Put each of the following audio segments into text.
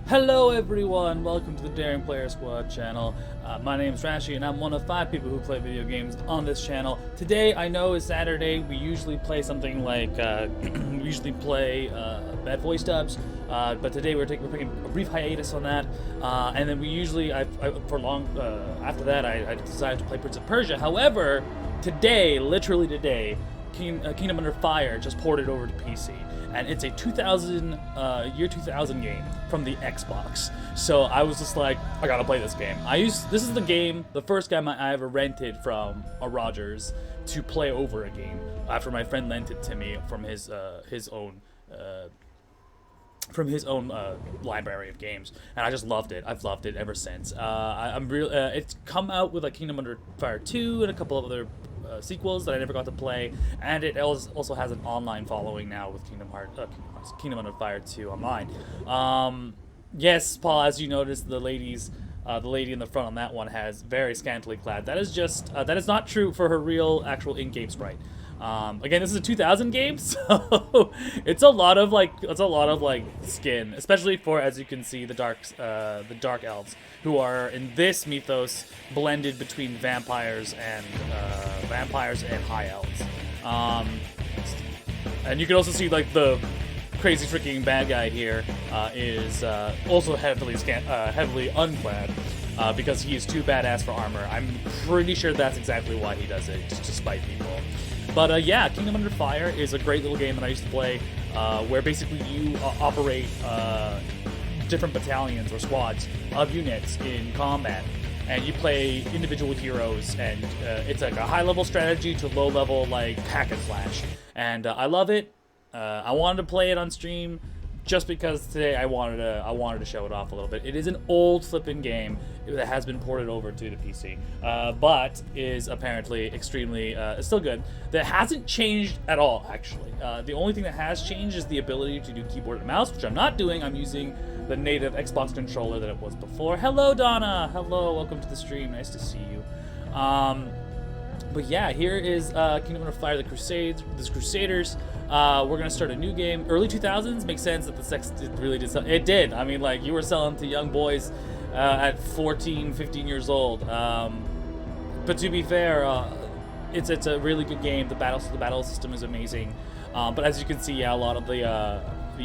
Hello everyone, welcome to the Daring Player Squad channel. My name is Rashi and I'm one of 5 people who play video games on this channel. Today, I know is Saturday, we usually play something like, we usually play bad voice dubs, but today we're taking a brief hiatus on that, and then we usually, after that I decided to play Prince of Persia. However, today, literally today, Kingdom Under Fire just ported over to PC, and it's a year 2000 game from the Xbox. So I was just like, I gotta play this game. This is the first game I ever rented from a Rogers to play over a game after my friend lent it to me from his own library of games, and I just loved it. I've loved it ever since. It's come out with like Kingdom Under Fire 2 and a couple of other sequels that I never got to play, and it also has an online following now with Kingdom Under Fire 2 online. Yes, Paul, as you noticed, the lady in the front on that one has very scantily clad. That is just that is not true for her real actual in-game sprite. Again, this is a 2000 game, so it's a lot of like skin, especially for, as you can see, the dark elves, who are in this mythos blended between vampires and high elves. And you can also see like the crazy freaking bad guy here is also heavily unclad. Because he is too badass for armor. I'm pretty sure that's exactly why he does it, just to spite people. But yeah, Kingdom Under Fire is a great little game that I used to play, where basically you operate different battalions or squads of units in combat, and you play individual heroes, and it's like a high-level strategy to low-level like hack and slash, and I love it. I wanted to play it on stream just because today I wanted to show it off a little bit. It is an old flipping game that has been ported over to the PC, but is apparently extremely it's still good. That hasn't changed at all, actually. The only thing that has changed is the ability to do keyboard and mouse, which I'm not doing. I'm using the native Xbox controller that it was before. Hello, Donna. Hello, welcome to the stream. Nice to see you. But yeah, here is Kingdom Under Fire: The Crusaders. We're gonna start a new game. Early 2000s makes sense that the sex really did something. It did. I mean, like, you were selling to young boys at 14, 15 years old. But to be fair, it's a really good game. The battle system is amazing. But as you can see, yeah, a lot of the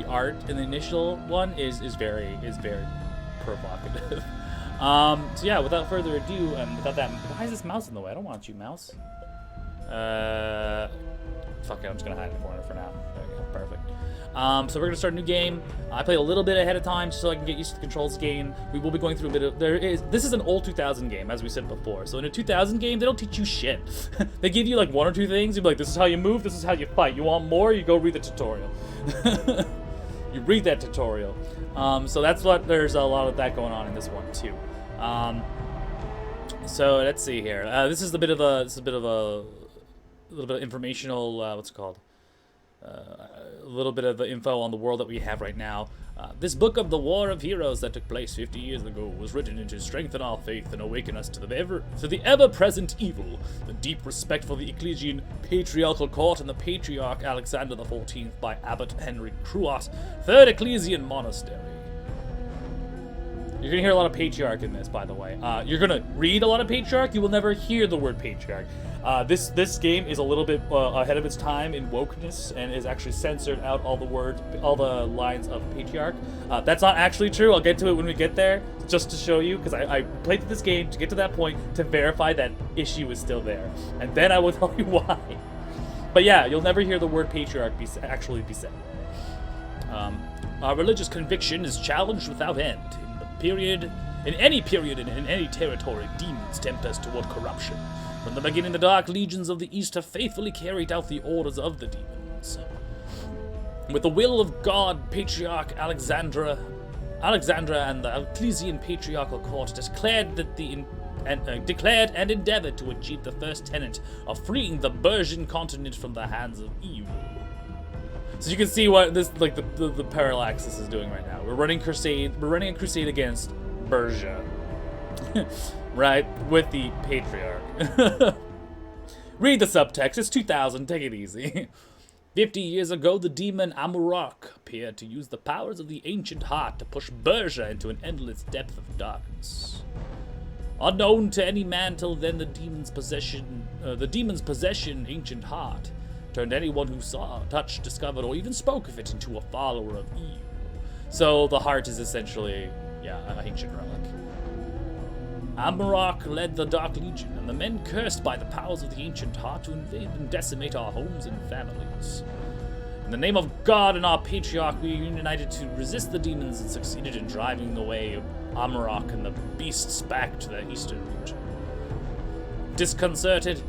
art in the initial one is very provocative. So yeah, without further ado, and without that, why is this mouse in the way? I don't want you, mouse. Fuck it, I'm just gonna hide in the corner for now. There we go, perfect. So we're gonna start a new game. I play a little bit ahead of time just so I can get used to the controls game. We will be going through a bit of, this is an old 2000 game, as we said before. So in a 2000 game, they don't teach you shit. They give you like 1 or 2 things. You'll be like, this is how you move, this is how you fight. You want more, you go read the tutorial. You read that tutorial. So there's a lot of that going on in this one too. So let's see here. This is a little bit of informational, what's it called? A little bit of info on the world that we have right now. This book of the War of Heroes that took place 50 years ago was written to strengthen our faith and awaken us to the ever-present evil, the deep respect for the Ecclesian Patriarchal Court and the Patriarch Alexander XIV by Abbot Henry Cruat, 3rd Ecclesian Monastery. You're gonna hear a lot of Patriarch in this, by the way. You're gonna read a lot of Patriarch. You will never hear the word Patriarch. This game is a little bit ahead of its time in wokeness and is actually censored out all the lines of Patriarch. That's not actually true. I'll get to it when we get there, just to show you, because I played through this game to get to that point to verify that issue is still there, and then I will tell you why. But yeah, you'll never hear the word Patriarch actually be said. Our religious conviction is challenged without end. In any period and in any territory, demons tempt us toward corruption. From the beginning, the dark legions of the East have faithfully carried out the orders of the demons. With the will of God, Patriarch Alexandra and the Ecclesian Patriarchal Court declared and endeavored to achieve the first tenet of freeing the Persian continent from the hands of evil. So you can see what this, like, the parallax this is doing right now. We're running a crusade against Persia. Right, with the Patriarch. Read the subtext, it's 2000, take it easy. 50 years ago, the demon Amurok appeared to use the powers of the ancient heart to push Berja into an endless depth of darkness. Unknown to any man till then, the demon's possession, ancient heart, turned anyone who saw, touched, discovered, or even spoke of it into a follower of evil. So the heart is essentially, an ancient relic. Amurok led the Dark Legion, and the men cursed by the powers of the ancient heart to invade and decimate our homes and families. In the name of God and our Patriarch, we united to resist the demons and succeeded in driving away Amurok and the beasts back to the eastern region. Disconcerted,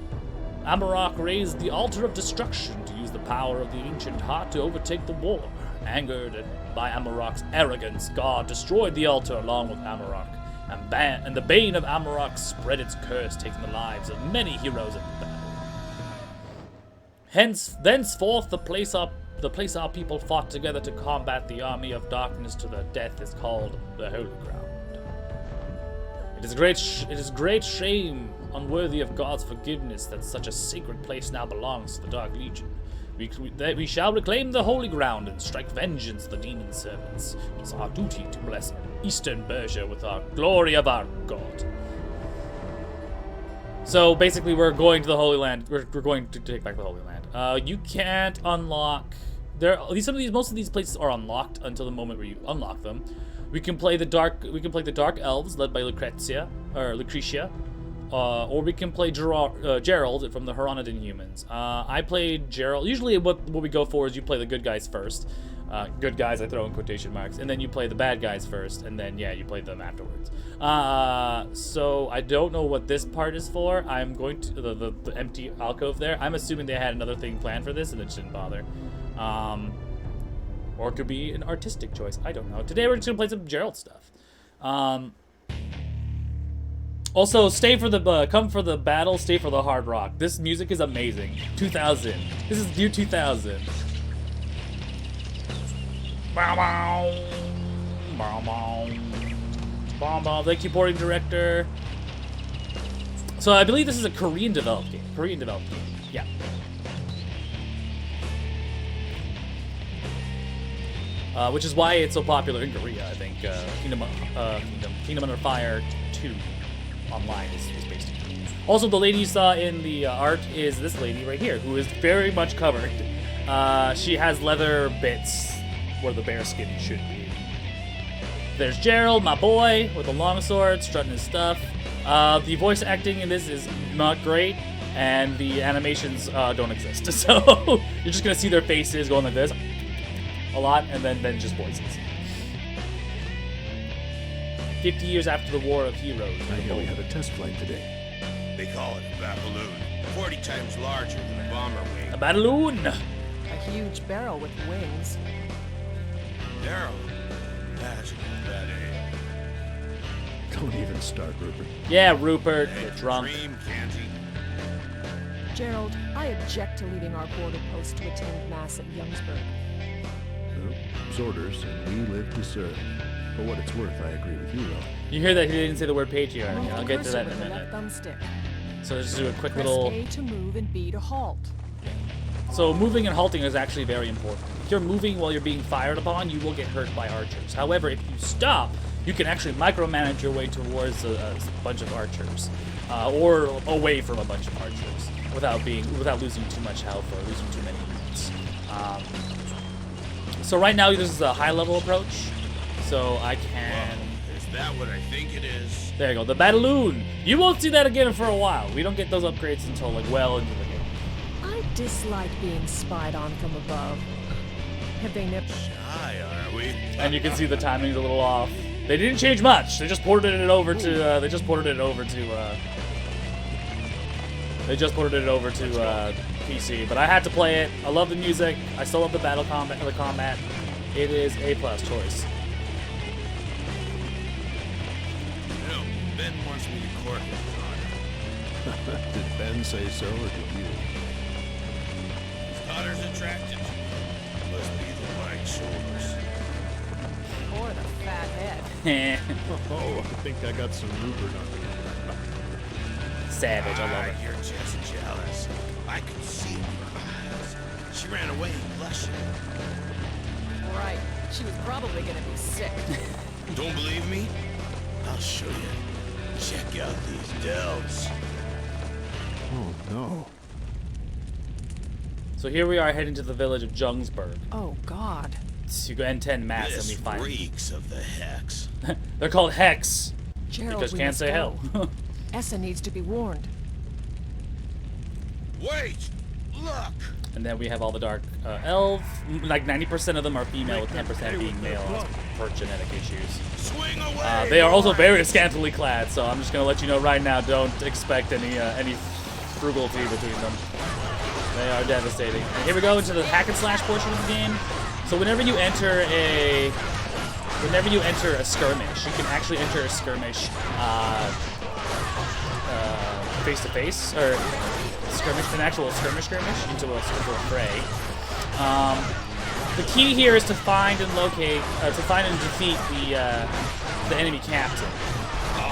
Amurok raised the altar of destruction to use the power of the ancient heart to overtake the war. Angered by Amurok's arrogance, God destroyed the altar along with Amurok, and the bane of Amurok spread its curse, taking the lives of many heroes in the battle. Thenceforth, the place our people fought together to combat the army of darkness to the death is called the Holy Ground. It is great shame, unworthy of God's forgiveness, that such a sacred place now belongs to the Dark Legion. We shall reclaim the Holy Ground and strike vengeance on the demon servants. It is our duty to bless Eastern Berja with our glory of our God. So basically, we're going to the Holy Land. We're going to take back the Holy Land. You can't unlock. Most of these places are unlocked until the moment where you unlock them. We can play the dark elves led by Lucretia, or we can play Gerald from the Hronodin humans. I played Gerald. Usually what we go for is you play the good guys first. Good guys, I throw in quotation marks. And then you play the bad guys first, and then, you play them afterwards. So I don't know what this part is for. I'm going to, the empty alcove there. I'm assuming they had another thing planned for this, and they just didn't bother. Or it could be an artistic choice. I don't know. Today we're just going to play some Gerald stuff. Also, come for the battle, stay for the hard rock. This music is amazing. 2000. This is year 2000. Bow bow. Bow bow. Bow bow. Thank you, porting director. So I believe this is a Korean developed game. Yeah. Which is why it's so popular in Korea, I think. Kingdom Under Fire 2 online is based on. Also, the lady you saw in the art is this lady right here, who is very much covered. She has leather bits where the bear skin should be. There's Gerald, my boy, with a longsword, strutting his stuff. The voice acting in this is not great, and the animations don't exist. So you're just gonna see their faces going like this a lot, and then just voices. 50 years after the War of Heroes. I hear we have a test flight today. They call it a balloon. 40 times larger than a bomber wing. A balloon! A huge barrel with wings. Narrow. Magical, that ain't. Don't even start, Rupert. Yeah, Rupert, Hey, you're drunk. Dream, can't he? Gerald, I object to leaving our border post to attend Mass at Youngsburg. Well, it's orders, and we live to serve. For what it's worth, I agree with you, though. You hear that he didn't say the word patriarch. Move I'll the get to that in a cursor with the minute. left thumbstick. So let's just do a quick Press little... A to move and B to halt. So moving and halting is actually very important. If you're moving while you're being fired upon, you will get hurt by archers. However, if you stop, you can actually micromanage your way towards a bunch of archers, or away from a bunch of archers, without losing too much health or losing too many units. So right now this is a high level approach. So I can. Is that what I think it is? There you go, the Bataloon. You won't see that again for a while. We don't get those upgrades until like well into the game. I dislike being spied on from above. Have they never... Shy, are we? And you can see the timing's a little off. They didn't change much. They just ported it over to. PC. But I had to play it. I love the music. I still love the combat. It is a plus choice. You know, Ben wants me to court his daughter. Did Ben say so, or did you? His daughter's attracted. Must be the wide shoulders. Or the fat head. Oh, I think I got some Rupert on me. Savage, I love it. You're just jealous. I can see in your eyes. She ran away blushing. Right. She was probably gonna be sick. Don't believe me? I'll show you. Check out these delves. Oh, no. So here we are heading to the village of Jungsburg Oh, God. to go N10 mass, and we This find reeks of the hex. they're called Hex Gerald, because we can't must say go. hell. Essa needs to be warned. Wait! Look! And then we have all the dark elves. Like 90% of them are female, with 10% being male for genetic issues. Swing away! They are also very scantily clad, so I'm just gonna let you know right now. Don't expect any frugality between them. They are devastating. And here we go into the hack and slash portion of the game. So whenever you enter a skirmish, you can actually enter a skirmish face to face, or skirmish, an actual skirmish into a fray. The key here is to find and locate, defeat the enemy captain.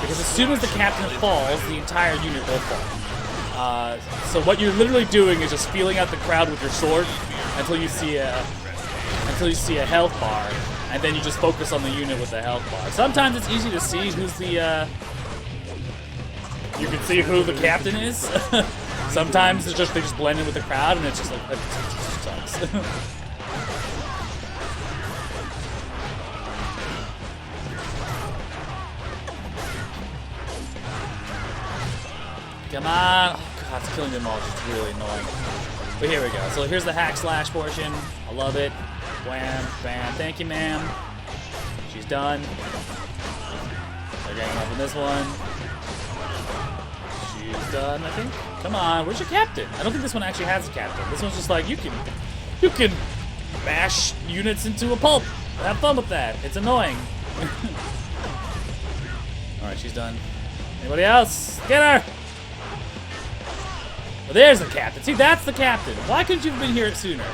Because as soon as the captain falls, the entire unit will fall. So what you're literally doing is just feeling out the crowd with your sword until you see a health bar, and then you just focus on the unit with the health bar. Sometimes it's easy to see who's the. You can see who the captain is. Sometimes they just blend in with the crowd, and it's just like it sucks. Come on! Oh god, it's killing them all. It's just really annoying. But here we go. So here's the hack slash portion. I love it. Wham, bam. Thank you, ma'am. She's done. They're getting up in this one. She's done, I think. Come on, where's your captain? I don't think this one actually has a captain. This one's just like, you can mash units into a pulp. Have fun with that. It's annoying. Alright, she's done. Anybody else? Get her! Well, there's the captain. See, that's the captain. Why couldn't you have been here sooner?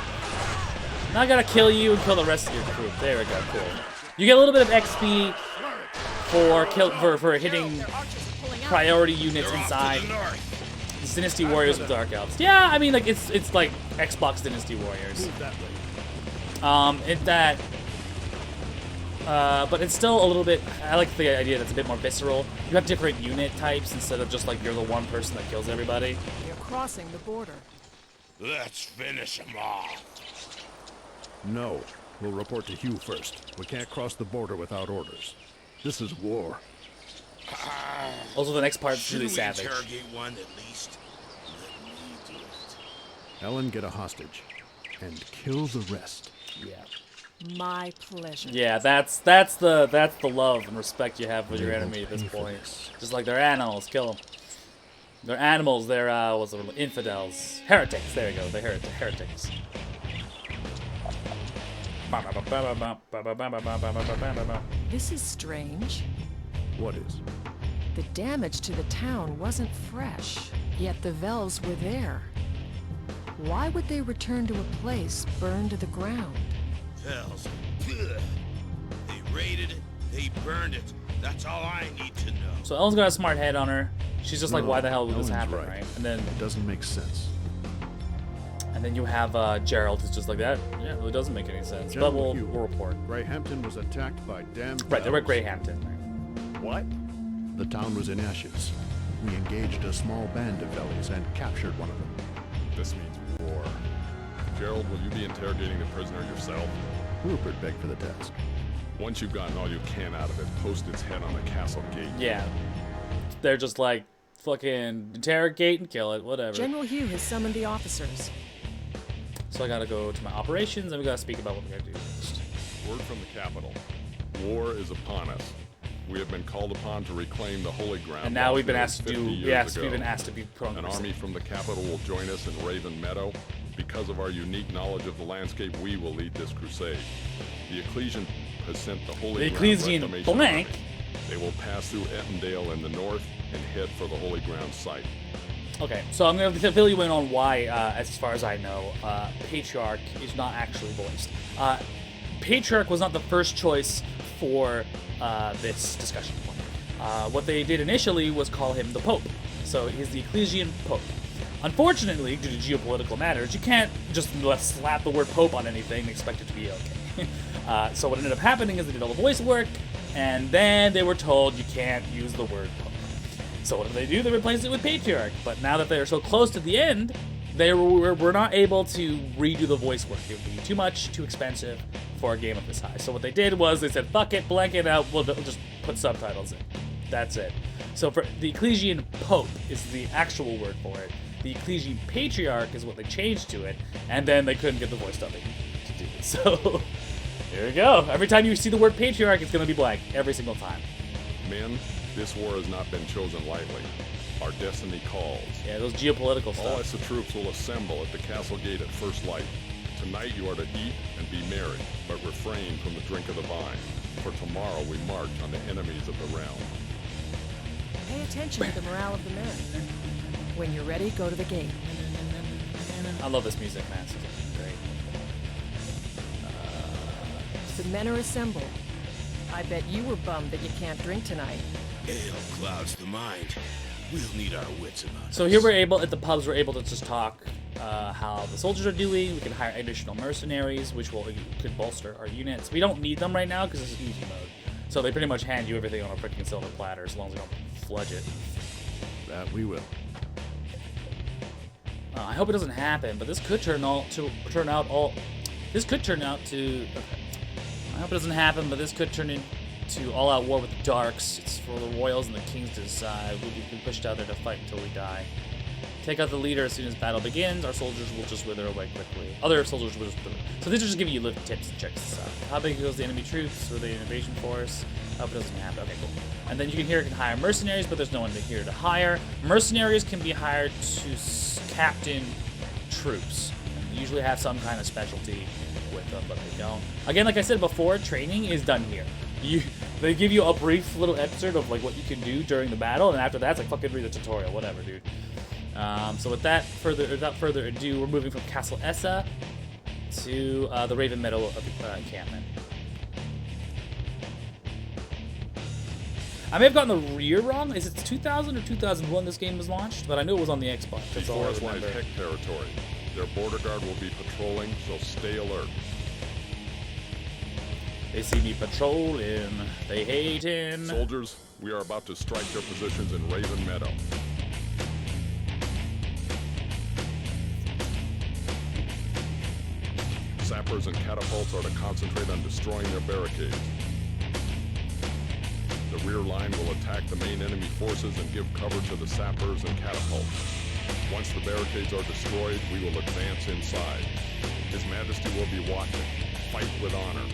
Now I gotta kill you and kill the rest of your group. There we go, cool. You get a little bit of XP for hitting priority units inside the Dynasty Warriors with Dark Elves. Yeah, I mean, like it's like Xbox Dynasty Warriors. But it's still a little bit. I like the idea that's a bit more visceral. You have different unit types instead of just like you're the one person that kills everybody. You're crossing the border. Let's finish them off. No. We'll report to Hugh first. We can't cross the border without orders. This is war. Also, the next part's really Shouldn't we savage. interrogate one at least? Let me do it. Ellen, get a hostage. And kill the rest. Yeah. My pleasure. Yeah, that's the love and respect you have for your enemy at this point. Just like they're animals, kill them. They're animals. They're what's the word? Infidels, heretics. There you go. They're heretics. This is strange. What is? The damage to the town wasn't fresh, yet the Velves were there. Why would they return to a place burned to the ground? Hells. Ugh. They raided it, they burned it. That's all I need to know. So Ellen's got a smart head on her. She's just like, No, why the hell would this Ellen's happen, right? And It doesn't make sense. then you have Gerald, who's just like that. Yeah, it really doesn't make any sense. But General we'll Hugh. report. Greyhampton was attacked by damned Right, they were at Velves. Greyhampton. Right? What? The town was in ashes. We engaged a small band of Vellies and captured one of them. This means war. Gerald, will you be interrogating the prisoner yourself? Rupert begged for the task. Once you've gotten all you can out of it, post its head on the castle gate. Yeah. They're just like, fucking interrogate and kill it, whatever. General Hugh has summoned the officers. So I gotta go to my operations, and we gotta speak about what we gotta do next. Word from the capital. War is upon us. We have been called upon to reclaim the holy ground. And now lost we've been nearly asked to 50 do. years Yes, ago. we've been asked to be put on An crusade. army from the capital will join us in Raven Meadow. Because of our unique knowledge of the landscape, we will lead this crusade. The Ecclesian has sent the Holy The Ground Ecclesian Reclamation blank? Army. They will pass through Ettendale in the north and head for the Holy Ground site. Okay, so I'm going to fill you in on why, as far as I know, Patriarch is not actually voiced. Patriarch was not the first choice for this discussion point. What they did initially was call him the Pope. So he's the Ecclesian Pope. Unfortunately, due to geopolitical matters, you can't just slap the word Pope on anything and expect it to be okay. So what ended up happening is they did all the voice work, and then they were told you can't use the word Pope. So what did they do? They replaced it with Patriarch. But now that they are so close to the end, they were not able to redo the voice work. It would be too much, too expensive for a game of this size. So what they did was they said, fuck it, blank it out, we'll just put subtitles in. That's it. So for the Ecclesian Pope is the actual word for it. The Ecclesian Patriarch is what they changed to it, and then they couldn't get the voice dubbing to do it. So here we go. Every time you see the word Patriarch, it's going to be blank. Every single time. Men, this war has not been chosen lightly. Our destiny calls. Yeah, those geopolitical All stuff. Essa troops will assemble at the castle gate at first light. Tonight you are to eat and be merry, but refrain from the drink of the vine. For tomorrow we march on the enemies of the realm. Pay attention to the morale of the men. When you're ready, go to the gate. I love this music, man. It's great. The men are assembled. I bet you were bummed that you can't drink tonight. Ale clouds the mind. We'll need our wits about So us. here we're able, at the pubs, we're able to just talk how the soldiers are doing. We can hire additional mercenaries, which could bolster our units. We don't need them right now because this is easy mode. So they pretty much hand you everything on a freaking silver platter as long as you don't fludge it. That we will. I hope it doesn't happen, but this could turn out to. Okay. I hope it doesn't happen, but this could turn into all-out war with the Darks. It's for the Royals and the Kings to decide. We'll be pushed out there to fight until we die. Take out the leader as soon as battle begins. Our soldiers will just wither away quickly. Other soldiers will just wither. So these are just giving you little tips and tricks and stuff. How big goes the enemy troops or the invasion force? I hope it doesn't happen. Okay, cool. And then you can here can hire mercenaries, but there's no one here to hire. Mercenaries can be hired to captain troops. And they usually have some kind of specialty with them, but they don't. Again, like I said before, training is done here. They give you a brief little excerpt of like what you can do during the battle, and after that, it's like fucking read the tutorial, whatever, dude. So with that, without further ado, we're moving from Castle Essa to the Raven Meadow encampment. I may have gotten the year wrong. Is it 2000 or 2001 this game was launched? But I knew it was on the Xbox. That's all I Before us lies remember. Heck territory. Their border guard will be patrolling, so stay alert. They see me patrolling. They hating. Soldiers, we are about to strike their positions in Raven Meadow. Sappers and catapults are to concentrate on destroying their barricades. The rear line will attack the main enemy forces and give cover to the sappers and catapults. Once the barricades are destroyed, we will advance inside. His Majesty will be watching. Fight with honor.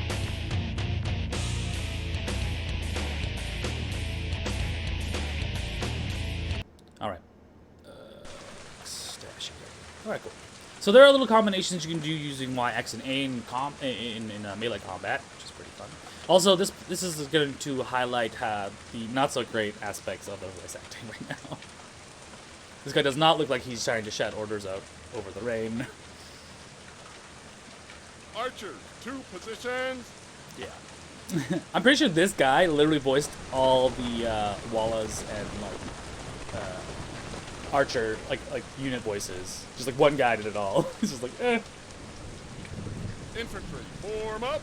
All right. Stash it. All right, cool. So there are little combinations you can do using Y, X, and A in melee combat, which is pretty fun. Also, this is going to highlight the not so great aspects of the voice acting right now. This guy does not look like he's trying to shout orders out over the rain. Archers, 2 positions. Yeah. I'm pretty sure this guy literally voiced all the Wallas and like Archer like unit voices. Just like one guy did it all. He's just like, eh. Infantry, form up.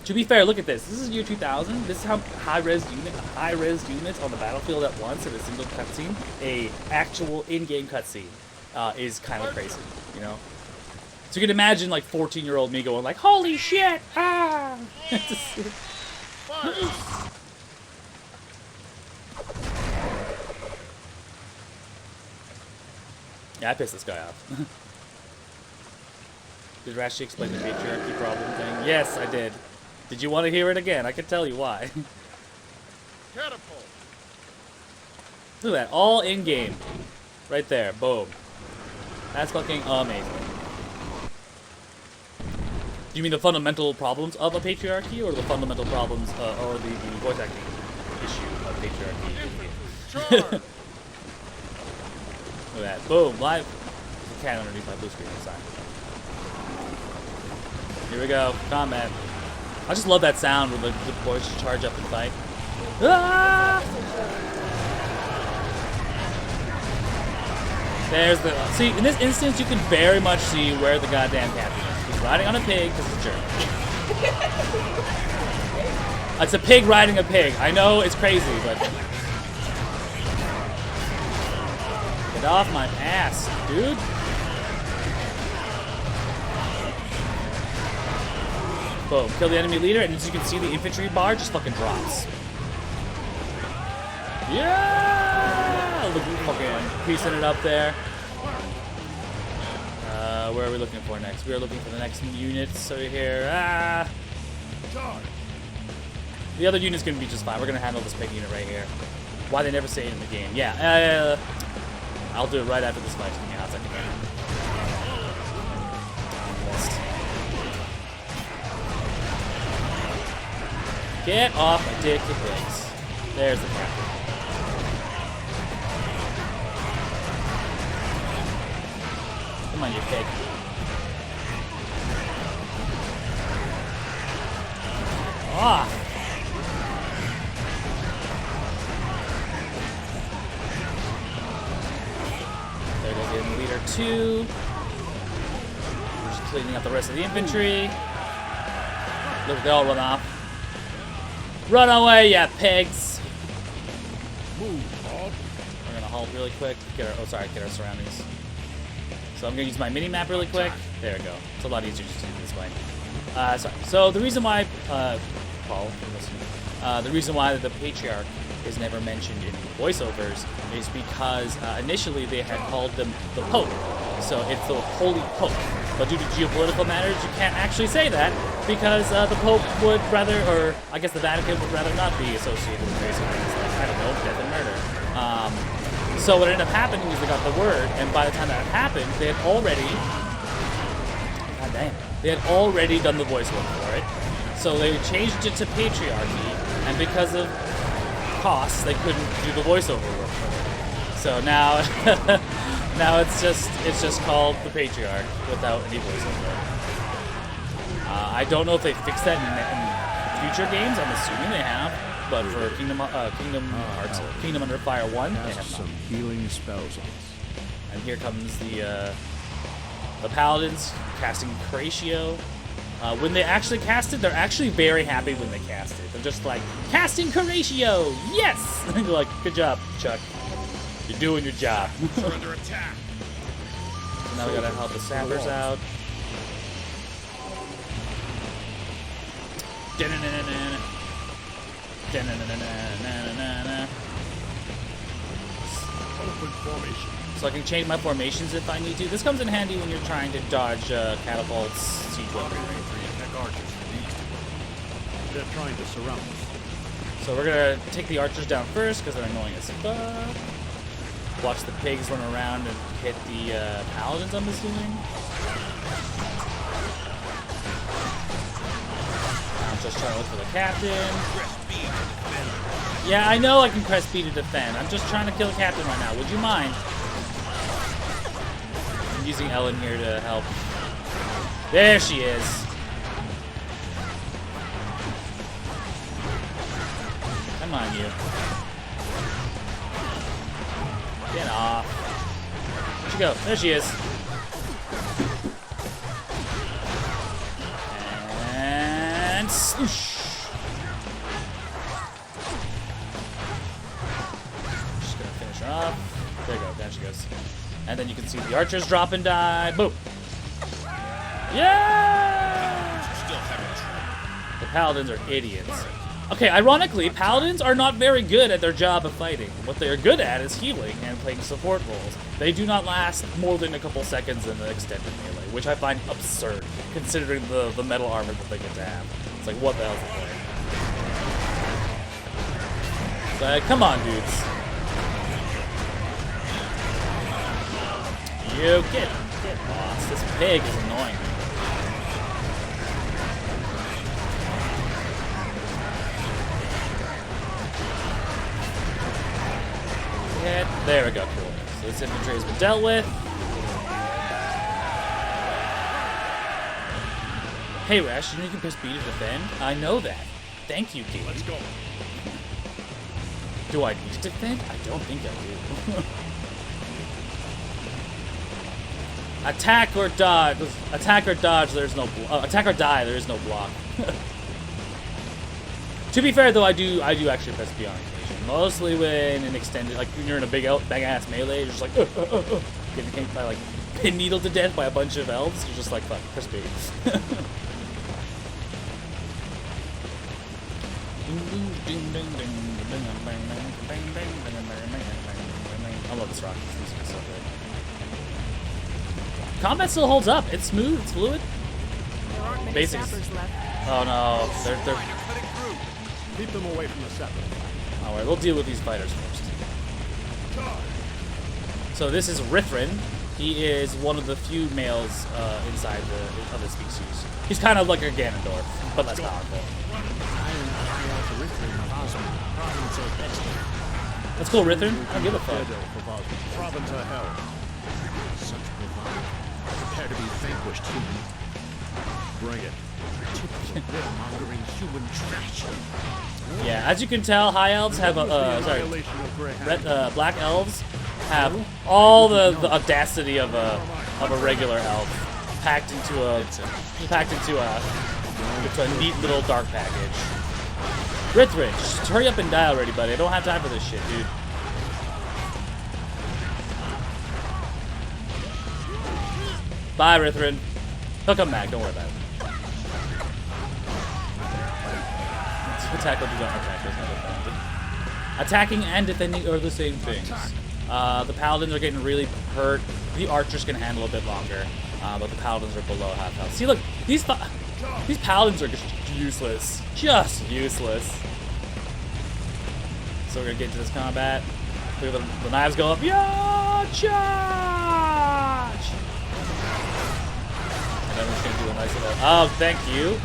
To be fair, look at this. This is year 2000. This is how high-res units on the battlefield at once in a single cutscene, a actual in-game cutscene, is kind of crazy, you know? So you can imagine like 14-year-old me going like, "Holy shit! Ah!" Yeah, I pissed this guy off. Did Rashi explain the patriarchy problem thing? Yes, I did. Did you want to hear it again? I can tell you why. Catapult. Look at that, all in-game. Right there, boom. That's fucking amazing. Do you mean the fundamental problems of a patriarchy, or the fundamental problems, or the voice acting issue of patriarchy? Charge. Look at that, boom, live. There's a cat underneath my blue screen inside. Here we go, combat. I just love that sound when the boys just charge up and fight. Ah! There's the... See, in this instance, you can very much see where the goddamn captain is. He's riding on a pig because he's a jerk. It's a pig riding a pig. I know it's crazy, but... Get off my ass, dude. Boom. Kill the enemy leader, and as you can see, the infantry bar just fucking drops. Yeah! Look, fucking piecing it up there. Where are we looking for next? We are looking for the next units over here. Ah! The other unit's gonna be just fine. We're gonna handle this pig unit right here. Why they never say it in the game? Yeah, I'll do it right after this fight. Give me a hot second here. Get off my dick, you pigs. There's the captain. Come on, you pig. Ah! There goes the enemy leader 2. We're just cleaning up the rest of the infantry. Look, they all run off. Run away, you pigs! Move, halt. We're gonna halt really quick. Get our surroundings. So I'm gonna use my mini map really quick. There we go. It's a lot easier just to do this way. Sorry. So the reason why, Paul, the reason why the Patriarch is never mentioned in voiceovers is because initially they had called them the Pope. So it's the Holy Pope. But due to geopolitical matters, you can't actually say that because the Pope would rather, or I guess the Vatican would rather not be associated with crazy things like, I don't know, death and murder. So what ended up happening is they got the word, and by the time that happened, they had already, they had already done the voice work for it. So they changed it to Patriarchy, and because of costs, they couldn't do the voiceover work for it. So now, now it's just called the Patriarch without any voiceover. I don't know if they fixed that in future games. I'm assuming they have. But for Kingdom Under Fire 1, they have not. Some healing spells on us. And here comes the Paladins casting Curatio. When they actually cast it, they're actually very happy when they cast it. They're just like, casting Curatio! Yes! And you're like, good job, Chuck. You're doing your job. We're under attack. So now we gotta help the sappers out. Open formation. So I can change my formations if I need to. This comes in handy when you're trying to dodge catapults, siege weaponry. Attack archers to the east. They're trying to surround us. So we're gonna take the archers down first because they're annoying as fuck. Watch the pigs run around and hit the paladins, I'm assuming. I'm just trying to look for the captain. Yeah, I know I can press B to defend. I'm just trying to kill the captain right now. Would you mind? I'm using Ellen here to help. There she is. Come on, you. Get off. Where'd she go? There she is. And swoosh. Just gonna finish her off. There you go. There she goes. And then you can see the archers drop and die. Boom. Yeah! Still having trouble. The paladins are idiots. Okay, ironically, paladins are not very good at their job of fighting. What they are good at is healing and playing support roles. They do not last more than a couple seconds in the extended melee, which I find absurd, considering the metal armor that they get to have. It's like, what the hell is the point? It's like, come on, dudes. You get lost. This pig is annoying. There we go, cool. So this infantry has been dealt with. Hey Rash, you know you can press B to defend? I know that. Thank you, game. Let's go. Do I need to defend? I don't think I do. Attack or dodge. Attack or dodge. There's no. Attack or die. There is no block. To be fair, though, I do actually press B on occasion. Mostly when an extended, like when you're in a big ass melee, you're just like getting hit by like pin needle to death by a bunch of elves. You're just like fuck, press B. I love this rock. This is so good. Combat still holds up. It's smooth. It's fluid. There aren't many Basics. sappers left. Oh no, they're. Keep them away from the sappers. All right, we'll deal with these fighters first. So this is Rithrin. He is one of the few males inside the other species. He's kind of like a Ganondorf, but less powerful. That's cool, Rithrin. I don't give a fuck. Province of hell. Such bravado. Prepare to be vanquished, human. Bring it. Mongering human trash. Yeah, as you can tell, high elves have Annihilation of Grey Hand. black elves have all the audacity of a regular elf packed into a neat little dark package. Rithrin, just hurry up and die already, buddy. I don't have time for this shit, dude. Bye, Rithrin. He'll come back. Don't worry about it. Attack or do not attack. There's no defending. Attacking and defending are the same things. The paladins are getting really hurt. The archers can handle a bit longer, but the paladins are below half health. See, look, these paladins are just useless. Just useless. So we're gonna get into this combat. Look at the knives go up. Yeah, charge! And then we're just gonna do a nice little. Oh, thank you.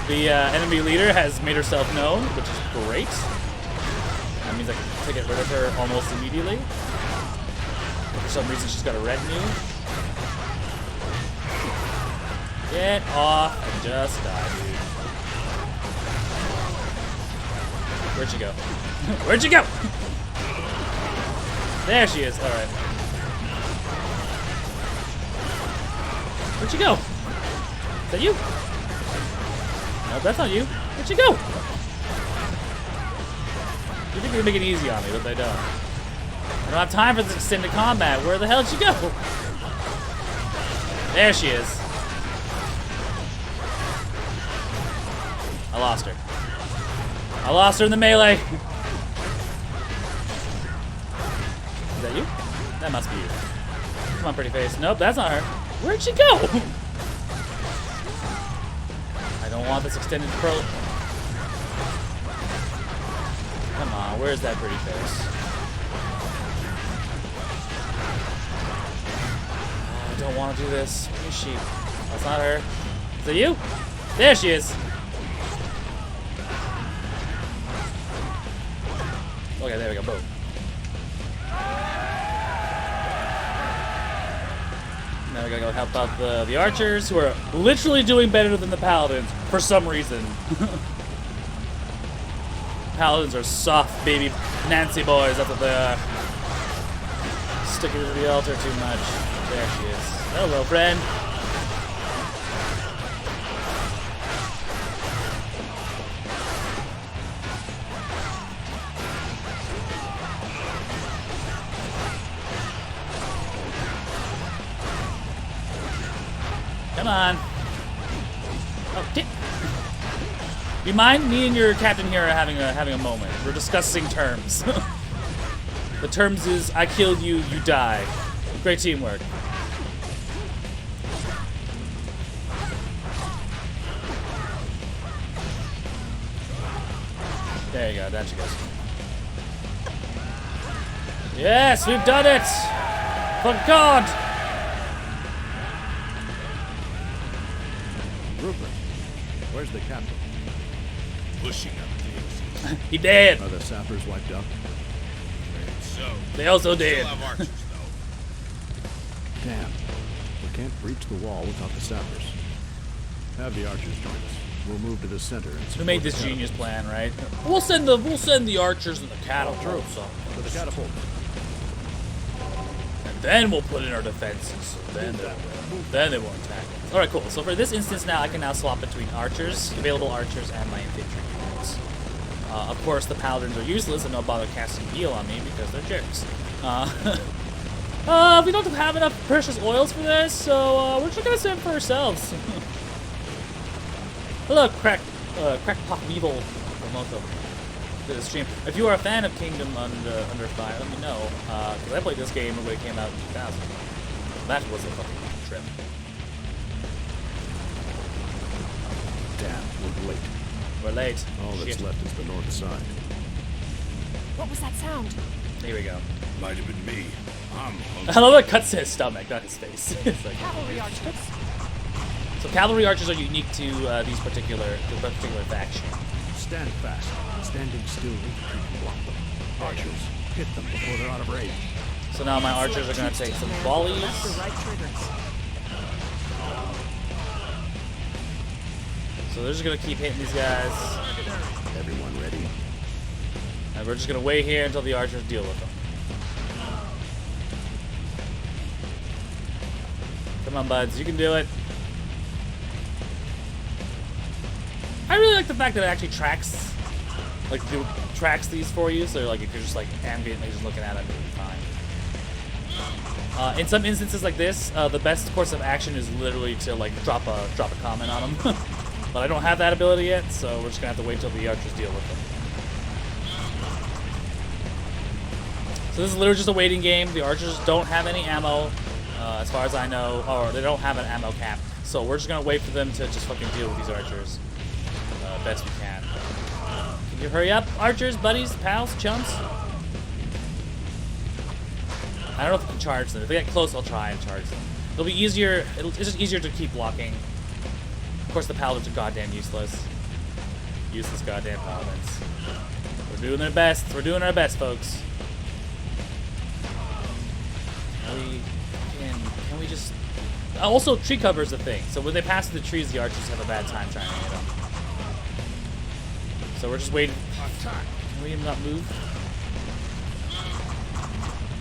The enemy leader has made herself known, which is great. That means I can get rid of her almost immediately. For some reason, she's got a retinue. Get off and just die, dude. Where'd she go? Where'd she go? There she is. All right. Where'd she go? Is that you? No, that's not you. Where'd you go? You think they make it easy on me, but they don't. I don't have time for this extended combat. Where the hell did she go? There she is. I lost her. I lost her in the melee. Is that you? That must be you. Come on, pretty face. Nope, that's not her. Where'd she go? I don't want this extended pro. Come on, where's that pretty face? Oh, I don't want to do this. Where is she? That's not her. Is that you? There she is. Okay, there we go. Boom. Now we gotta go help out the archers, who are literally doing better than the paladins for some reason. Paladins are soft, baby Nancy boys. That's what they are. Sticking to the altar too much. There she is. Hello, friend. Come on. Oh, dip. You mind? Me and your captain here are having a moment. We're discussing terms. The terms is I kill you, you die. Great teamwork. There you go. Down she goes. Yes, we've done it. For God. Rupert, where's the captain? Pushing up things. He dead. Are the sappers wiped out? So, They also still did. have archers, though. Damn. We can't breach the wall without the sappers. Have the archers join us. We'll move to the center and We made this genius plan, right? We'll send the archers and the cattle. True. To the catapult. And Then we'll put in our defenses. Then they won't attack us. All right, cool. So for this instance now, I can now swap between archers, available archers, and my infantry units. Of course, the paladins are useless and don't bother casting heal on me because they're jerks. We don't have enough precious oils for this, so we're just gonna send for ourselves. Hello, Crackpot Weevil Remoto to the stream. If you are a fan of Kingdom Under Fire, let me know. Because I played this game when it came out in 2000. That was a fucking trip. Damn, we're late. We're late. All that's Shit. left is the north side. What was that sound? Here we go. Might have been me. I'm hungry. I love how it cuts to his stomach, not his face. It's like, Cavalry archers. so cavalry archers are unique to the particular faction. Stand fast. Standing still, you can block them. Archers, hit them before they're out of range. So now my archers are gonna take some volleys. Left or right triggers. So they're just gonna keep hitting these guys. Everyone ready? And we're just gonna wait here until the archers deal with them. Come on, buds, you can do it. I really like the fact that it actually tracks, tracks these for you. So like if you're just like ambiently just looking at it, it'll be fine. In some instances like this, the best course of action is literally to like drop a comment on them. But I don't have that ability yet, so we're just gonna have to wait till the archers deal with them. So this is literally just a waiting game. The archers don't have any ammo, as far as I know, or they don't have an ammo cap. So we're just gonna wait for them to just fucking deal with these archers best we can. Can you hurry up, archers, buddies, pals, chums? I don't know if I can charge them. If they get close, I'll try and charge them. It'll be easier. It's just easier to keep blocking. Of course, the paladins are goddamn useless. Useless goddamn paladins. We're doing our best. We're doing our best, folks. Can we just... Also, tree cover is a thing. So when they pass through the trees, the archers have a bad time trying to hit them. So we're just waiting. Can we not move?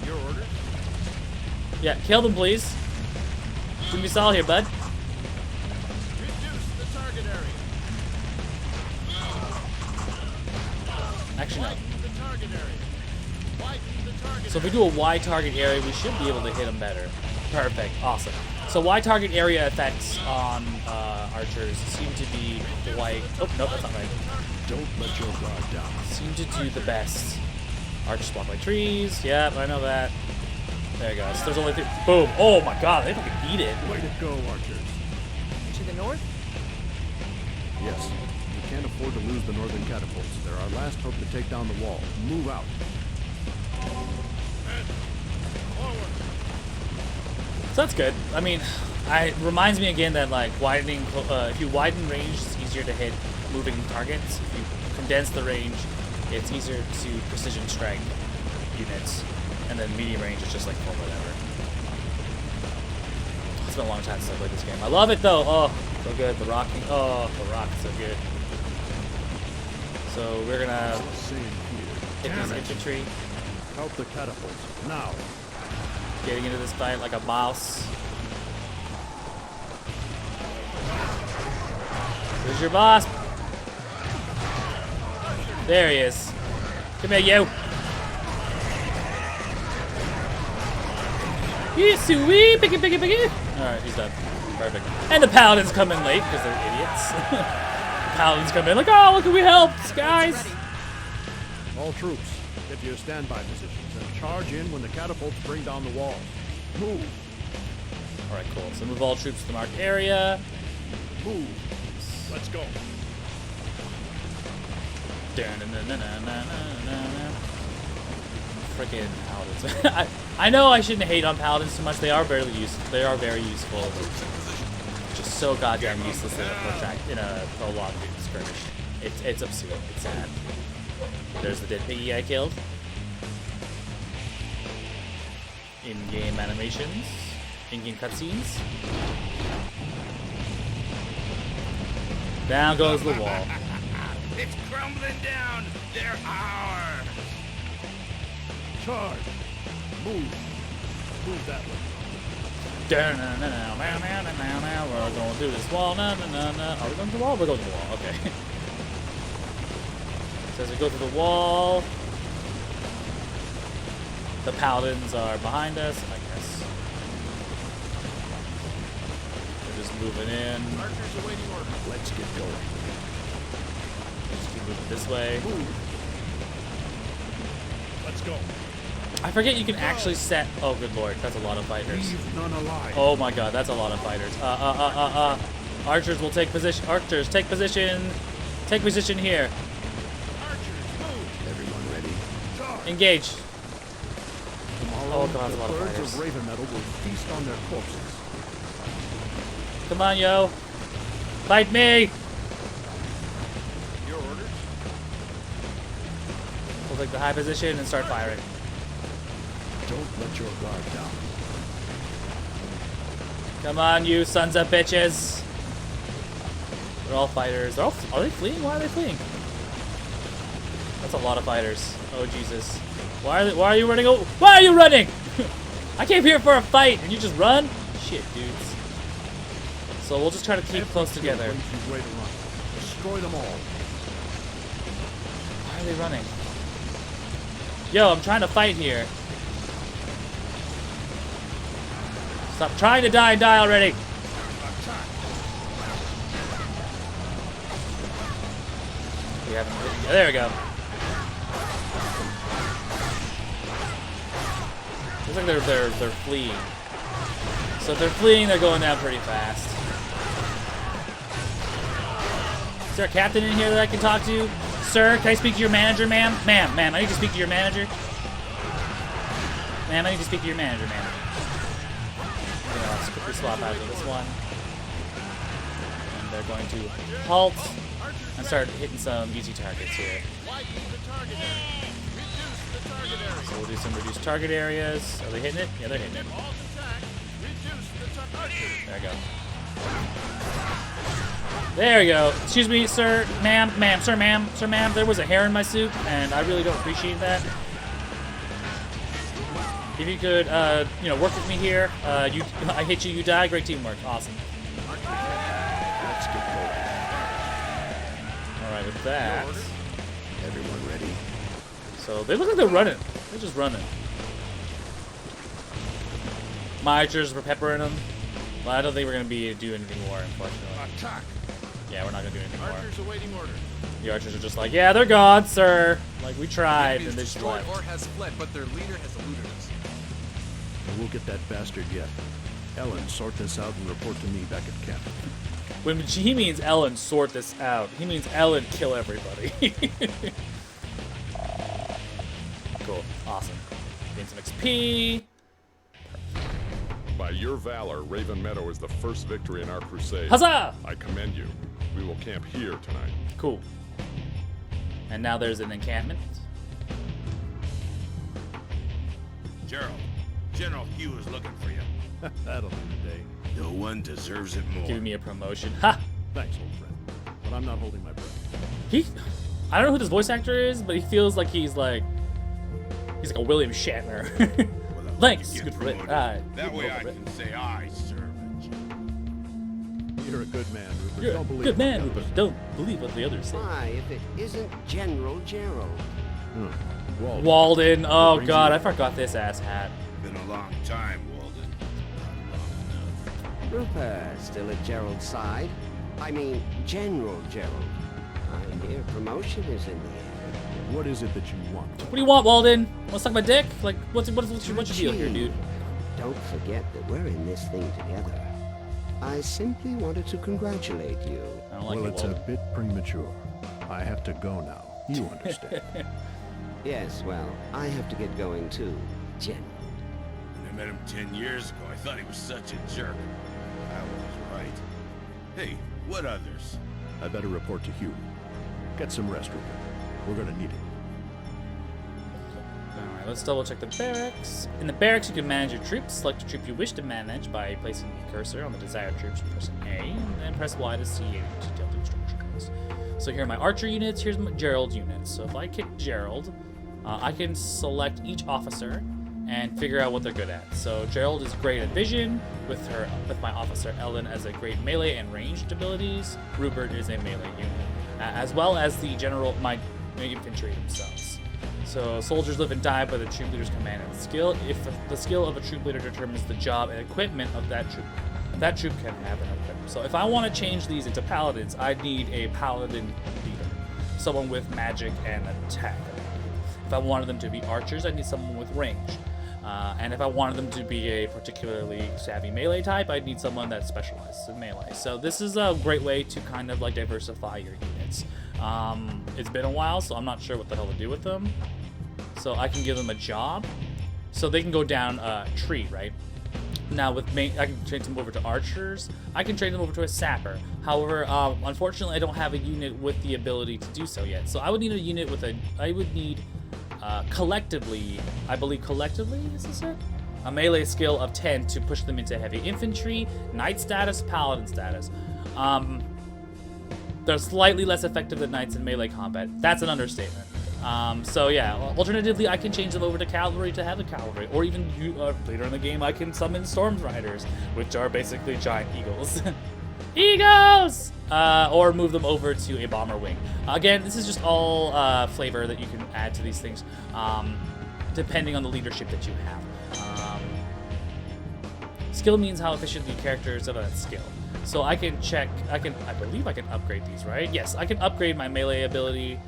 Your orders? Yeah, kill them, please. Do me solid here, bud. Reduce the target area. Actually, no. Widen the target area. Widen the target So if we do a wide target area, we should be able to hit them better. Perfect. Awesome. So wide target area effects on archers seem to be quite... Oh, no, that's not right. Don't let your guard down. Seem to do the best. Archers blocked by trees. Yep, I know that. There you go. So there's only 3. Boom. Oh my god, they fucking beat it. Way to go, archers. To the north? Yes. We can't afford to lose the northern catapults. They're our last hope to take down the wall. Move out. So that's good. I mean, it reminds me again that like widening, if you widen range, it's easier to hit moving targets. If you condense the range, it's easier to precision strike units. And then medium range is just like, oh, whatever. It's been a long time since I played this game. I love it though. Oh, so good. The rocking. Oh, the rock, so good. So we're gonna hit this infantry. Help the catapults. Now. Getting into this fight like a mouse. Who's your boss? There he is. Come here, you. Sweet, picky. Alright, he's done. Perfect. And the paladins come in late because they're idiots. The paladins come in like, oh, look, we helped, guys. All troops, get to your standby positions and charge in when the catapults bring down the walls. Move. Alright, cool. So move all troops to the marked area. Move. Let's go. Freaking paladins. I know I shouldn't hate on paladins too much. They are very useful. They are very useful. Just so goddamn useless in a prolonged skirmish. It's absurd. It's sad. There's the dead piggy I killed. In-game animations. In-game cutscenes. Down goes the wall. It's crumbling down. They're ours. Charge. Move. Move that way. We're going through this wall. Are we going through the wall? We're going through the wall. Okay. So as we go through the wall, the paladins are behind us, I guess. We're just moving in. Archers awaiting order. Let's get going. Just keep moving this way. Let's go. I forget you can actually set. Oh, good lord, that's a lot of fighters. Leave none alive. Oh my god, that's a lot of fighters. Archers will take position. Archers, take position. Take position here. Archers, move. Everyone ready? Charge. Engage. Tomorrow, Oh, God, that's a the lot of birds fighters. of Raven Metal will feast on their corpses. Come on, yo. Fight me. Your orders? We'll take the high position and start firing. Don't let your guard down. Come on, you sons of bitches. They're all fighters. Are they fleeing? Why are they fleeing? That's a lot of fighters. Oh, Jesus. Why are you running? Why are you running? I came here for a fight and you just run? Shit, dudes. So we'll just try to keep close together. Way to run. Destroy them all. Why are they running? Yo, I'm trying to fight here. Stop trying to die and die already. We haven't. Yeah, there we go. Looks like they're fleeing. So if they're fleeing, they're going down pretty fast. Is there a captain in here that I can talk to? Sir, can I speak to your manager, ma'am? Ma'am, I need to speak to your manager. Ma'am, I need to speak to your manager, ma'am. Let's quickly swap out of this one. And they're going to halt and start hitting some easy targets here. So we'll do some reduced target areas. Are they hitting it? Yeah, they're hitting it. There we go. There we go. Excuse me, sir, ma'am, sir, ma'am. There was a hair in my soup, and I really don't appreciate that. If you could, work with me here. I hit you, you die. Great teamwork. Awesome. Let's get going. All right, with that. Everyone ready? So they look like they're running. They're just running. My archers were peppering them. Well, I don't think we're gonna be do anything more, unfortunately. Attack. Yeah, we're not gonna do anything more. Archers awaiting order. The archers are just like, yeah, they're gone, sir. Like we tried, and they just destroyed left. or has fled, but their leader has eluded us. We'll get that bastard yet. Ellen, sort this out and report to me back at camp. When he means Ellen, sort this out. He means Ellen, kill everybody. Cool, awesome. Gain some XP. By your valor, Raven Meadow is the first victory in our crusade. Huzzah! I commend you. We will camp here tonight. Cool. And now there's an encampment. Gerald, General Hugh is looking for you. That'll do the day. No one deserves it more. Giving me a promotion. Ha! Thanks, old friend. But I'm not holding my breath. I don't know who this voice actor is, but he feels like he's like a William Shatner. Well, I'll Thanks. get Good for it. promoted. That way I can say I served. You're a good man, Rupert. You're a Don't believe good what man, the Rupert. others say. Don't believe what the others say. Why, if it isn't General Gerald? Walden. Walden. Oh brings god, you- I forgot this ass hat. Been a long time, Walden. Not long enough. Rupert, still at Gerald's side. I mean, General Gerald. I hear promotion is in the air. What is it that you want? What do you want, Walden? Want to suck my dick? Like, what's your deal here, dude? Don't forget that we're in this thing together. I simply wanted to congratulate you. I don't like Well, you, it's a Walden. bit premature. I have to go now. You understand. Yes, well, I have to get going too, General. When I met him 10 years ago, I thought he was such a jerk. I was right. Hey, what others? I better report to Hugh. Get some rest, Rupert. We're gonna need it. Alright, let's double check the barracks. In the barracks, you can manage your troops. Select the troop you wish to manage by placing the cursor on the desired troops and pressing A, and then press Y to see detailed instructions. So here are my archer units, here's my Gerald units. So if I kick Gerald, I can select each officer and figure out what they're good at. So Gerald is great at vision, with my officer Ellen as a great melee and ranged abilities. Rupert is a melee unit, as well as the my infantry themselves. So soldiers live and die by the troop leader's command and skill. If the skill of a troop leader determines the job and equipment of that troop can have an equipment. So if I want to change these into paladins, I need a paladin leader, someone with magic and attack. If I wanted them to be archers, I need someone with range. And if I wanted them to be a particularly savvy melee type, I'd need someone that specializes in melee. So this is a great way to kind of like diversify your units. It's been a while, so I'm not sure what the hell to do with them. So I can give them a job, so they can go down a tree, right? Now I can train them over to archers. I can train them over to a sapper. However, unfortunately, I don't have a unit with the ability to do so yet. So I would need a unit with collectively, I believe collectively, is this it? A melee skill of 10 to push them into heavy infantry, knight status, paladin status. They're slightly less effective than knights in melee combat. That's an understatement. So yeah, alternatively, I can change them over to cavalry to have a cavalry, or even later in the game, I can summon storm riders, which are basically giant eagles. Eagles! Or move them over to a bomber wing. Again, this is just all flavor that you can add to these things, depending on the leadership that you have. Skill means how efficient the characters of a skill. So I can check, I believe I can upgrade these, right? Yes, I can upgrade my melee ability.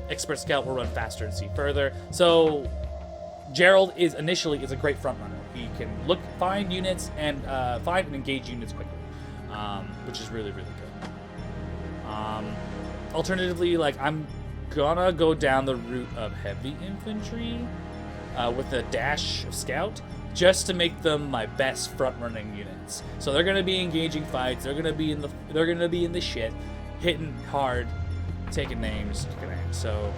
Expert Scout will run faster and see further. So Gerald is a great front runner. He can find units and find and engage units quickly, which is really, really good. Alternatively, like I'm gonna go down the route of heavy infantry with a dash of Scout, just to make them my best front running units. So they're gonna be engaging fights. They're gonna be in the shit, hitting hard, taking names. So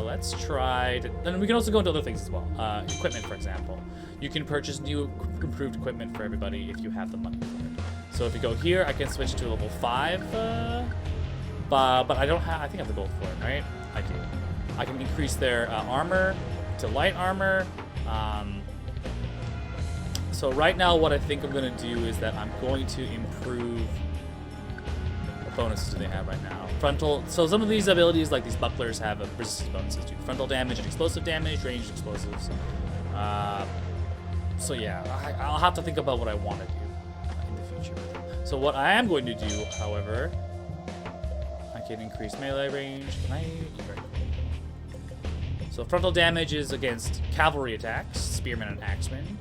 let's try to, and we can also go into other things as well. Equipment, for example. You can purchase new improved equipment for everybody if you have the money for it. So if you go here, I can switch to level 5, but I don't have, I think I have the gold for it, right? I do. I can increase their armor to light armor. So right now what I think I'm going to do is that I'm going to improve what bonuses do they have right now. Frontal, so some of these abilities like these bucklers have resistance bonuses too. Frontal damage and explosive damage, ranged explosives. So yeah, I'll have to think about what I want to do in the future. So what I am going to do, however, I can increase melee range. Can I? So frontal damage is against cavalry attacks, spearmen and axemen.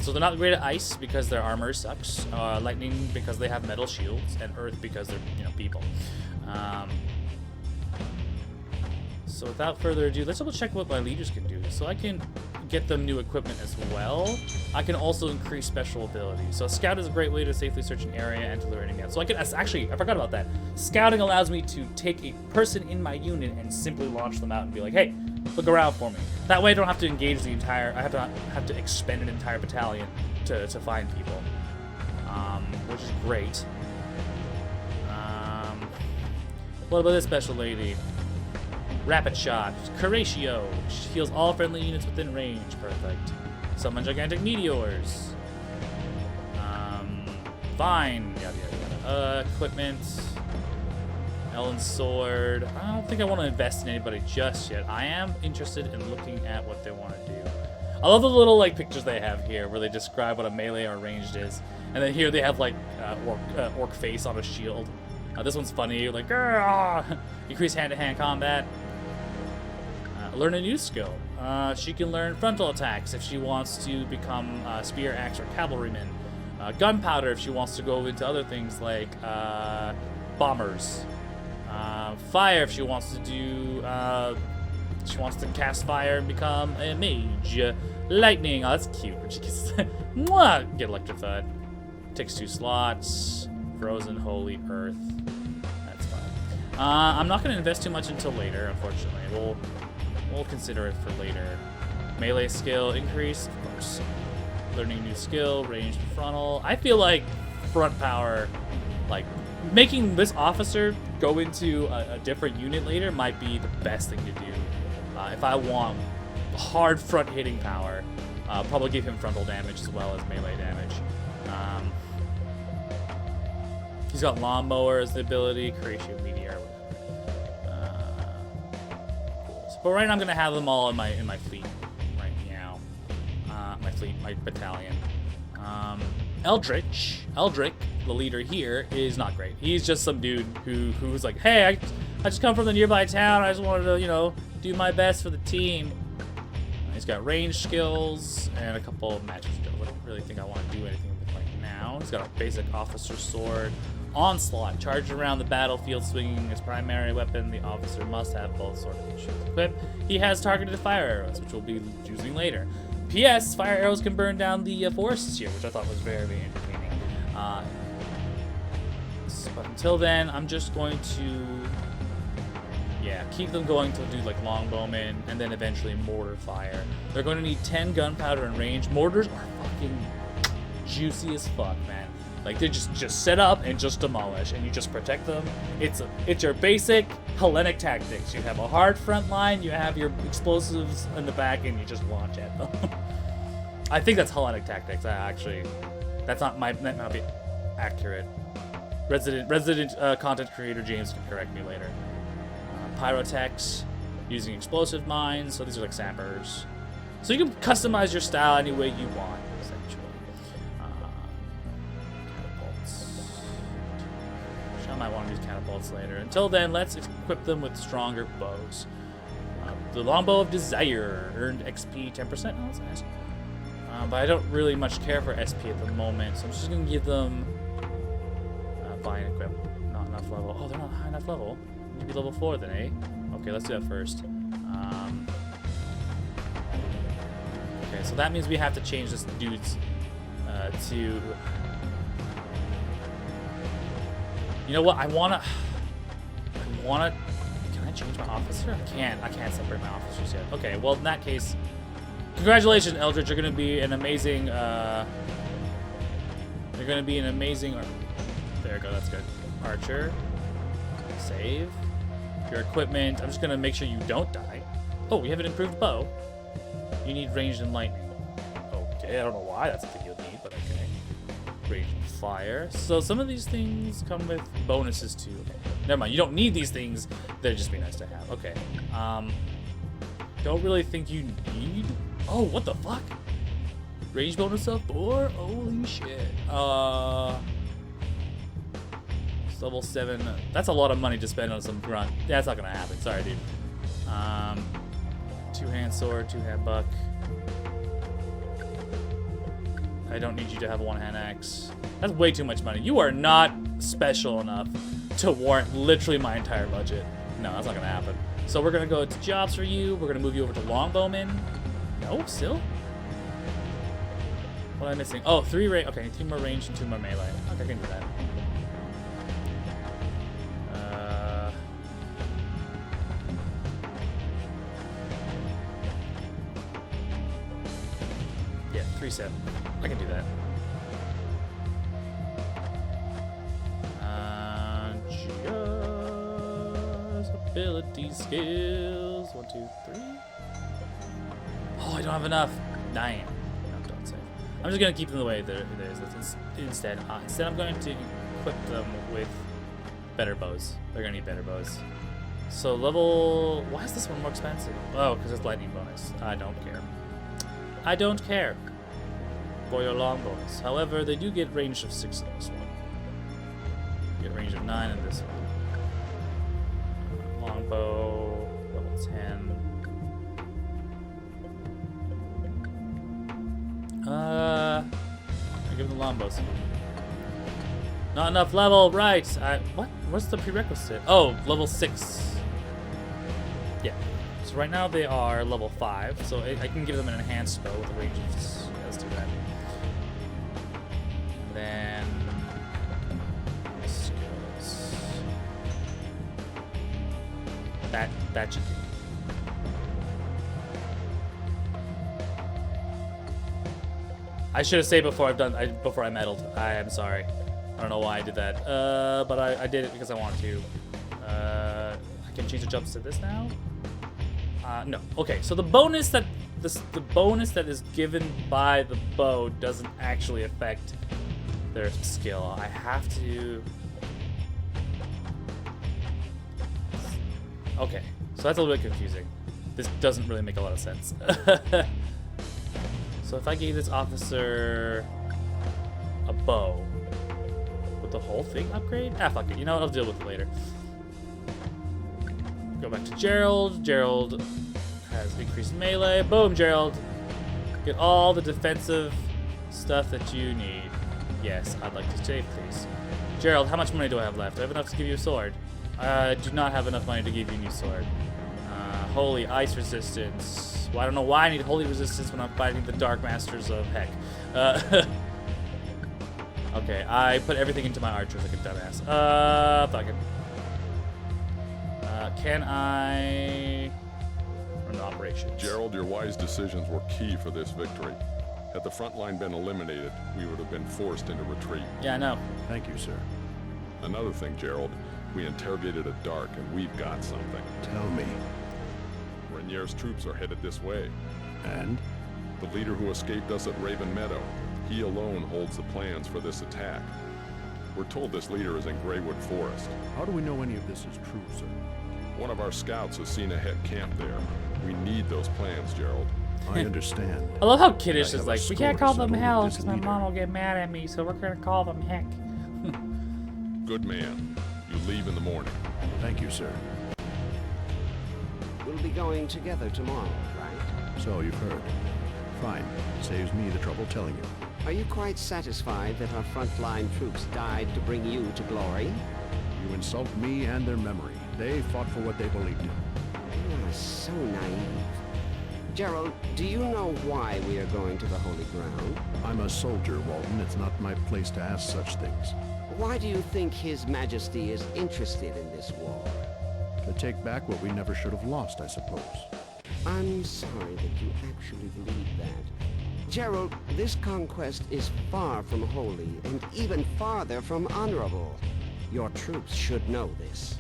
So they're not great at ice because their armor sucks, lightning because they have metal shields, and earth because they're, people. So without further ado, let's double check what my leaders can do. So I can get them new equipment as well. I can also increase special abilities. So Scout is a great way to safely search an area and to lure enemy out. So I can, actually, I forgot about that. Scouting allows me to take a person in my unit and simply launch them out and be like, hey, look around for me. That way I don't have to engage the entire, I have to expend an entire battalion to find people, which is great. What about this special lady? Rapid Shot, Curatio, heals all friendly units within range, perfect. Summon gigantic meteors. Fine, yada yada yada. Equipment. Ellen's sword. I don't think I want to invest in anybody just yet. I am interested in looking at what they want to do. I love the little pictures they have here where they describe what a melee or ranged is, and then here they have orc face on a shield. This one's funny, like increase hand-to-hand combat. Learn a new skill. She can learn frontal attacks if she wants to become spear, axe, or cavalryman. Gunpowder if she wants to go into other things like bombers. Fire if she wants to do, she wants to cast fire and become a mage. Lightning, oh that's cute. She gets get electrified. Takes 2 slots. Frozen, holy, earth. That's fine. I'm not gonna invest too much until later, unfortunately. We'll consider it for later. Melee skill increase, of course. Learning new skill, ranged frontal. I feel like front power, making this officer go into a different unit later might be the best thing to do. If I want hard front hitting power, probably give him frontal damage as well as melee damage. He's got Lawnmower as the ability, Creation Meteor. Cool. But right now I'm gonna have them all in my fleet right now. My battalion. Eldrick, the leader here, is not great. He's just some dude who's like, hey, I just come from the nearby town. I just wanted to, you know, do my best for the team. He's got range skills and a couple of magic skills. I don't really think I want to do anything with right now. He's got a basic officer sword. Onslaught, charge around the battlefield swinging his primary weapon. The officer must have both sword and shield equipped. He has targeted fire arrows, which we'll be using later. P.S. Fire arrows can burn down the forests here, which I thought was very, very entertaining. But until then, I'm just going to, keep them going to do like longbowmen and then eventually mortar fire. They're going to need 10 gunpowder and range. Mortars are fucking juicy as fuck, man. Like, they just set up and just demolish, and you just protect them. It's your basic Hellenic tactics. You have a hard front line, you have your explosives in the back, and you just launch at them. I think that's Hellenic tactics. That might not be accurate. Resident content creator James can correct me later. Pyrotechs, using explosive mines. So these are like sappers. So you can customize your style any way you want, essentially. I might want to use catapults later. Until then, let's equip them with stronger bows. The Longbow of Desire earned XP 10%. Oh, that's nice. But I don't really much care for SP at the moment, so I'm just going to give them Vine equip. Not enough level. Oh, they're not high enough level. Maybe level 4 then, eh? Okay, let's do that first. Okay, so that means we have to change this dude's to... You know what? I wanna. Can I change my officer? I can't separate my officers yet. Okay. Well, in that case, congratulations, Eldritch. You're gonna be an amazing. You're gonna be an amazing. There we go. That's good. Archer. Save. Your equipment. I'm just gonna make sure you don't die. Oh, we have an improved bow. You need ranged and lightning. Okay. I don't know why that's a thing you'll need, but okay. Range and fire. So some of these things come with bonuses too. Okay. Never mind. You don't need these things. They'd just be nice to have. Okay. Don't really think you need. Oh, what the fuck? Range bonus of 4? Holy shit. It's level 7. That's a lot of money to spend on some grunt. That's not gonna happen. Sorry, dude. 2-hand sword, 2-hand buck. I don't need you to have a 1-hand axe. That's way too much money. You are not special enough to warrant literally my entire budget. No, that's not gonna happen. So we're gonna go to jobs for you. We're gonna move you over to longbowmen. No, still? What am I missing? Oh, 3 range. Okay, 2 more range and 2 more melee. Okay, I can do that. Yeah, 3-7. I can do that. Just ability skills. 1, 2, 3. Oh, I don't have enough. 9. No, don't save. I'm just gonna keep them the way it is. Instead, I'm going to equip them with better bows. They're gonna need better bows. So level. Why is this one more expensive? Oh, because it's lightning bonus. I don't care. I don't care for your longbows. However, they do get range of 6 in this one. You get range of 9 in this one. Longbow, level 10. I give them the longbows. Not enough level, right? What? What's the prerequisite? Oh, level 6. Yeah. So right now they are level 5, so I can give them an enhanced spell with a range of... Yeah, let's do that. And then... skills. That should do. I should have saved before before I meddled. I am sorry. I don't know why I did that. But I did it because I wanted to. I can change the jumps to this now. No. Okay, so the bonus that the bonus that is given by the bow doesn't actually affect their skill. I have to. Okay, so that's a little bit confusing. This doesn't really make a lot of sense. So if I gave this officer a bow, would the whole thing upgrade? Ah, fuck it. You know what? I'll deal with it later. Go back to Gerald. Gerald has increased melee. Boom, Gerald. Get all the defensive stuff that you need. Yes, I'd like to save, please. Gerald, how much money do I have left? Do I have enough to give you a sword? I do not have enough money to give you a new sword. Holy ice resistance. Well, I don't know why I need holy resistance when I'm fighting the Dark Masters of Heck. Okay, I put everything into my archers like a dumbass. Fuck it. Can I run operations? Gerald, your wise decisions were key for this victory. Had the front line been eliminated, we would have been forced into retreat. Yeah, I know. Thank you, sir. Another thing, Gerald, we interrogated a Dark, and we've got something. Tell me. Renier's troops are headed this way. And? The leader who escaped us at Raven Meadow, he alone holds the plans for this attack. We're told this leader is in Greywood Forest. How do we know any of this is true, sir? One of our scouts has seen a head camp there. We need those plans, Gerald. I understand. I love how Kiddish I is have like, a we can't story call them settled with hell this because my leader." mom will get mad at me, so we're gonna call them Heck. Good man. You leave in the morning. Thank you, sir. We'll be going together tomorrow, right? So you've heard. Fine. Saves me the trouble telling you. Are you quite satisfied that our frontline troops died to bring you to glory? You insult me and their memory. They fought for what they believed in. You are so naive. Gerald, do you know why we are going to the Holy Ground? I'm a soldier, Walton. It's not my place to ask such things. Why do you think His Majesty is interested in this war? To take back what we never should have lost, I suppose. I'm sorry that you actually believe that. Gerald, this conquest is far from holy and even farther from honorable. Your troops should know this.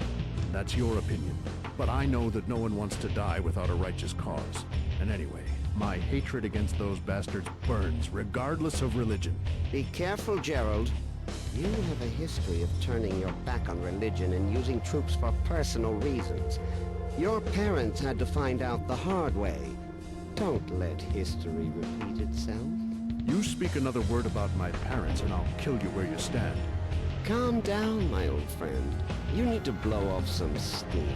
That's your opinion. But I know that no one wants to die without a righteous cause. And anyway, my hatred against those bastards burns, regardless of religion. Be careful, Gerald. You have a history of turning your back on religion and using troops for personal reasons. Your parents had to find out the hard way. Don't let history repeat itself. You speak another word about my parents and I'll kill you where you stand. Calm down, my old friend. You need to blow off some steam.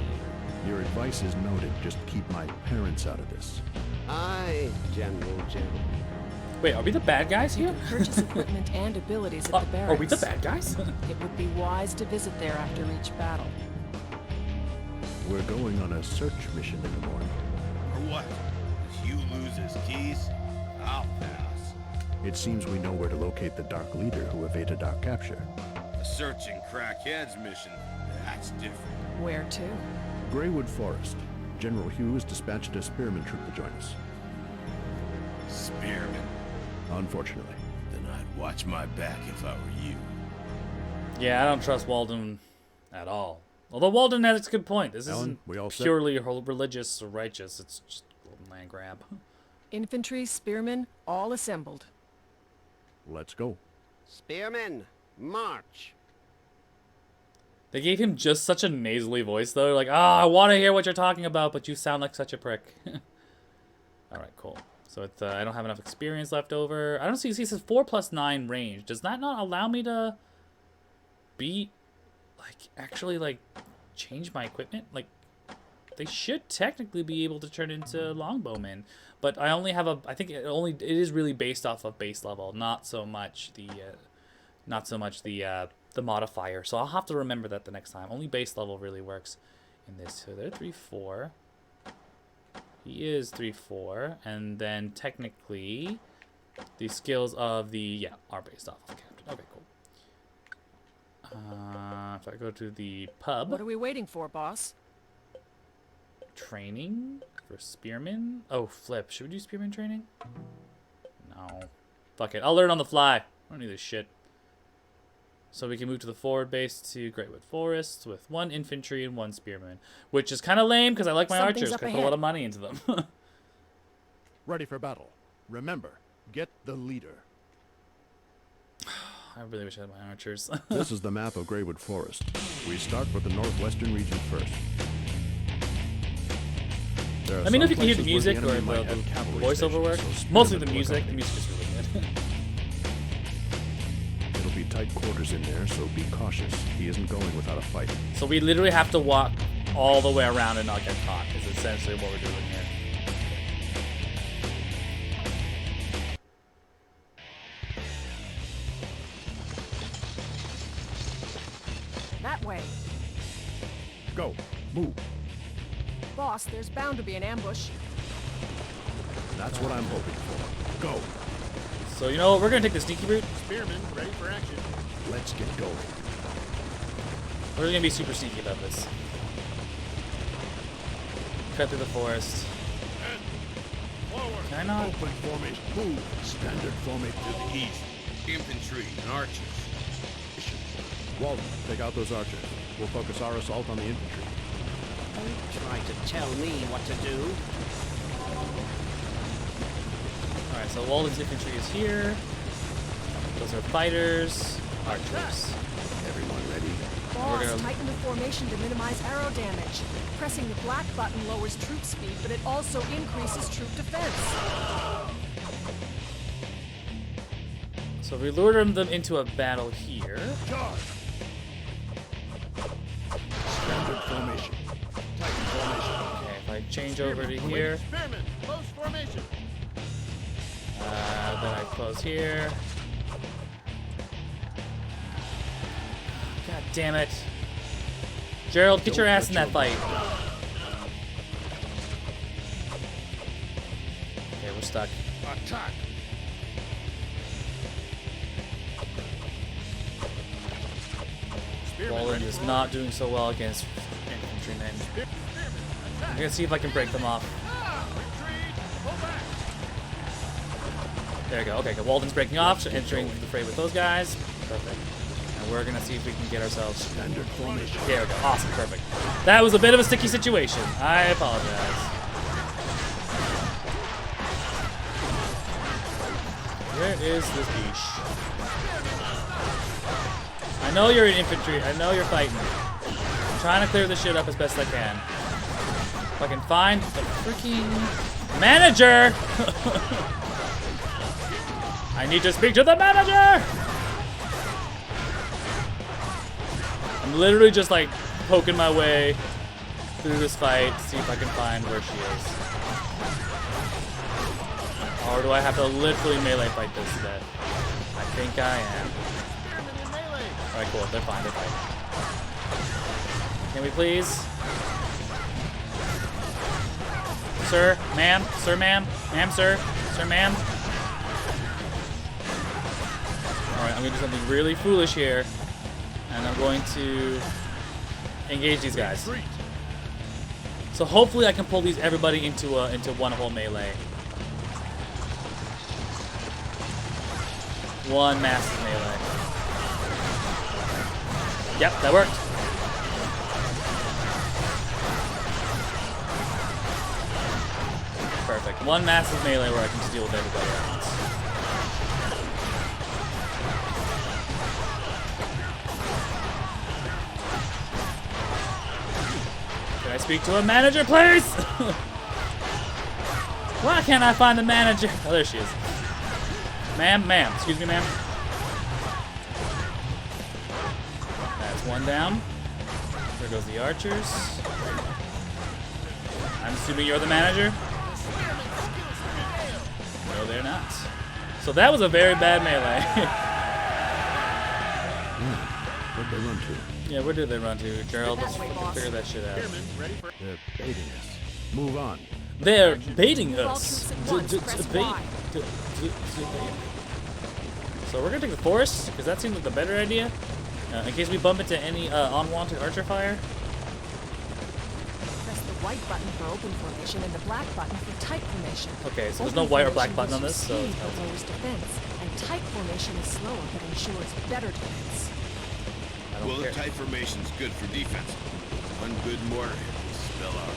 Your advice is noted. Just keep my parents out of this. Aye, General Gerald. Wait, are we the bad guys here? Purchase equipment and abilities at the barracks. Are we the bad guys? It would be wise to visit there after each battle. We're going on a search mission in the morning. For what? If Hugh loses keys, I'll pass. It seems we know where to locate the Dark Leader who evaded our capture. A searching crackheads mission, that's different. Where to? Greywood Forest. General Hugh has dispatched a spearman troop to join us. Spearman. Unfortunately. Then I'd watch my back if I were you. Yeah, I don't trust Walden at all. Although Walden has a good point. This Alan, isn't we all set? purely religious or righteous. It's just a land grab. Infantry, spearmen, all assembled. Let's go. Spearmen, march. They gave him just such a nasally voice, though. Like, I want to hear what you're talking about, but you sound like such a prick. All right, cool. So it's I don't have enough experience left over. I don't see. It says 4+9 range. Does that not allow me to be, like, actually, like, change my equipment? Like, they should technically be able to turn into longbowmen, but I only have a. I think it is really based off of base level, not so much the the modifier. So I'll have to remember that the next time. Only base level really works in this. So they're 3-4. He is 3-4, and then technically the skills of the are based off of the captain. Okay, cool. If I go to the pub. What are we waiting for, boss? Training for spearmen. Oh, flip. Should we do spearman training? No. Fuck it. I'll learn on the fly. I don't need this shit. So we can move to the forward base to Greatwood Forest with 1 infantry and 1 spearman, which is kind of lame because I like my Something's archers. up I put a ahead. lot of money into them. Ready for battle. Remember, get the leader. I really wish I had my archers. This is the map of Greywood Forest. We start with the northwestern region first. There are Let me know if some you can hear the places where music or enemy might the have cavalry voiceover work. stations, so Mostly the spearmen music. The look music is really good. out. It'll be tight quarters in there, so be cautious. He isn't going without a fight. So we literally have to walk all the way around and not get caught. Is essentially what we're doing here. That way. Go. Move. Boss, there's bound to be an ambush. That's what I'm hoping for. Go. So you know what? We're gonna take the sneaky route. Spearmen, ready for action. Let's get going. We're gonna be super sneaky about this. Cut through the forest. Forward. Can I not? Open formation. Move. Standard formation to the east. Infantry and archers. Walton, take out those archers. We'll focus our assault on the infantry. Don't try to tell me what to do. Alright, so Walden's infantry is here. Those are fighters. Archers. Everyone ready? Boss, gonna- tighten the formation to minimize arrow damage. Pressing the black button lowers troop speed, but it also increases troop defense. So we lured them into a battle here. Charge. Standard formation. Titan formation. Okay, if I change over to here, Spearmen, close formation. then I close here. God damn it. Gerald, get your ass in that fight. Okay, we're stuck. Attack. Spearmen Walden ready is for not doing so well against infantrymen. Spearmen, I'm attack. gonna see if I can break them off. Retreat. Pull back. There we go. Okay, Walden's breaking off, so entering the fray with those guys. Perfect. And we're gonna see if we can get ourselves. Standard formation. There we go. Awesome. Perfect. That was a bit of a sticky situation. I apologize. Where is this beach? I know you're in infantry. I know you're fighting. I'm trying to clear this shit up as best I can. If I can find the freaking manager! I need to speak to the manager! I'm literally just like poking my way through this fight to see if I can find where she is. Or do I have to literally melee fight this to death? I think I am. Alright, cool. They're fine. They're fine. Can we please? Sir, ma'am, sir, ma'am, ma'am, sir, sir, ma'am. Alright, I'm gonna do something really foolish here. And I'm going to engage these guys. Retreat. So hopefully I can pull everybody into one whole melee. One massive melee. Yep, that worked. Perfect. One massive melee where I can just deal with everybody at once. Can I speak to a manager, please? Why can't I find the manager? Oh, there she is. Ma'am, excuse me, ma'am. That's one down. There goes the archers. I'm assuming you're the manager? No, they're not. So that was a very bad melee. Where'd they run to? Yeah, where did they run to, Gerald? Let's That way, fucking boss. figure that shit out. Spearmen, ready for. They're baiting us. Move on. They're baiting Move all us. troops at once. Press Y. So we're gonna take the forest, because that seems like the better idea. In case we bump into any unwanted archer fire. Press the white button for open formation and the black button for tight formation. Okay, so there's no Open white or black formation button on gives this, you so speed it's but lowers defense, and tight formation is slower but ensures better defense. I don't Well, care. the tight formation's good for defense. One good mortar hit will spell out.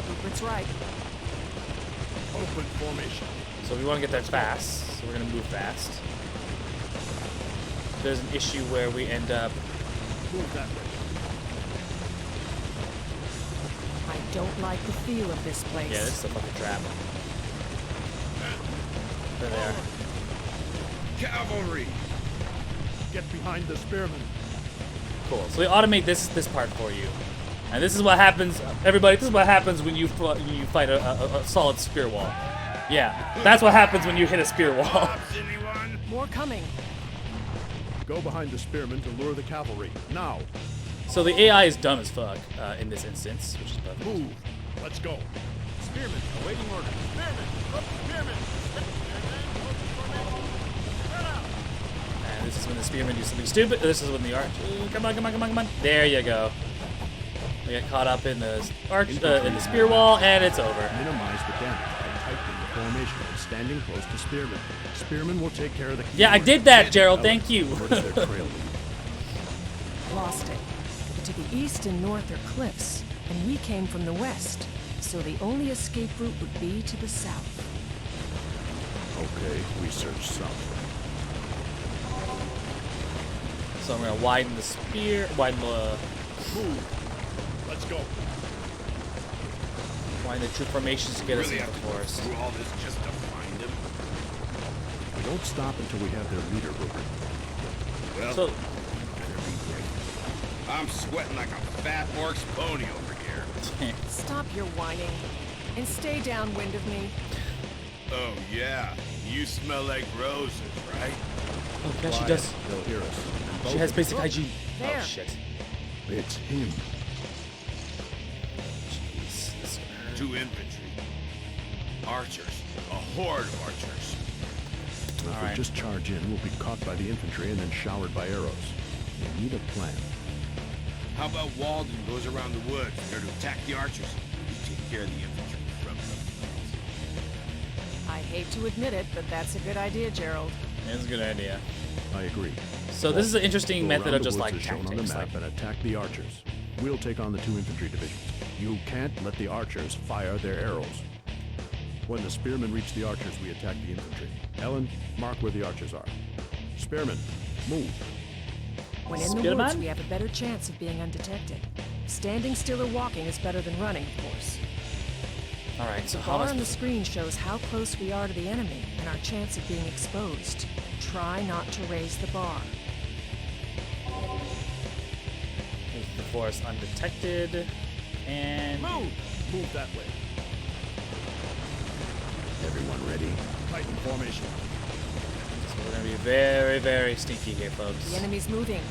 Rupert's right. Open formation. So we want to get there fast, so we're going to move fast. There's an issue where we end up... Move that way. I don't like the feel of this place. Yeah, this is a fucking trap. There they are. Cavalry! Get behind the spearmen. Cool. So we automate this part for you. And this is what happens, everybody, this is what happens when you fight a solid spear wall. Yeah, that's what happens when you hit a spear wall. Pops, anyone? More coming. Go behind the spearmen to lure the cavalry. Now, So the AI is dumb as fuck in this instance, which is perfect. move. Let's go. Spearmen, awaiting orders. Spearmen, up, spearmen. And this is when the spearmen do something stupid. This is when the arch. Come on, come on, come on, come on. There you go. We get caught up in the arch, in the spear wall, and it's over. Minimize the damage by tightening the formation and standing close to spearmen. Spearmen will take care of the. Yeah, I did that, Gerald. Thank you. Towards their trail lead. Lost it. To the east and north are cliffs, and we came from the west, so the only escape route would be to the south. Okay, we search south. So I'm gonna widen the spear, widen the Let's go. troop formations to get us Really into have the to go forest. through all this just to find him? We don't stop until we have their leader, Rupert. Well, So better be quick. I'm sweating like a fat orc's pony over here. Stop your whining, and stay downwind of me. Oh, yeah. You smell like roses, right? oh yeah, she Quiet, does. They'll hear us. She has basic hygiene. There. Oh shit. It's him. Jeez, this is gonna hurt. 2 infantry. Archers. A horde of archers. If we Alright. just charge in, we'll be caught by the infantry and then showered by arrows. We need a plan. How about Walden goes around the woods there to attack the archers? You take care of the infantry from the I hate to admit it, but that's a good idea, Gerald. It's a good idea. I agree. So this is an interesting Go method around of the just woods like as shown on the tactics. map Like, and attack the archers. We'll take on the 2 infantry divisions. You can't let the archers fire their arrows. When the spearmen reach the archers, we attack the infantry. Ellen, mark where the archers are. Spearmen, move. When in the Spearman? woods, we have a better chance of being undetected. Standing still or walking is better than running, of course. all right. So The how bar am I on the supposed screen shows how close we are to the enemy and our chance of being exposed. Try not to raise the bar. to move the forest undetected? And Move that way. Everyone ready? Tighten formation. so we're gonna be very, very sneaky here, folks. The enemy's moving.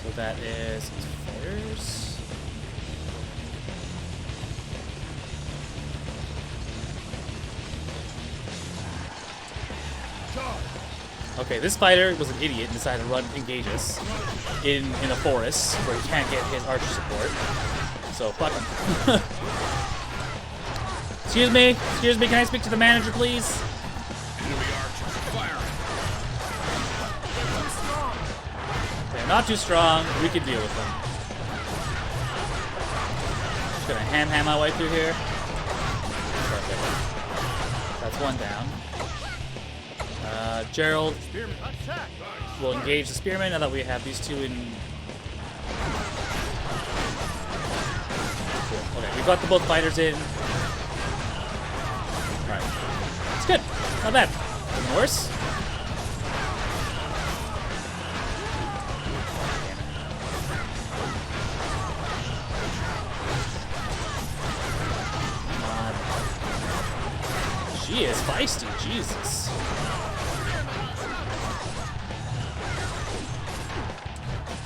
So that is fires. Okay, this fighter was an idiot and decided to run engage us in a forest where he can't get his archer support. So fuck him. Excuse me, can I speak to the manager, please? enemy archers. Fire! They're not too strong. We can deal with them. Just gonna ham my way through here. Perfect. That's one down. Gerald will engage the spearmen now that we have these 2 in. Cool. Okay, we've got the both fighters in. Alright. It's good. Not bad. Even worse. Come on. She is feisty, Jesus.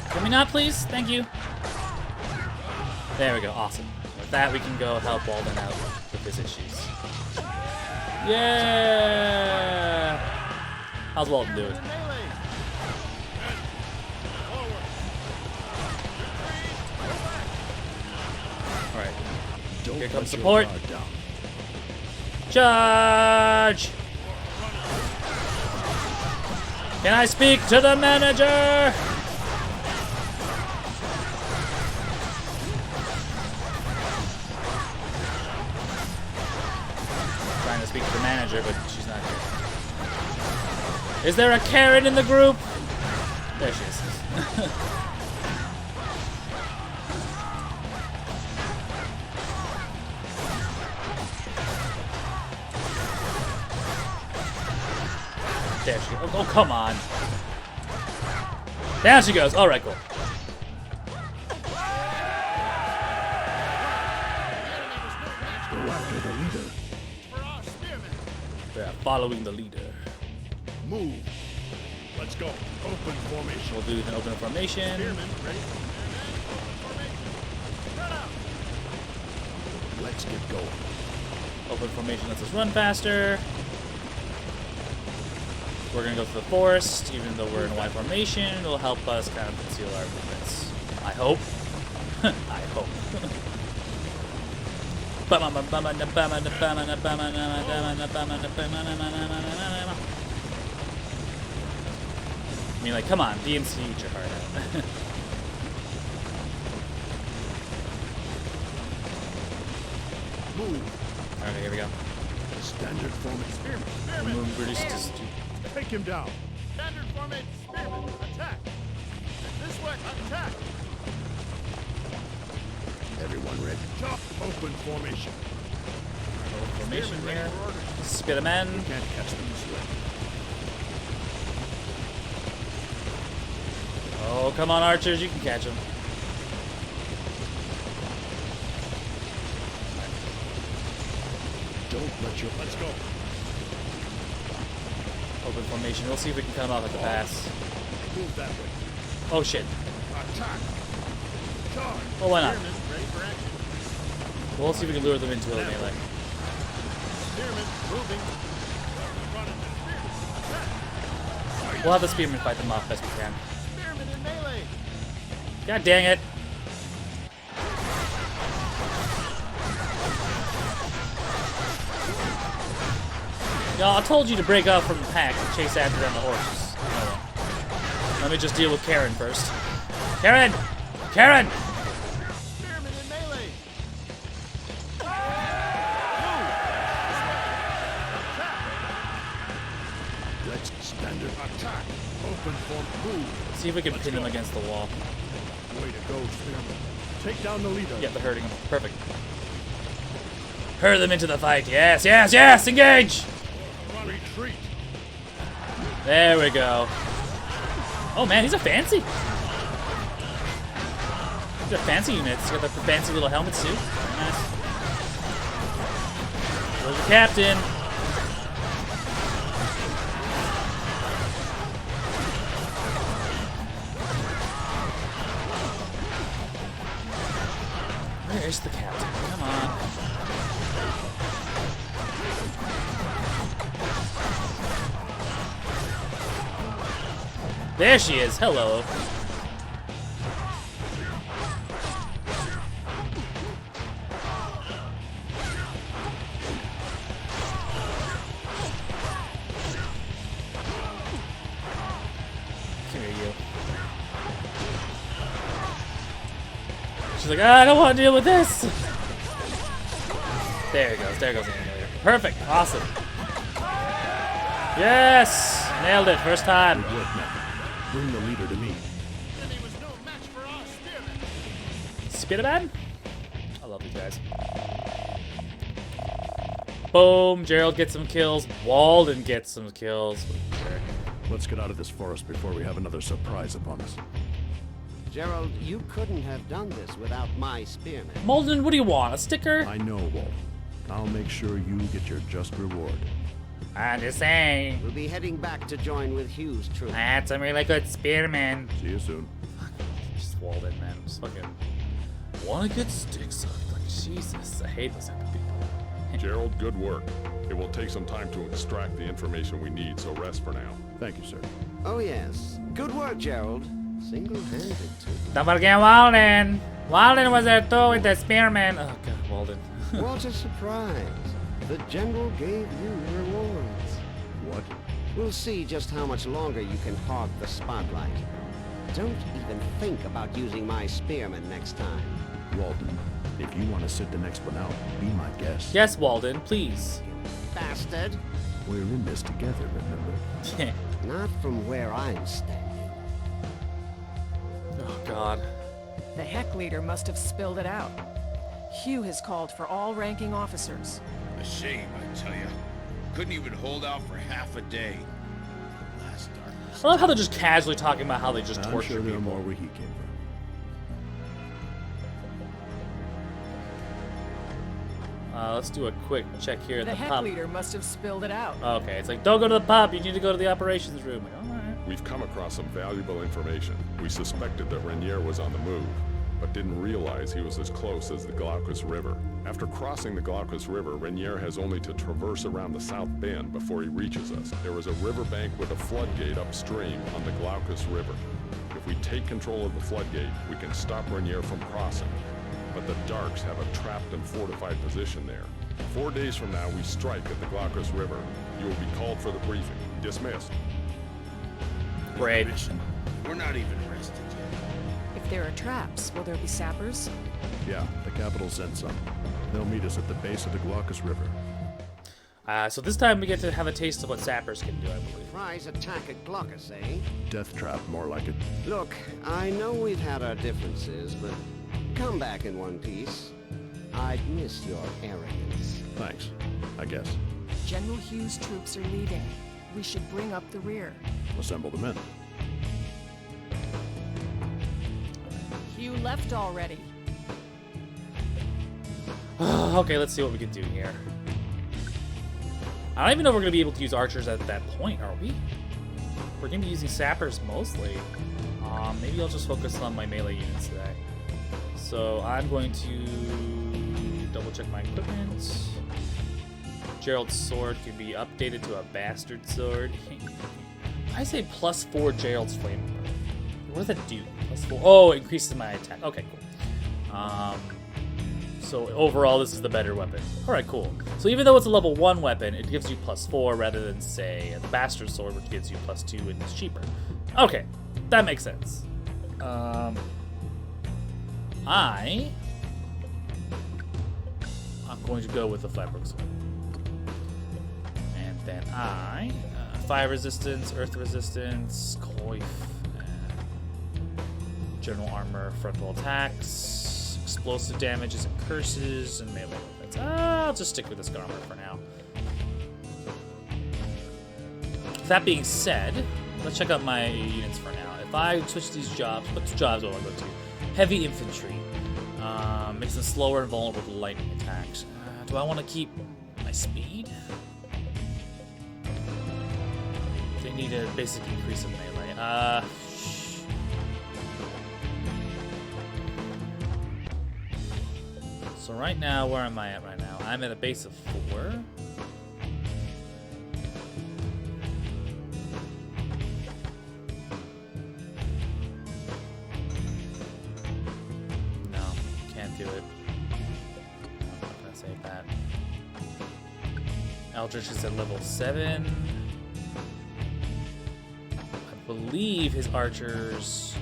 Can we not, please? Thank you. There we go. Awesome. With that, we can go help Walden out with his issues. Yeah! How's Walden doing? Alright. Don't Here comes let your support. guard down. Charge! Can I speak to the manager? Trying to speak to the manager, but she's not here. Is there a Karen in the group? There she is. There she goes. Oh, come on. Down she goes. All right, cool. Go after the leader. Yeah, following the leader. Move. Let's go. Open formation. We'll do an open formation. Spearmen, ready? Let's get going. Open formation lets us run faster. We're gonna go to the forest, even though we're in a Y formation. It'll help us kind of conceal our movements. I hope. I hope. I mean, like, come on, DMC, eat your heart out. Move. Okay, here we go. Standard formation. We're just Take him down. Standard formation, spearmen, attack! This way, attack! Everyone ready? Chop. Open formation. formation here. Spit them in. Can't catch them this way. Oh, come on, archers, you can catch them. Don't let your... Let's go. Open formation. We'll see if we can cut them off at the pass. Move that way. Oh, shit. Attack. Charge. Well, why not? Spearmen, ready for action. We'll see if we can lure them into a melee. Spearmen, moving. Run into spearmen. Attack! We'll have the spearmen fight them off best we can. Spearmen in melee! God dang it. Y'all, I told you to break off from the pack and chase after them the horses. Oh, well. Let me just deal with Karen first. Karen! Karen! Spearmen in melee! Let's standard attack. Open form. Move. See if we can pin them against the wall. Way to go, Spearman. Take down the leader. Yep, they're hurting them. Perfect. Hurry them into the fight. Yes, yes, yes! Engage! Retreat. There we go. Oh man, these are fancy. These are fancy units. Got the fancy little helmets too. Very nice. There's the captain. Where is the captain? Come on. There she is. Hello. Come here, you. She's like, I don't want to deal with this. There it goes. There goes the emulator. Perfect. Awesome. Yes! Nailed it. First time. Good work, Matt. Bring the leader to me. Enemy was no match for our Spiderman? spearmen! I love these guys. Boom. Gerald gets some kills. Walden gets some kills. Let's get out of this forest before we have another surprise upon us. Gerald, you couldn't have done this without my spearmen. Molden, what do you want? A sticker? I know, Walt. I'll make sure you get your just reward. I'm just saying. We'll be heading back to join with Hugh's troop. I had some really good spearmen. See you soon. Just Walden, man. Just fucking want to get sticks. Like, Jesus. I hate those type of people. Gerald, good work. It will take some time to extract the information we need, so rest for now. Thank you, sir. Oh yes. Good work, Gerald. Single-handed, too. Don't forget Walden. Walden was there too with the spearmen. Oh, God, Walden. What a surprise. The general gave you rewards. What? We'll see just how much longer you can hog the spotlight. Don't even think about using my spearmen next time. Walden, if you want to sit the next one out, be my guest. Yes, Walden, please. Bastard! We're in this together, remember? Not from where I'm standing. Oh, God. The Heck leader must have spilled it out. Hugh has called for all ranking officers. A shame, I tell ya. Couldn't even hold out for half a day. Last darkness. I love how they're just casually talking about how they just I'm torture sure there are people. more where he came from. Let's do a quick check here at The the Heck pub. leader must have spilled it out. Okay, it's like, don't go to the pub, you need to go to the operations room. Like, all right. We've come across some valuable information. We suspected that Rainier was on the move, but didn't realize he was as close as the Glaucus River. After crossing the Glaucus River, Rainier has only to traverse around the south bend before he reaches us. There is a riverbank with a floodgate upstream on the Glaucus River. If we take control of the floodgate, we can stop Rainier from crossing. But the Darks have a trapped and fortified position there. 4 days from now, we strike at the Glaucus River. You will be called for the briefing. Dismissed. Great. Mission. We're not even rested yet. If there are traps, will there be sappers? Yeah, the capital sent some. They'll meet us at the base of the Glaucus River. So this time we get to have a taste of what sappers can do, I believe. Surprise attack at Glaucus, eh? Death trap, more like it. Look, I know we've had our differences, but come back in one piece. I'd miss your arrogance. Thanks, I guess. General Hugh's troops are leaving. We should bring up the rear. Assemble the men. Hugh left already. Okay, let's see what we can do here. I don't even know if we're going to be able to use archers at that point, are we? We're going to be using sappers mostly. Maybe I'll just focus on my melee units today. So I'm going to double check my equipment. Gerald's sword can be updated to a bastard sword. I say +4 Gerald's flame. What does that do? +4. Oh, it increases my attack. Okay, cool. So overall, this is the better weapon. All right, cool. So even though it's a level 1 weapon, it gives you +4 rather than, say, the bastard sword, which gives you +2 and is cheaper. Okay, that makes sense. I'm going to go with the Flatbrook sword. And then fire resistance, earth resistance, coif, general armor, frontal attacks, explosive damages and curses, and melee weapons. I'll just stick with this gun armor for now. That being said, let's check out my units for now. If I switch these jobs, what jobs do I go to? Heavy infantry. Makes them slower and vulnerable to lightning attacks. Do I want to keep my speed? They need a basic increase in melee. So right now, where am I at right now? I'm at a base of 4. No, can't do it. I'm not gonna save that. Eldritch is at level 7. I believe his archers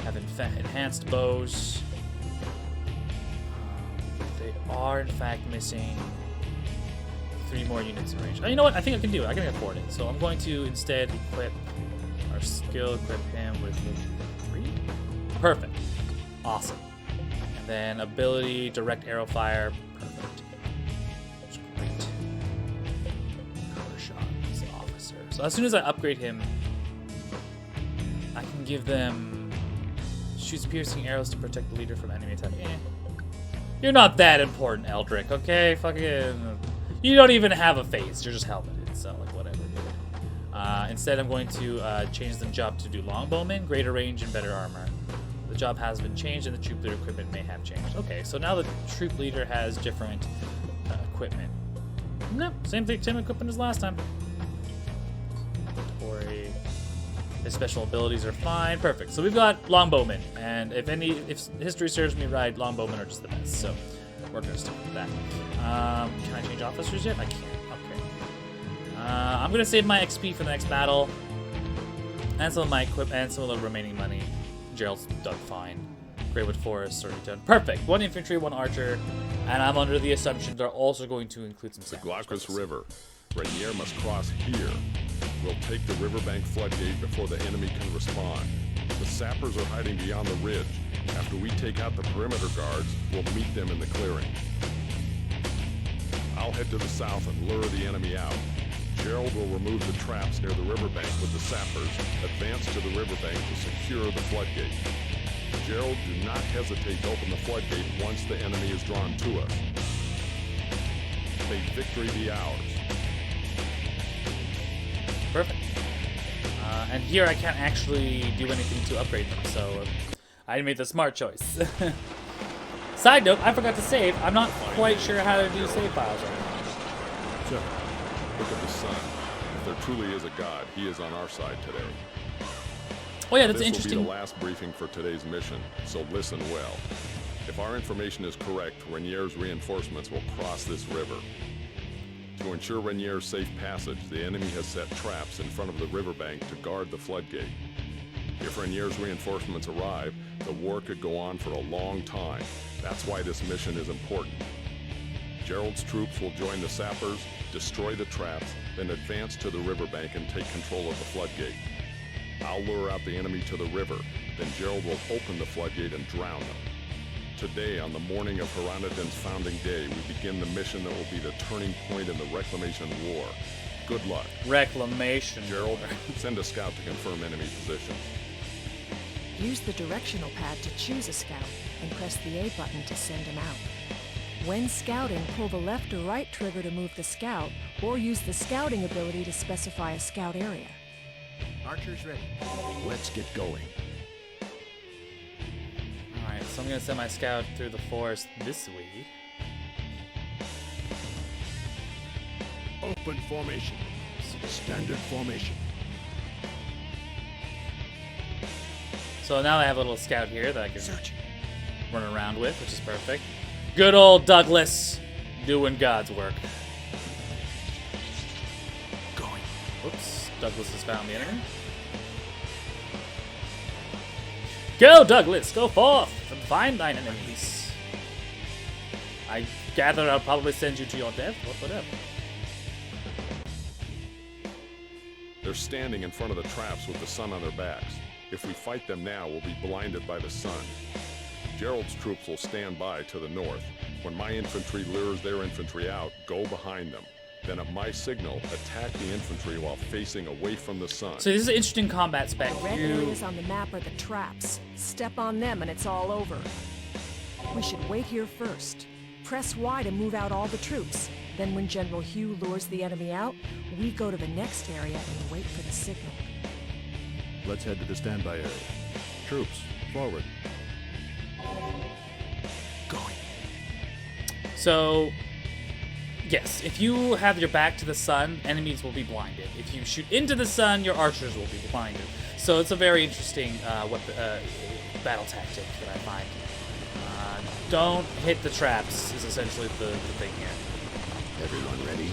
have enhanced bows. They are in fact missing 3 more units in range. Oh, you know what? I think I can do it. I can afford it. So I'm going to instead equip our skill, equip him with 3. Perfect. Awesome. And then ability, direct arrow fire. Perfect. That's great. Cover shot as an officer. So as soon as I upgrade him, I can give them shoots piercing arrows to protect the leader from enemy attack. You're not that important, Eldrick, okay? Fucking... You don't even have a face. You're just helmeted, so, like, whatever, dude. Instead, I'm going to change the job to do longbowmen, greater range, and better armor. The job has been changed, and the troop leader equipment may have changed. Okay, so now the troop leader has different equipment. No, same thing, same equipment as last time. Inventory. His special abilities are fine. Perfect. So we've got longbowmen, and if history serves me right, longbowmen are just the best. So we're gonna stick with that. Can I change officers yet? I can't. Okay. I'm gonna save my XP for the next battle, and some of my equip and some of the remaining money. Gerald's done fine. Greywood Forest already done. Perfect. 1 infantry, 1 archer, and I'm under the assumption they're also going to include some. The Glaucus River. Rainier must cross here. We'll take the riverbank floodgate before the enemy can respond. The sappers are hiding beyond the ridge. After we take out the perimeter guards, we'll meet them in the clearing. I'll head to the south and lure the enemy out. Gerald will remove the traps near the riverbank with the sappers, advance to the riverbank to secure the floodgate. Gerald, do not hesitate to open the floodgate once the enemy is drawn to us. May victory be ours. Perfect. And here I can't actually do anything to upgrade them, so I made the smart choice. Side note, I forgot to save. I'm not quite sure how to do save files right now. Sure. Look at the sun. If there truly is a god, he is on our side today. Oh yeah, that's This interesting. will be the last briefing for today's mission, so listen well. If our information is correct, Rainier's reinforcements will cross this river. To ensure Rainier's safe passage, the enemy has set traps in front of the riverbank to guard the floodgate. If Rainier's reinforcements arrive, the war could go on for a long time. That's why this mission is important. Gerald's troops will join the sappers, destroy the traps, then advance to the riverbank and take control of the floodgate. I'll lure out the enemy to the river, then Gerald will open the floodgate and drown them. Today, on the morning of Pyrannodon's founding day, we begin the mission that will be the turning point in the Reclamation War. Good luck. Reclamation. Gerald, send a scout to confirm enemy positions. Use the directional pad to choose a scout and press the A button to send him out. When scouting, pull the left or right trigger to move the scout, or use the scouting ability to specify a scout area. Archers ready. Let's get going. Alright, so I'm gonna send my scout through the forest this way. Open formation. Standard formation. So now I have a little scout here that I can run around with, which is perfect. Good old Douglas doing God's work. Going. Oops, Douglas has found the enemy. Go, Douglas, go forth and find thine enemies. I gather I'll probably send you to your death, or whatever. They're standing in front of the traps with the sun on their backs. If we fight them now, we'll be blinded by the sun. Gerald's troops will stand by to the north. When my infantry lures their infantry out, go behind them. Then at my signal, attack the infantry while facing away from the sun. So this is an interesting combat spec. The red areas on the map are the traps. Step on them and it's all over. We should wait here first. Press Y to move out all the troops. Then when General Hugh lures the enemy out, we go to the next area and wait for the signal. Let's head to the standby area. Troops, forward. Going. So, yes, if you have your back to the sun, enemies will be blinded. If you shoot into the sun, your archers will be blinded. So it's a very interesting battle tactic that I find. Don't hit the traps is essentially the thing here. Everyone ready?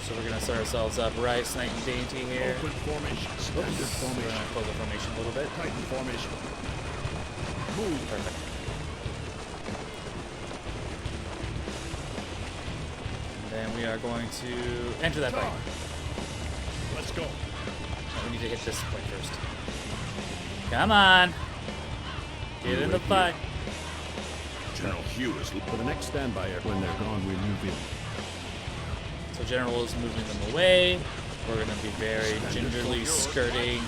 So we're going to start ourselves up right, nice and dainty here. Open formation. Standard We're formation. going to close the formation a little bit. Titan formation. Move. Perfect. And then we are going to enter that fight. Let's go. We need to hit this point first. Come on. Get in the fight. General Hugh is... For the next standby area, when they're gone, we move in. So General is moving them away. We're going to be very gingerly skirting.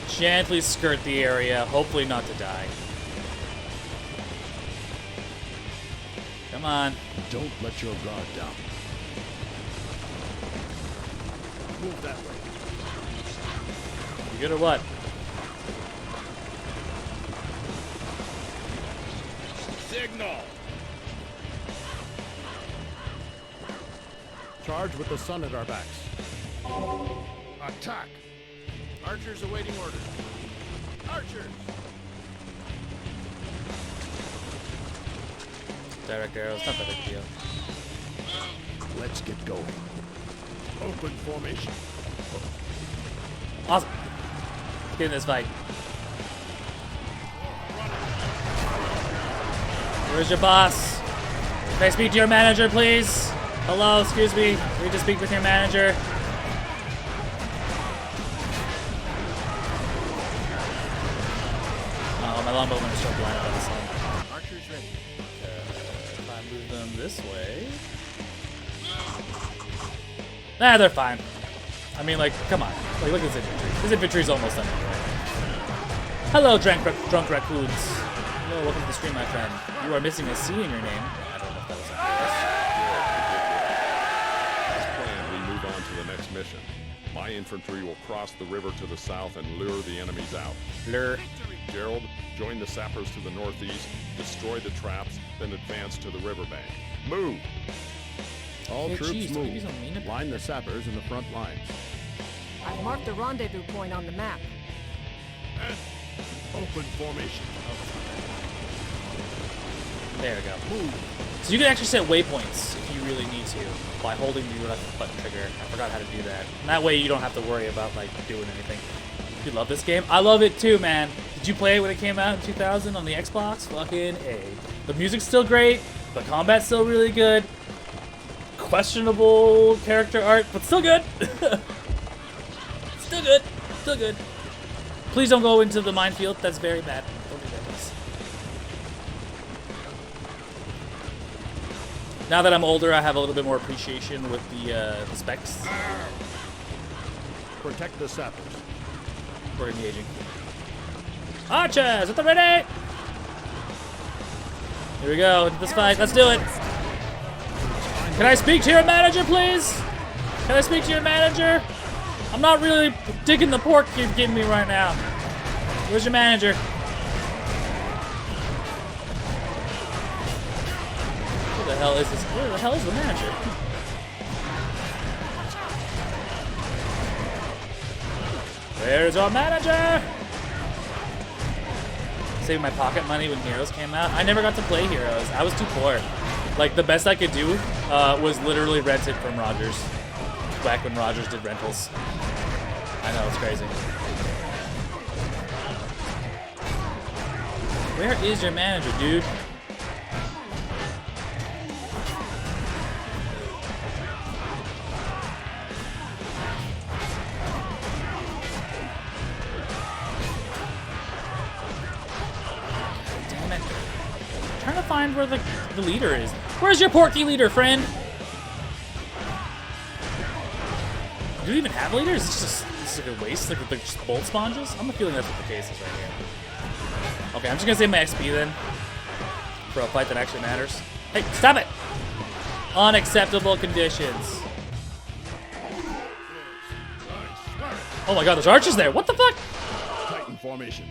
Gently skirt the area, hopefully not to die. Come on. Don't let your guard down. Move that way. You good or what? Signal! Charge with the sun at our backs. Attack! Archers awaiting orders. Archers! direct arrows. Not that big a deal. Let's get going. Open formation. Awesome. Let's get in this fight. Where's your boss? Can I speak to your manager, please? Hello, excuse me. Need to speak with your manager. Oh, my longbowmen are so blinded by the sun. Archers ready. If I move them this way. Nah, they're fine. I mean, like, come on. Like, look at this infantry. This infantry's almost done anyway. Hello, drunk raccoons. Hello, welcome to the stream, my friend. You are missing a C in your name. I don't know if that was As planned, we move on to the next mission. My infantry will cross the river to the south and lure the enemies out. Lure. Gerald, join the sappers to the northeast, destroy the traps, then advance to the riverbank. Move! All Hey, troops geez, don't move. be so mean about Line the sappers in the front lines. I've marked the rendezvous point on the map. Open formation. There we go. So you can actually set waypoints if you really need to by holding the left button trigger. I forgot how to do that. And that way you don't have to worry about like doing anything. You love this game? I love it too, man. Did you play it when it came out in 2000 on the Xbox? Fucking A. The music's still great. The combat's still really good. Questionable character art, but still good. Still good. Still good. Please don't go into the minefield. That's very bad. Don't do that, please. Now that I'm older, I have a little bit more appreciation with the specs. Protect the sappers. We're engaging. Archers, at the ready! Here we go. This fight. Let's do it. Can I speak to your manager, please? Can I speak to your manager? I'm not really digging the pork you're giving me right now. Where's your manager? Who the hell is this? Where the hell is the manager? Where's your manager? Saving my pocket money when Heroes came out. I never got to play Heroes. I was too poor. Like, the best I could do was literally rent it from Rogers. Back when Rogers did rentals. I know, it's crazy. Where is your manager, dude? Damn it. I'm trying to find where the leader is. Where's your porky leader, friend? Do you even have leaders? Is this like a waste? Like they're just bolt sponges? I'm feeling that's what the case is right here. Okay, I'm just gonna save my XP then. For a fight that actually matters. Hey, stop it! Unacceptable conditions. Oh my god, there's archers there! What the fuck? Titan formation.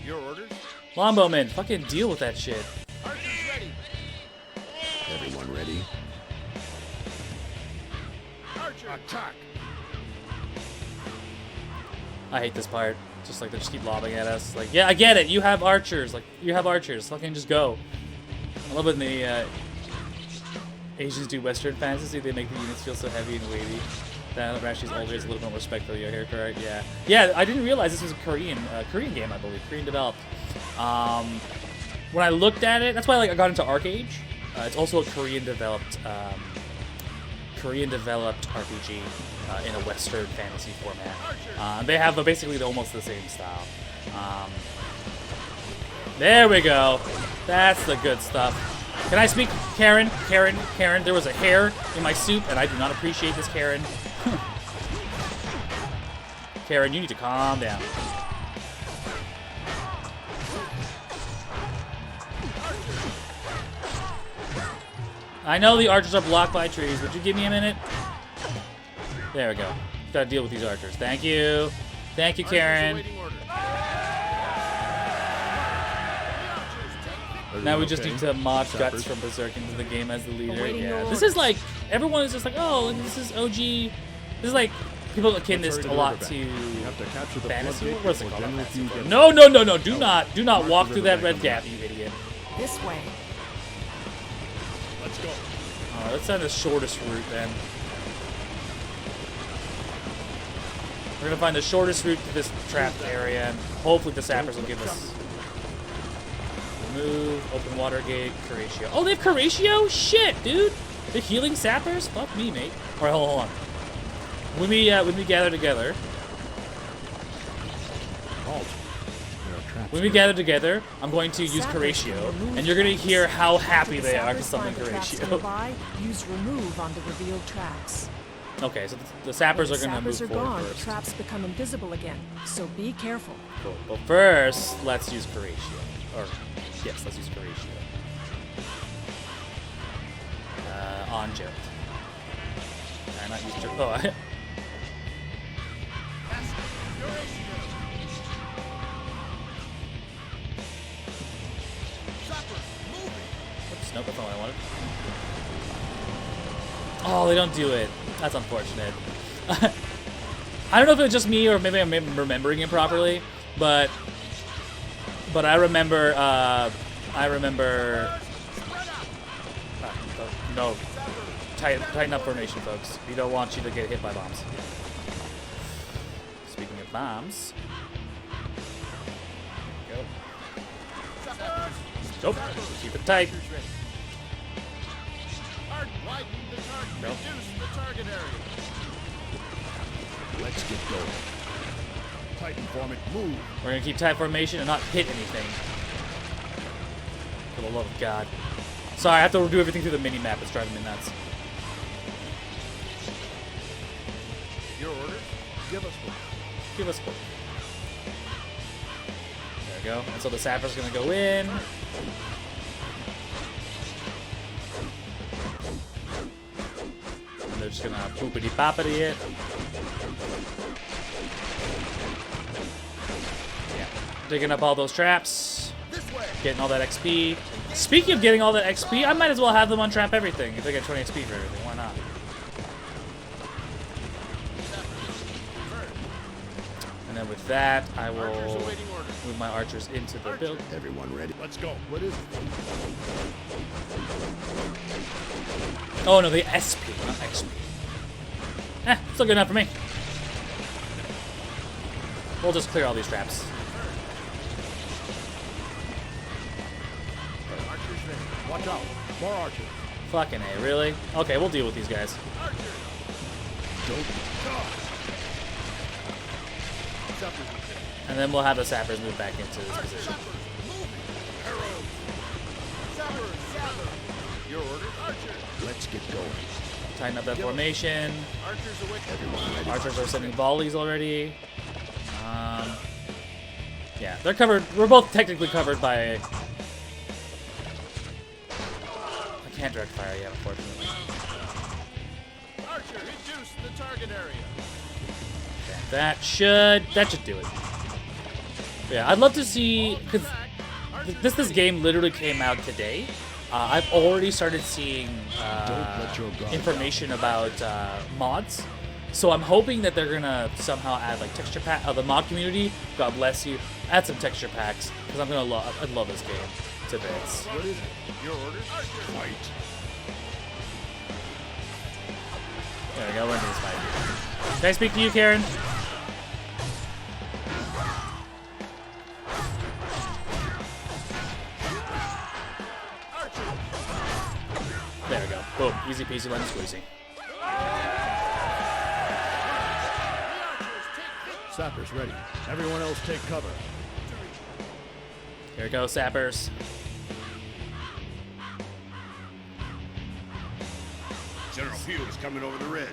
Your orders? Longbowmen, fucking deal with that shit. Archers ready. Everyone ready? Archer attack. I hate this part. Just like they just keep lobbing at us. Like, yeah, I get it. You have archers. Like, you have archers. Fucking just go. I love when the Asians do Western fantasy. They make the units feel so heavy and weighty. That Rashi's older is a little more respect for your hair, correct? Yeah. Yeah, I didn't realize this was a Korean game, I believe. Korean developed. When I looked at it, that's why like I got into Arcade. It's also a Korean developed RPG in a Western fantasy format. They have basically almost the same style. There we go. That's the good stuff. Can I speak, Karen? Karen, there was a hair in my soup, and I do not appreciate this, Karen. Karen, you need to calm down. I know the archers are blocked by trees. Would you give me a minute? There we go. Gotta deal with these archers. Thank you. Thank you, Karen. Now we just need to mod Guts from Berserk into the game as the leader. Yeah. This is like, everyone is just like, oh, this is OG. This is like, people akin this a lot to fantasy. What's it called? No. Do not walk through that red gap, you idiot. This way. Let's go. Let's send the shortest route then. We're gonna find the shortest route to this trapped area, and hopefully the sappers will give us. Remove, open water gate, Curatio. Oh, they have Curatio? Shit, dude! The healing sappers? Fuck me, mate. Alright, hold on. When we gather together. Halt. There are traps When we here. gather together, I'm going to use Sappers can Curatio, remove and you're gonna hear how happy After the they are to sappers summon find the traps Curatio. nearby, use remove on the revealed traps. Okay, so the sappers When are the gonna move sappers are forward gone, first. the traps become invisible again, so be careful. Cool. But first, let's use Curatio. Or, yes, let's use Curatio. On Gerald. Can I not use Gerald? Oh, I... Oops, nope, that's not what I wanted. Oh, they don't do it. That's unfortunate. I don't know if it was just me or maybe I'm remembering it properly, but I remember no. Tighten up formation, folks. We don't want you to get hit by bombs. Speaking of bombs, go. Nope. Keep it tight. Widen the target. Nope. Reduce the target area. Let's get going. Titan formant, move. We're gonna keep tight formation and not hit anything. For the love of God. Sorry, I have to do everything through the mini map. It's driving me nuts. Your orders? Give us one. Give us one. There we go. And so the sapper's gonna go in. And they're just gonna poopity boppity it. Yeah. Digging up all those traps. Getting all that XP. Speaking of getting all that XP, I might as well have them untrap everything. If I get 20 XP for everything, why not? And then with that, I will move my archers into the build. Everyone ready? Let's go. What is it? Oh no, the SP, not XP. Still good enough for me. We'll just clear all these traps. Watch out. More archers. Fucking A, really? Okay, we'll deal with these guys. And then we'll have the sappers move back into this position. Your orders? Let's get going. Tighten up that formation. Archers away. Everyone ready? Archers are sending volleys already. Yeah, they're covered. We're both technically covered by... I can't direct fire yet, unfortunately. Archer, reduce the target area. Okay, that should do it. Yeah, I'd love to see, because this game literally came out today. I've already started seeing information about mods, so I'm hoping that they're gonna somehow add like texture pack. The mod community, God bless you, add some texture packs because I love this game to bits. What is it? Your orders? Fight. There we go, we're into this fight. Can I speak to you, Karen? There we go. Boom. Easy peasy lemon squeezy. Sappers ready. Everyone else take cover. Here we go, sappers. General Hugh is coming over the ridge.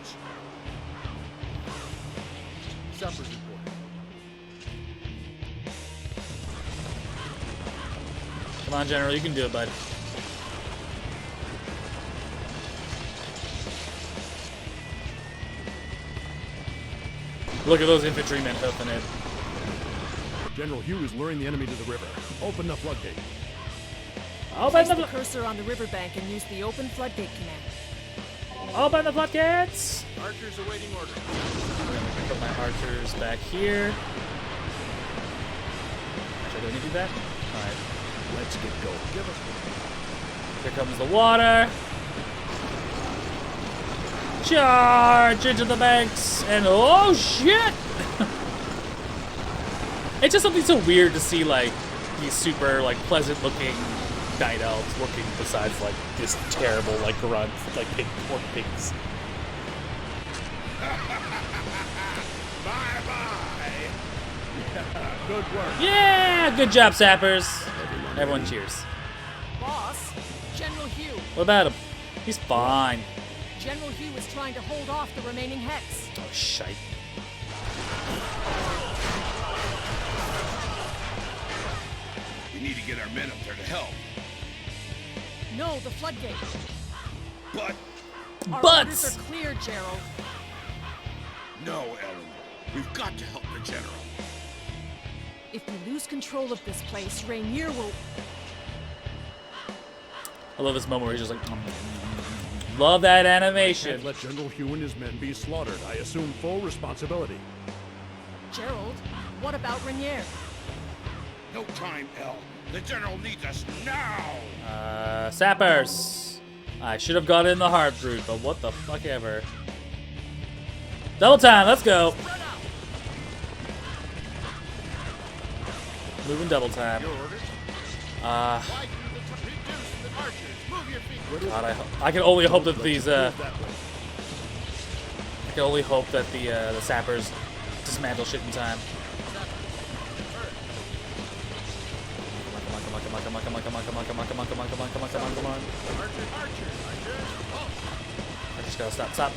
Sappers report. Come on, General, you can do it, bud. Look at those infantrymen hoofing it. General Hugh is luring the enemy to the river. Open the floodgate. Open Place the the cursor on the riverbank and use the open floodgate command. Open the floodgates! Archers awaiting orders. I'm gonna put my archers back here. Actually, do I need to do that? Alright. Let's get going. Give us Here comes the water. Charge into the banks, and oh shit! It's just something so weird to see, like, these super, like, pleasant-looking night elves working besides, like, this terrible, like, grunt, like, pig, pork pigs. Bye-bye. good work. Yeah, good job, sappers. Everyone cheers. Boss, General Hugh. What about him? He's fine. General Hugh is trying to hold off the remaining Hex. Oh, shite. We need to get our men up there to help. No, the floodgate. But Our Butts! orders are clear, Gerald. no, Ellen. We've got to help the general. If we lose control of this place, Rainier will... I love this moment where he's just like, love that Can't animation. let General Hugh and his men be slaughtered. I assume full responsibility. Gerald, what about Rainier? No time, Elle. The general needs us now. Sappers. I should have gone in the hard route, but what the fuck ever. Double time, let's go. Moving double time. Your orders? Uh, Widen the reduce the archers. Move your feet. God, I can only hope that these, Move that way. I can only hope that the sappers dismantle shit in time. Come on. I just gotta stop.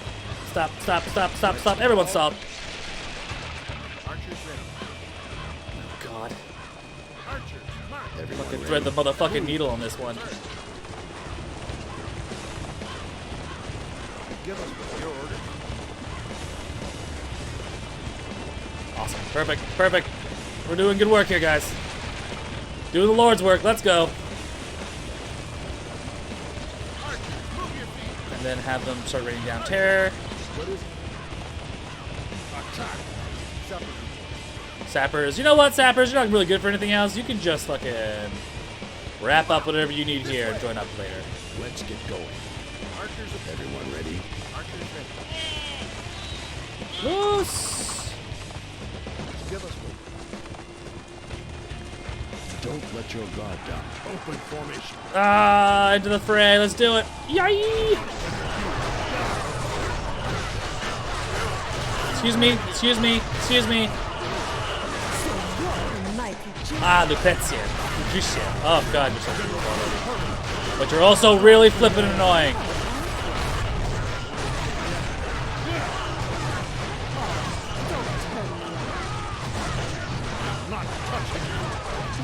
Everyone stop. Archers ready. God. Archers, mark. Fucking thread the motherfucking needle on this one. Give us your orders. Awesome. Perfect. We're doing good work here, guys. Doing the Lord's work. Let's go. Archers, move your feet. And then have them start raining down terror. Attack. Supper. Sappers. You know what, Sappers? You're not really good for anything else. You can just fucking wrap up whatever you need here and join up later. Let's get going. Archers, Everyone ready? archers ready. Loose. Give us one. Don't let your guard down. Open formation. Into the fray. Let's do it. Yay! Excuse me. Lucrezia. Oh god, you're so beautiful already. But you're also really flippin' annoying.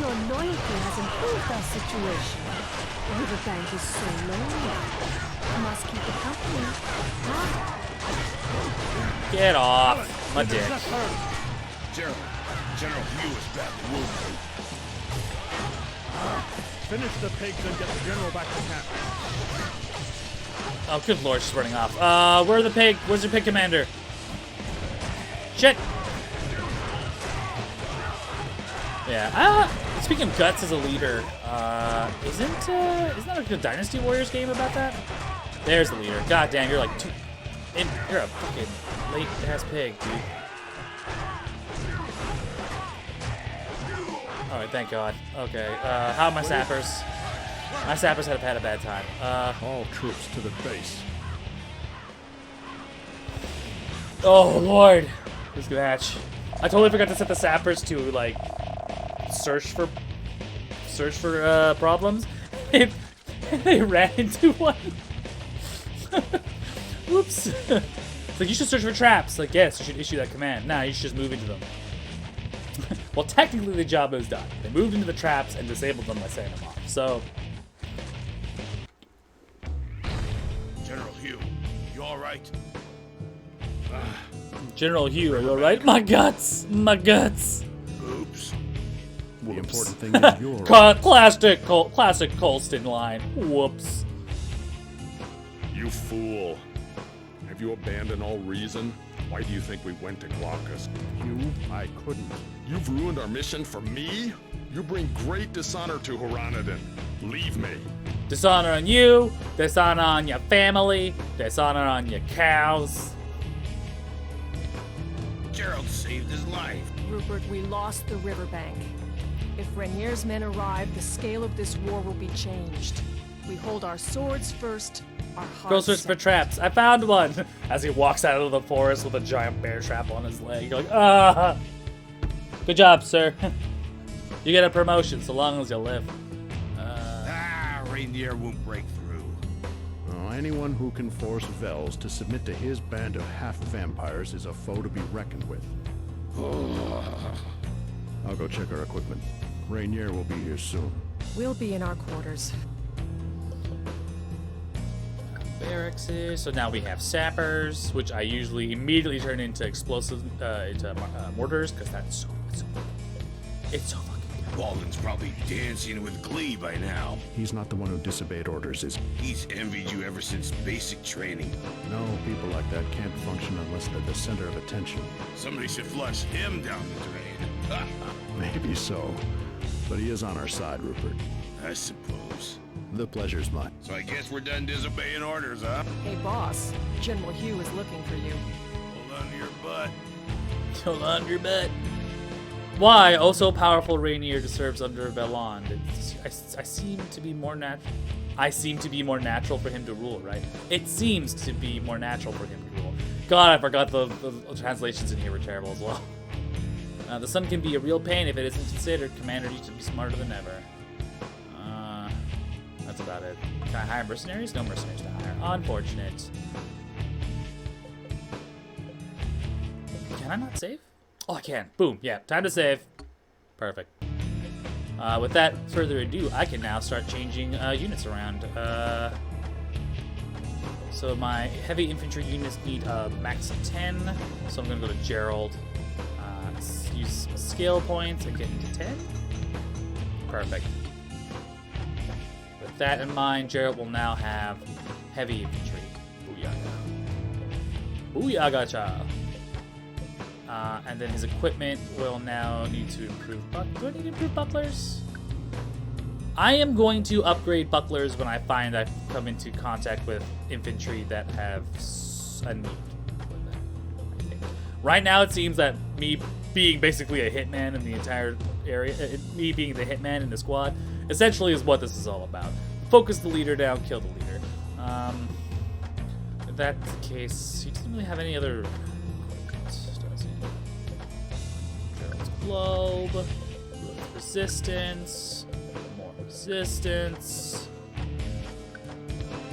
Your loyalty has improved our situation. Riverbank is so lonely. Must keep it company. Huh? Get off my dick. General Hugh is badly wounded. Finish the pigs and get the general back to camp. Oh, good lord, she's running off. Where's the pig? Where's your pig commander? Shit. Yeah. Speaking of guts as a leader, isn't that like a Dynasty Warriors game about that? There's the leader. God damn, you're like you're a fucking late ass pig, dude. Alright, thank God. Okay, how are my sappers? My sappers have had a bad time. All troops to the base. Oh lord, this match. I totally forgot to set the sappers to like search for problems. They ran into one. Whoops. It's like you should search for traps. Like yes, you should issue that command. Nah, you should just move into them. Well, technically the job is done. They moved into the traps and disabled them by setting them off. So. General Hugh, you all right? General Hugh, are you alright? My guts! Oops. The important thing is you're Classic Colston line. Whoops. You fool. Have you abandoned all reason? Why do you think we went to Glaucus? you. I couldn't. You've ruined our mission for me? You bring great dishonor to Horanadin. Leave me. Dishonor on you, dishonor on your family, dishonor on your cows. Gerald saved his life. Rupert, we lost the riverbank. If Rainier's men arrive, the scale of this war will be changed. We hold our swords first, our Go hearts search for second. traps. I found one! As he walks out of the forest with a giant bear trap on his leg. You're like, ah! Good job, sir. You get a promotion so long as you live. Rainier won't break through. Oh, anyone who can force Vels to submit to his band of half-vampires is a foe to be reckoned with. I'll go check our equipment. Rainier will be here soon. We'll be in our quarters. Barracks is. So now we have sappers, which I usually immediately turn into explosive, mortars, because that's so it's so fucking good. Walden's probably dancing with glee by now. He's not the one who disobeyed orders, is he? He's envied you ever since basic training. No, people like that can't function unless they're the center of attention. Somebody should flush him down the drain. Maybe so. But he is on our side, Rupert. I suppose. The pleasure's mine. So I guess we're done disobeying orders, huh? Hey, boss. General Hugh is looking for you. Hold on to your butt. Hold on to your butt. Why? Oh, so powerful Rainier deserves under Veland. I seem to be more natural. I seem to be more natural for him to rule, right? It seems to be more natural for him to rule. God, I forgot the translations in here were terrible as well. The sun can be a real pain if it isn't considered. Commander needs to be smarter than ever. That's about it. Can I hire mercenaries? No mercenaries to hire. Unfortunate. Can I not save? Oh, I can. Boom. Yeah, time to save. Perfect. Without further ado, I can now start changing units around. So my heavy infantry units need a max of 10. So I'm going to go to Gerald. Use skill points and get into 10. Perfect. With that in mind, Gerald will now have heavy infantry. Booyah. Booyah-gacha. And then his equipment will now need to improve. Do I need to improve bucklers? I am going to upgrade bucklers when I find I've come into contact with infantry that have a need for them, I think. Right now, it seems that me being basically a hitman in the entire area, me being the hitman in the squad, essentially is what this is all about. Focus the leader down, kill the leader. If that's the case, he doesn't really have any other. Globe, resistance, more resistance,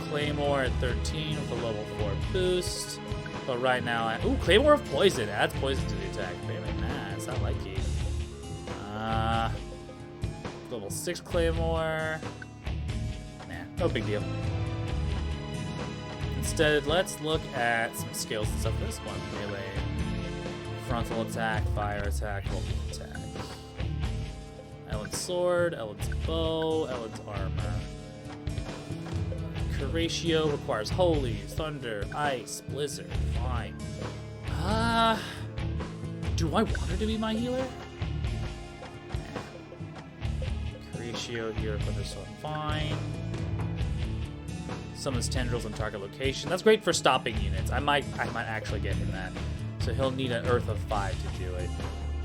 Claymore at 13 with a level 4 boost, but right now ooh, Claymore of Poison, adds poison to the attack, very nice, I like it. Level 6 Claymore, nah, no big deal. Instead, let's look at some skills and stuff for this one, melee. Frontal attack, fire attack, multiple attack. Ellen's sword, Ellen's bow, Ellen's armor. Curatio requires holy, thunder, ice, blizzard, fine. Do I want her to be my healer? Curatio here for this one, fine. Summons tendrils on target location. That's great for stopping units. I might actually get him that. So he'll need an Earth of 5 to do it.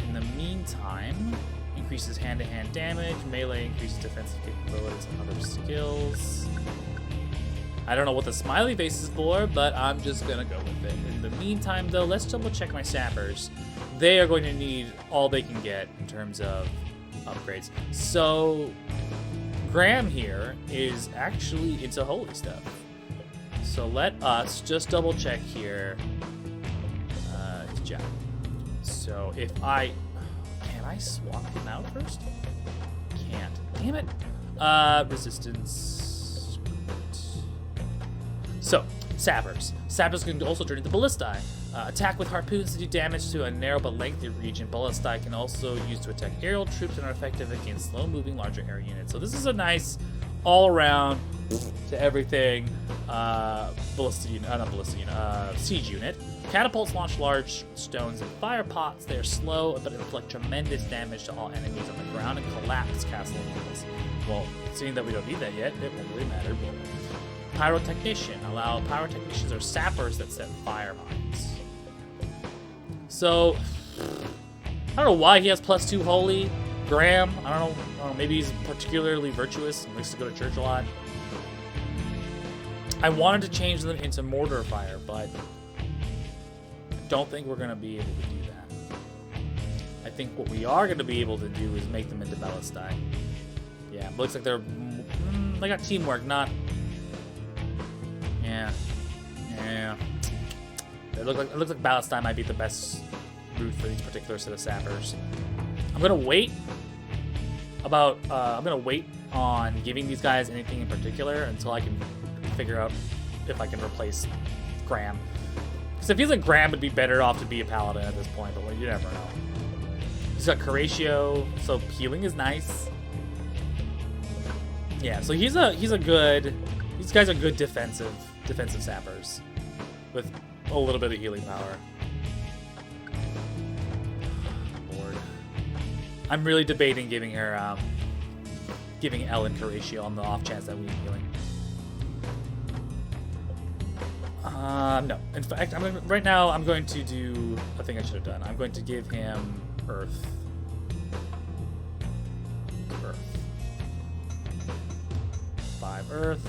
In the meantime, increases hand-to-hand damage, melee increases defensive capabilities and other skills. I don't know what the smiley face is for, but I'm just gonna go with it. In the meantime, though, let's double check my sappers. They are going to need all they can get in terms of upgrades. So Graham here is actually into holy stuff. So let us just double check here. So if can I swap him out first? Can't. Damn it. Resistance. So, sappers. Sappers can also turn into ballistae. Attack with harpoons to do damage to a narrow but lengthy region. Ballistae can also use to attack aerial troops and are effective against slow-moving larger area units. So this is a nice all-around to everything siege unit. Catapults launch large stones and fire pots. They are slow, but inflict tremendous damage to all enemies on the ground and collapse castle walls. Well, seeing that we don't need that yet, it won't really matter. But Pyrotechnician. Pyrotechnicians are sappers that set fire mines. So, I don't know why he has +2 holy. Graham, I don't know, maybe he's particularly virtuous and likes to go to church a lot. I wanted to change them into mortar fire, but I don't think we're going to be able to do that. I think what we are going to be able to do is make them into Ballistine. Yeah, it looks like they got teamwork, not... Yeah. It looks like Ballistine might be the best route for these particular set of sappers. I'm gonna wait on giving these guys anything in particular until I can figure out if I can replace Graham. Because it feels like Graham would be better off to be a paladin at this point, but you never know. He's got Curatio, so healing is nice. Yeah, so these guys are good defensive sappers with a little bit of healing power. Lord. I'm really debating giving Ellen Curatio on the off chance that we need healing. No. In fact, right now I'm going to do a thing I should have done. I'm going to give him Earth. 5 Earth.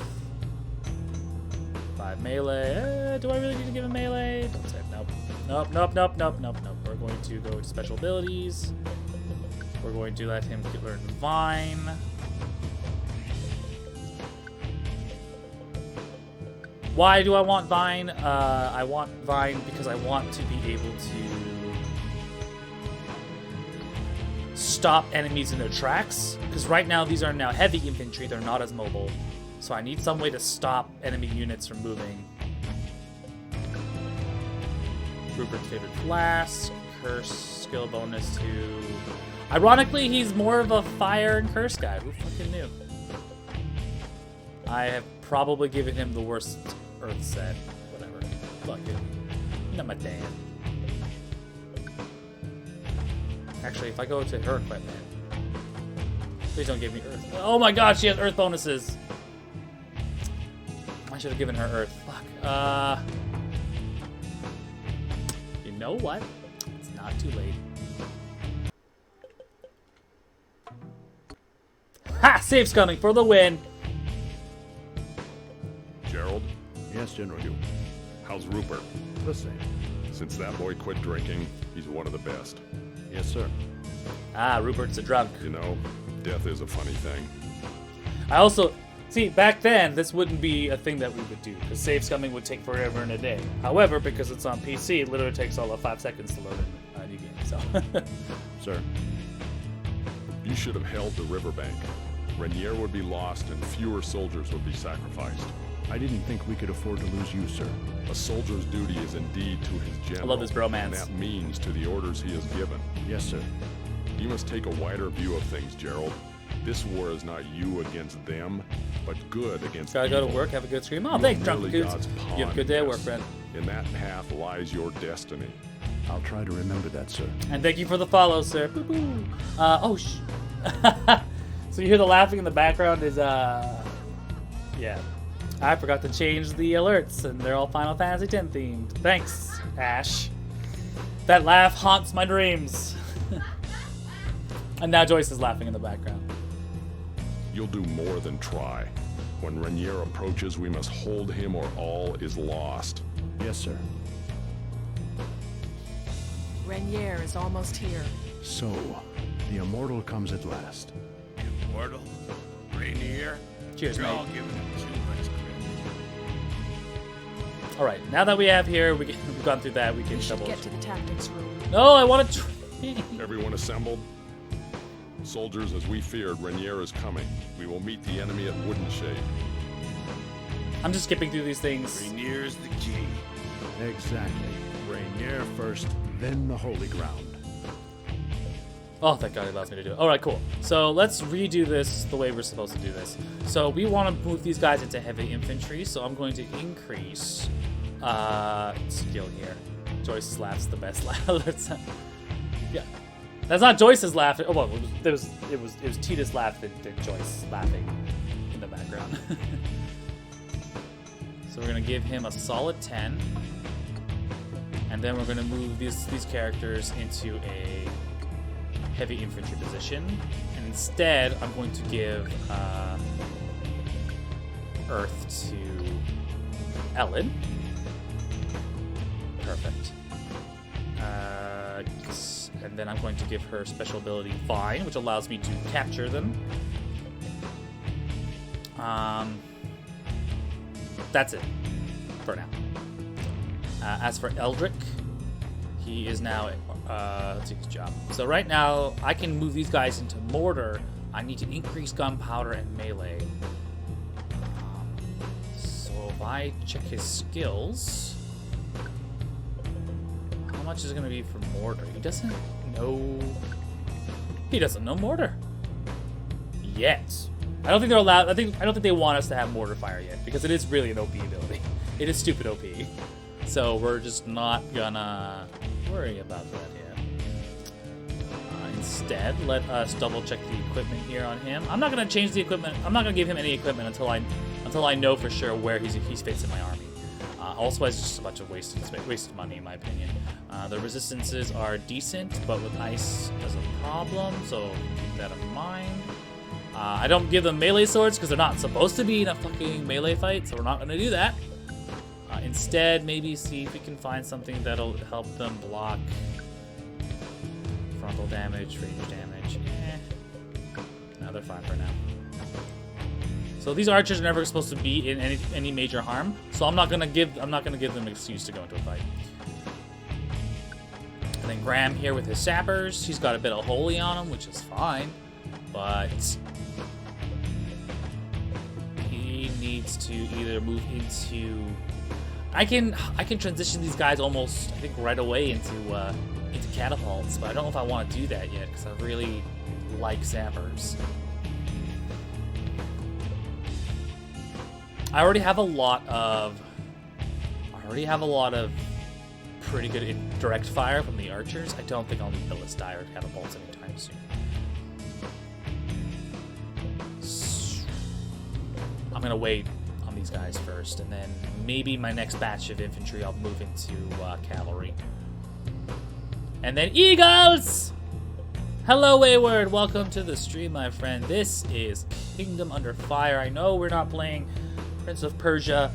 5 melee. Do I really need to give him melee? Don't say nope. Nope. We're going to go to special abilities. We're going to let him learn Vine. Why do I want Vine? I want Vine because I want to be able to stop enemies in their tracks. Because right now these are now heavy infantry, they're not as mobile. So I need some way to stop enemy units from moving. Rupert's favorite flask, curse, skill bonus to... Ironically, he's more of a fire and curse guy. Who fucking knew? I have probably given him the worst Earth set. Whatever. Fuck it. Not my damn. Actually, if I go to her equipment, please don't give me Earth. Oh my god, she has Earth bonuses. I should have given her Earth. Fuck. You know what? It's not too late. Ha! Save's coming for the win. Gerald, Yes, General Hugh. how's Rupert? The same. Since that boy quit drinking, he's one of the best. Yes, sir. Ah, Rupert's a drunk. You know, death is a funny thing. I also... See, back then, this wouldn't be a thing that we would do, because save scumming would take forever and a day. However, because it's on PC, it literally takes all of 5 seconds to load a new game, so... Sir. You should have held the riverbank. Renier would be lost and fewer soldiers would be sacrificed. I didn't think we could afford to lose you, sir. A soldier's duty is indeed to his general. I love this bromance. And that means to the orders he is given. Yes, sir. You must take a wider view of things, Gerald. This war is not you against them, but good against Gotta evil. go to work, have a good scream. Oh, You are thanks, Drunk merely Goods. God's pawn You have a good day at in work, this. friend. In that path lies your destiny. I'll try to remember that, sir. And thank you for the follow, sir. Boo-boo. So you hear the laughing in the background is, yeah. I forgot to change the alerts, and they're all Final Fantasy X themed. Thanks, Ash. That laugh haunts my dreams. And now Joyce is laughing in the background. You'll do more than try. When Renier approaches, we must hold him or all is lost. Yes, sir. Renier is almost here. So, the immortal comes at last. Immortal? Rainier? Cheers, You're mate. all giving him too much credit. All right, now that we have here, we've gone through that. We can We should double. get to the tactics room. No, I want to train. Everyone assembled? Soldiers, as we feared, Renier is coming. We will meet the enemy at Wooden Shade. I'm just skipping through these things. Rainier's the key. Exactly. Rainier first, then the holy ground. Oh, thank God it allows me to do it. All right, cool. So let's redo this the way we're supposed to do this. So we want to move these guys into heavy infantry. So I'm going to increase skill here. Joyce's laugh's the best laugh. Yeah, that's not Joyce's laugh. Oh well, it was Tita's laugh than Joyce laughing in the background. So we're gonna give him a solid 10, and then we're gonna move these characters into a heavy infantry position, and instead I'm going to give Earth to Ellen. Perfect. And then I'm going to give her special ability Vine, which allows me to capture them. That's it for now. As for Eldrick, he is now let's see his job. So right now I can move these guys into mortar. I need to increase gunpowder and melee. So if I check his skills, how much is it going to be for mortar? He doesn't know. He doesn't know mortar yet. I don't think they're allowed. I don't think they want us to have mortar fire yet, because it is really an OP ability. It is stupid OP. So we're just not gonna worry about that yet. Instead, let us double check the equipment here on him. I'm not gonna change the equipment. I'm not gonna give him any equipment until I know for sure where he fits in my army. Also, it's just a bunch of wasted money, in my opinion. The resistances are decent, but with ice as a problem, so keep that in mind. I don't give them melee swords because they're not supposed to be in a fucking melee fight, so we're not going to do that. Instead, maybe see if we can find something that'll help them block frontal damage, range damage. No, they're fine for now. So these archers are never supposed to be in any major harm, so I'm not gonna give them an excuse to go into a fight. And then Graham here with his sappers, he's got a bit of holy on him, which is fine, but he needs to either move into. I can transition these guys almost, I think, right away into catapults, but I don't know if I want to do that yet because I really like sappers. I already have a lot of pretty good direct fire from the archers. I don't think I'll need ballista or catapults anytime soon. I'm gonna wait on these guys first, and then maybe my next batch of infantry I'll move into cavalry. And then eagles! Hello, Wayward. Welcome to the stream, my friend. This is Kingdom Under Fire. I know we're not playing Prince of Persia.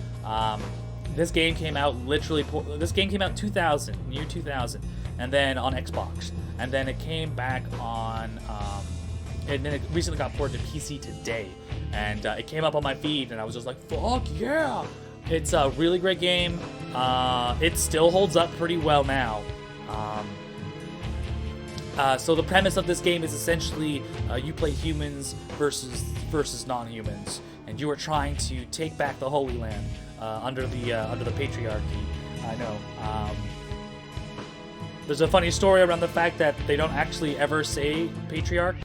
This game came out This game came out 2000, year 2000, and then on Xbox, and then it came back on. And then it recently got ported to PC today, and it came up on my feed, and I was just like, "Fuck yeah!" It's a really great game. It still holds up pretty well now. So the premise of this game is essentially you play humans versus non-humans, and you are trying to take back the Holy Land under the Patriarchy. I know. There's a funny story around the fact that they don't actually ever say Patriarch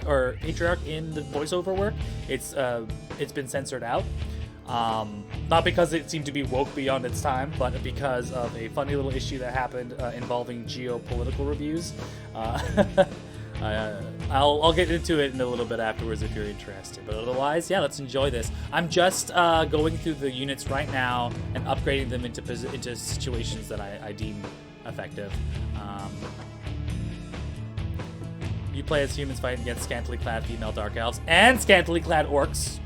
in the voiceover work. It's been censored out. Not because it seemed to be woke beyond its time, but because of a funny little issue that happened involving geopolitical reviews. I'll get into it in a little bit afterwards if you're interested. But otherwise, yeah, let's enjoy this. I'm just going through the units right now and upgrading them into situations that I deem effective. You play as humans fighting against scantily clad female dark elves and scantily clad orcs.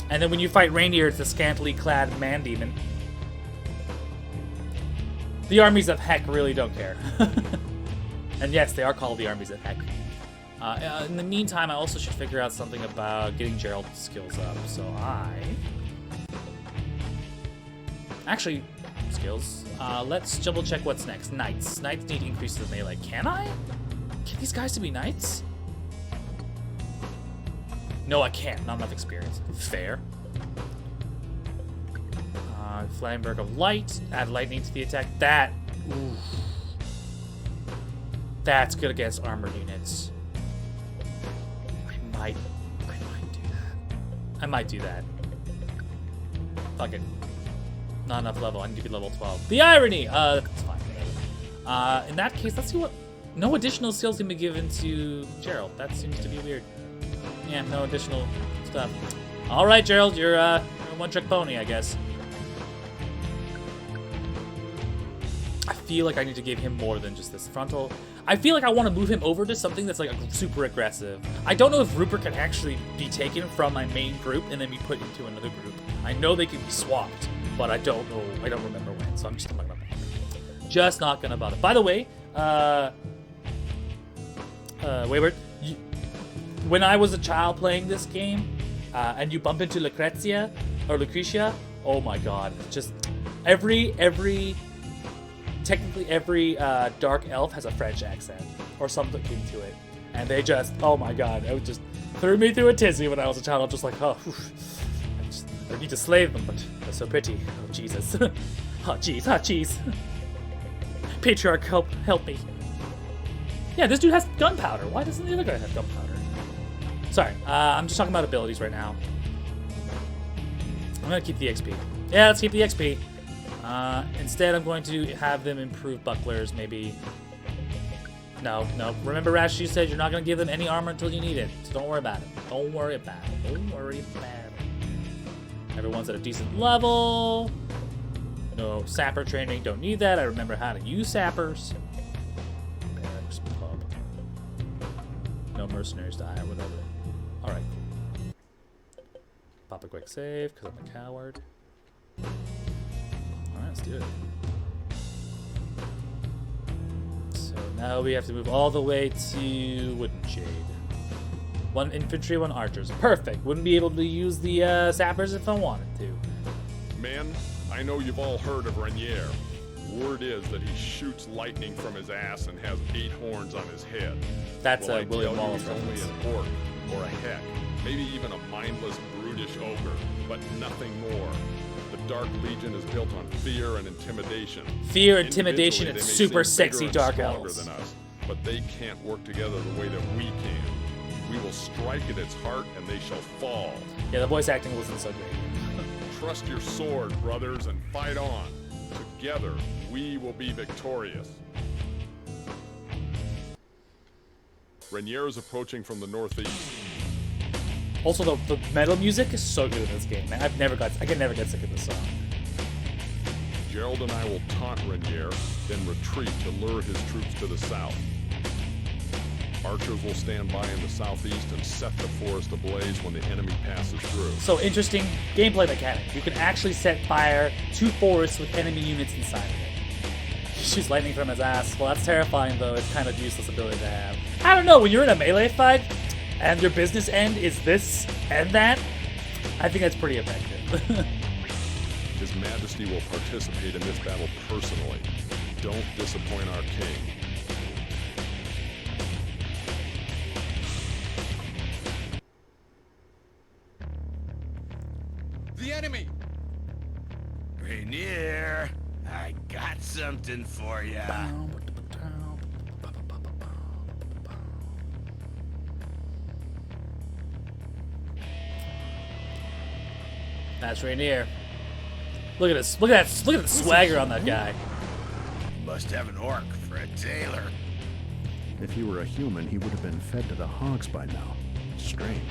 And then when you fight reindeer, it's a scantily clad man demon. The armies of Heck really don't care. And yes, they are called the armies of Heck. In the meantime, I also should figure out something about getting Gerald's skills up. So actually, skills. Let's double check what's next. Knights. Knights need increases of melee. Can I get these guys to be knights? No, I can't. Not enough experience. Fair. Flamberg of Light. Add lightning to the attack. That. Oof. That's good against armored units. I might do that. I might do that. Fuck it. Not enough level. I need to be level 12. The irony! That's fine. In that case, let's see what... No additional skills can be given to Gerald. That seems to be weird. Yeah, no additional stuff. Alright, Gerald, you're a one-trick pony, I guess. I feel like I need to give him more than just this frontal. I feel like I want to move him over to something that's like super aggressive. I don't know if Rupert can actually be taken from my main group and then be put into another group. I know they can be swapped, but I don't know. I don't remember when, so I'm just not gonna bother. Just not gonna bother. By the way, Wayward, when I was a child playing this game, and you bump into Lucretia, oh my god, just technically every dark elf has a French accent, or something to it, and they just, oh my god, it just threw me through a tizzy when I was a child. I'm just like, oh, I need to slay them, but they're so pretty. Oh Jesus, oh jeez. Patriarch, help me. Yeah, this dude has gunpowder. Why doesn't the other guy have gunpowder? Sorry, I'm just talking about abilities right now. I'm gonna keep the XP. Yeah, let's keep the XP. Instead, I'm going to have them improve bucklers, maybe. No. Remember, Rashi said you're not gonna give them any armor until you need it. So don't worry about it. Don't worry about it. Everyone's at a decent level. No sapper training. Don't need that. I remember how to use sappers. Barracks, pub. No mercenaries die or whatever. Alright. Pop a quick save, because I'm a coward. Alright, let's do it. So now we have to move all the way to Wooden Shade. 1 infantry, 1 archers. Perfect. Wouldn't be able to use the sappers if I wanted to. Men, I know you've all heard of Rainier. Word is that he shoots lightning from his ass and has 8 horns on his head. That's well, a William Wallace he's only reference. an orc, or a heck, maybe even a mindless, brutish ogre, but nothing more. The Dark Legion is built on fear and intimidation. Fear, intimidation, and Individually, super they may seem sexy bigger dark and stronger elves. than us, but they can't work together the way that we can. We will strike at its heart, and they shall fall. Yeah, the voice acting wasn't so great. Trust your sword, brothers, and fight on. Together, we will be victorious. Rainier is approaching from the northeast. Also, the metal music is so good in this game, man. I can never get sick of this song. Gerald and I will taunt Rainier, then retreat to lure his troops to the south. Archers will stand by in the southeast and set the forest ablaze when the enemy passes through. So interesting gameplay mechanic. You can actually set fire to forests with enemy units inside of it. He shoots lightning from his ass. Well, that's terrifying, though. It's kind of useless ability to have. I don't know. When you're in a melee fight and your business end is this and that, I think that's pretty effective. His Majesty will participate in this battle personally. Don't disappoint our king. The enemy! Rainier, I got something for ya. That's Rainier. Look at this. Look at that. Look at the swagger on that guy. Must have an orc for a tailor. If he were a human, he would have been fed to the hogs by now. Strange.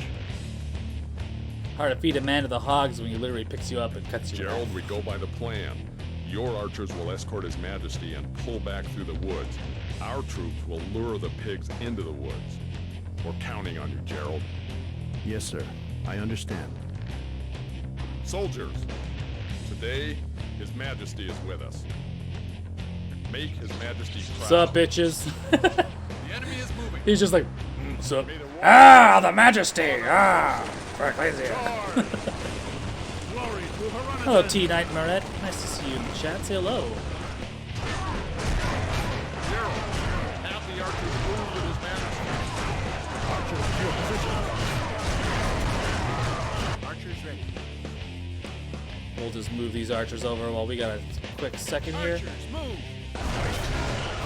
Hard to feed a man to the hogs when he literally picks you up and cuts you. Gerald, we go by the plan. Your archers will escort His Majesty and pull back through the woods. Our troops will lure the pigs into the woods. We're counting on you, Gerald. Yes, sir. I understand. Soldiers, today, His Majesty is with us. Make His Majesty proud. What's up, bitches? The enemy is moving. He's just like, what's up? Ah, the Majesty! Ah, for Ecclesia. Hello, T. Knight Maret. Nice to see you in the chat. Say hello. Gerald, have the archers move with His Majesty. Archers ready. We'll just move these archers over while we got a quick second here. Archers, move!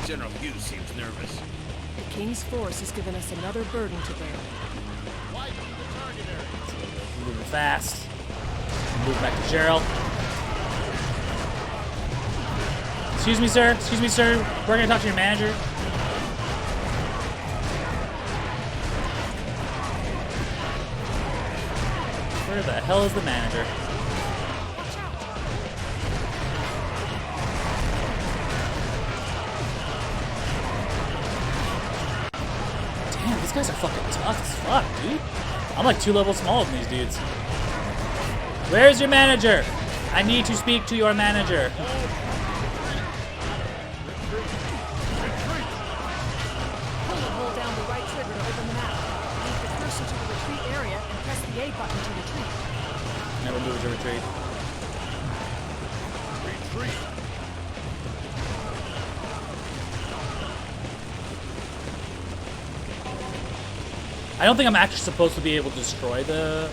General Hughes seems nervous. The King's force has given us another burden to bear. Widen the target area. Moving fast. Move back to Gerald. Excuse me, sir. Excuse me, sir. We're gonna talk to your manager. Where the hell is the manager? Damn, these guys are fucking tough as fuck, dude. I'm like 2 levels smaller than these dudes. Where's your manager? I need to speak to your manager. Hold down the right trigger to open the map. Lead the cursor to the retreat area and press the A button to retreat. Never move to retreat. Retreat. I don't think I'm actually supposed to be able to destroy that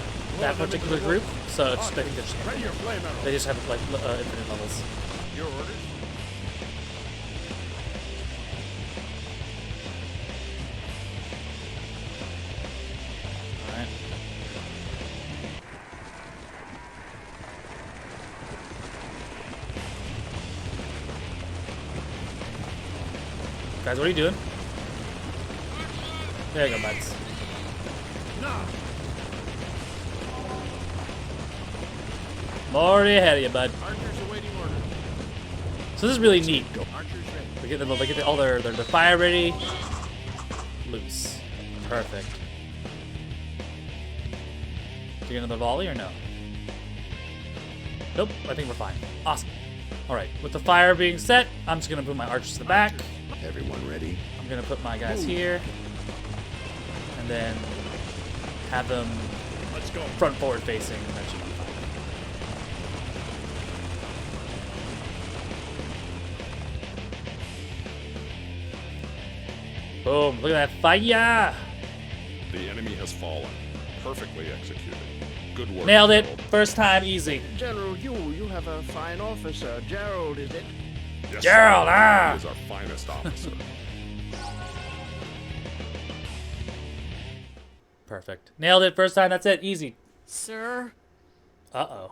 particular group, so it's, I think they're just, Ready your flame arrow. they just have like infinite levels. Your orders. Alright. Guys, what are you doing? There you go, buds. I'm already ahead of you, bud. Archers awaiting orders. So this is really neat. Archers ready. They get all their fire ready. Loose. Perfect. Do you get another volley or no? Nope, I think we're fine. Awesome. Alright, with the fire being set, I'm just gonna move my archers to the back. Everyone ready? I'm gonna put my guys here. And then have them Let's go. front forward facing, and that should be fine. Boom, look at that fire! The enemy has fallen. Perfectly executed. Good work. Nailed it, Gerald. first time easy. General, you have a fine officer. Gerald, is it? Yes, Gerald, sir. ah! He is our finest officer. Perfect. Nailed it, first time, that's it, easy. Sir? Uh-oh.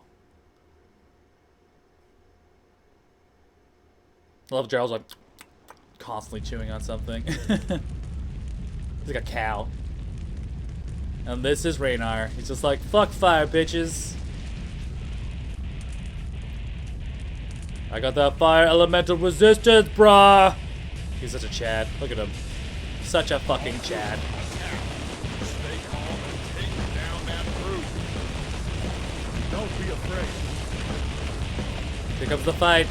I love Gerald's like constantly chewing on something. He's like a cow. And this is Raynar. He's just like, fuck fire, bitches. I got that fire elemental resistance, brah. He's such a Chad. Look at him. Such a fucking Chad. Stay calm and take down that brute. Don't be afraid. Here comes the fight.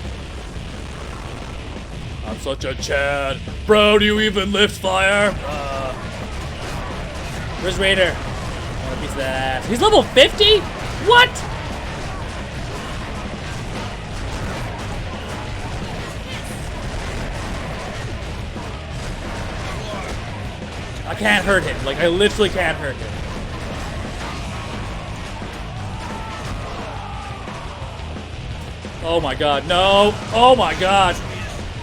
I'm such a Chad. Bro, do you even lift fire? Where's Raider? I want a piece of that ass. He's level 50? What? I can't hurt him. Like, I literally can't hurt him. Oh my god, no! Oh my god!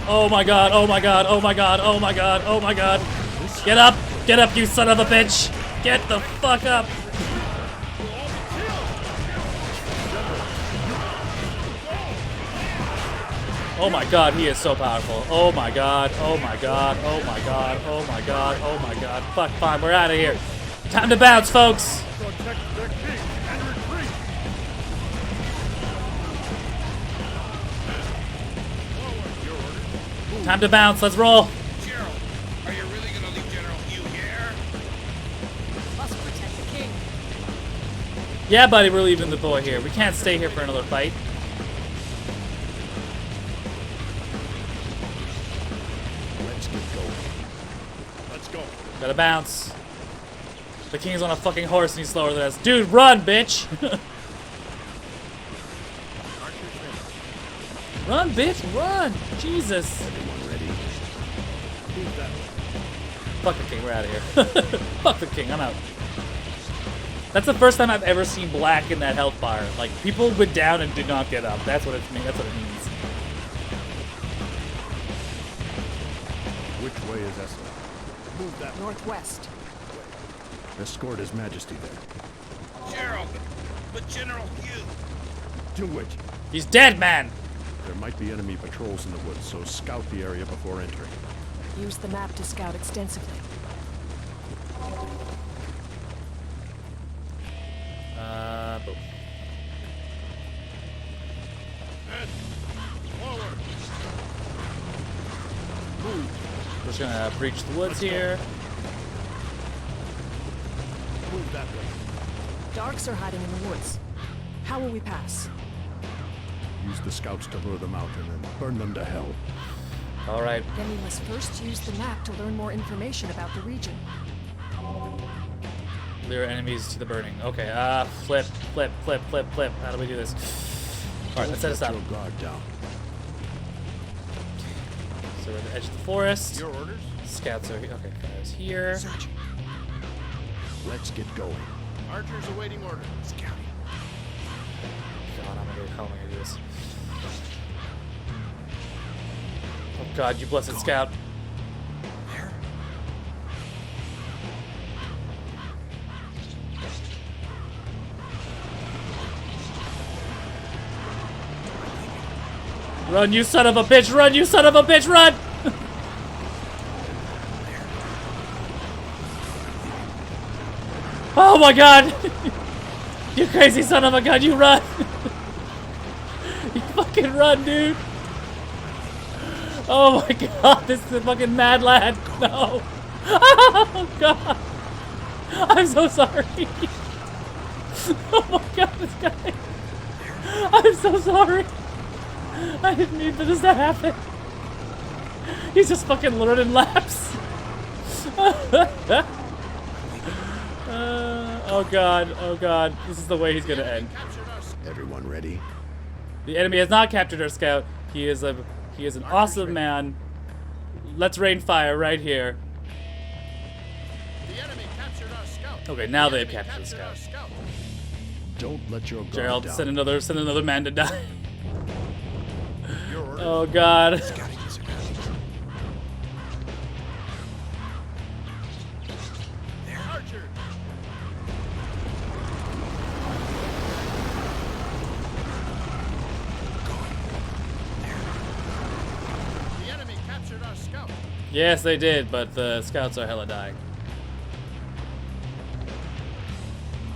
Oh my god, oh my god, oh my god, oh my god, oh my god! Get up! Get up, you son of a bitch! Get the fuck up! Oh my god, he is so powerful. Oh my god, oh my god, oh my god, oh my god, oh my god. Fuck, fine, we're out of here. Time to bounce, folks! Protect the king and retreat. Forward, your orders. Time to bounce, let's roll! Gerald, are you really gonna leave General Hugh here? Must protect the king. Yeah, buddy, we're leaving the boy here. We can't stay here for another fight. Let's get going. Let's go. Gotta bounce. The king's on a fucking horse and he's slower than us. Dude, run, bitch! Run, bitch, run! Jesus! Everyone ready? Move that way. Fuck the king, we're out of here. Fuck the king, I'm out. That's the first time I've ever seen black in that health bar. Like, people went down and did not get up. That's what it means. That's what it means. Which way is Essel? Move that. Northwest. Escort His Majesty there. Gerald! But General Hugh! Do it. He's dead, man. There might be enemy patrols in the woods, so scout the area before entering. Use the map to scout extensively. Boom. Head. Forward. Move. We're just gonna breach the woods here. Move that way. Darks are hiding in the woods. How will we pass? Use the scouts to lure them out and then burn them to hell. All right. Then we must first use the map to learn more information about the region. Lure enemies to the burning. Okay, flip, flip, flip, flip, flip. How do we do this? All right, let's set us up. Let your guard down. So we're at the edge of the forest. Your orders? Scouts are here. Okay, guys here. Let's get going. Archers awaiting orders. God, how am I gonna do this? Oh God, you blessed scout. Run, you son of a bitch! Run, you son of a bitch! Run! Oh my God! You crazy son of a gun! You run! You fucking run, dude! Oh my God! This is a fucking mad lad! No! Oh God! I'm so sorry! Oh my God! This guy! I'm so sorry! I didn't mean for this to happen. He's just fucking learning laps. Oh God, oh God. This is the way he's gonna end. Everyone ready? The enemy has not captured our scout. He is an awesome man. Let's rain fire right here. The enemy captured our scout. Okay, now The they've enemy captured the our scout. Don't let your guard Gerald, down. send another man to die. Your orders. Oh God. Archers. The enemy captured our scout. Yes, they did, but the scouts are hella dying.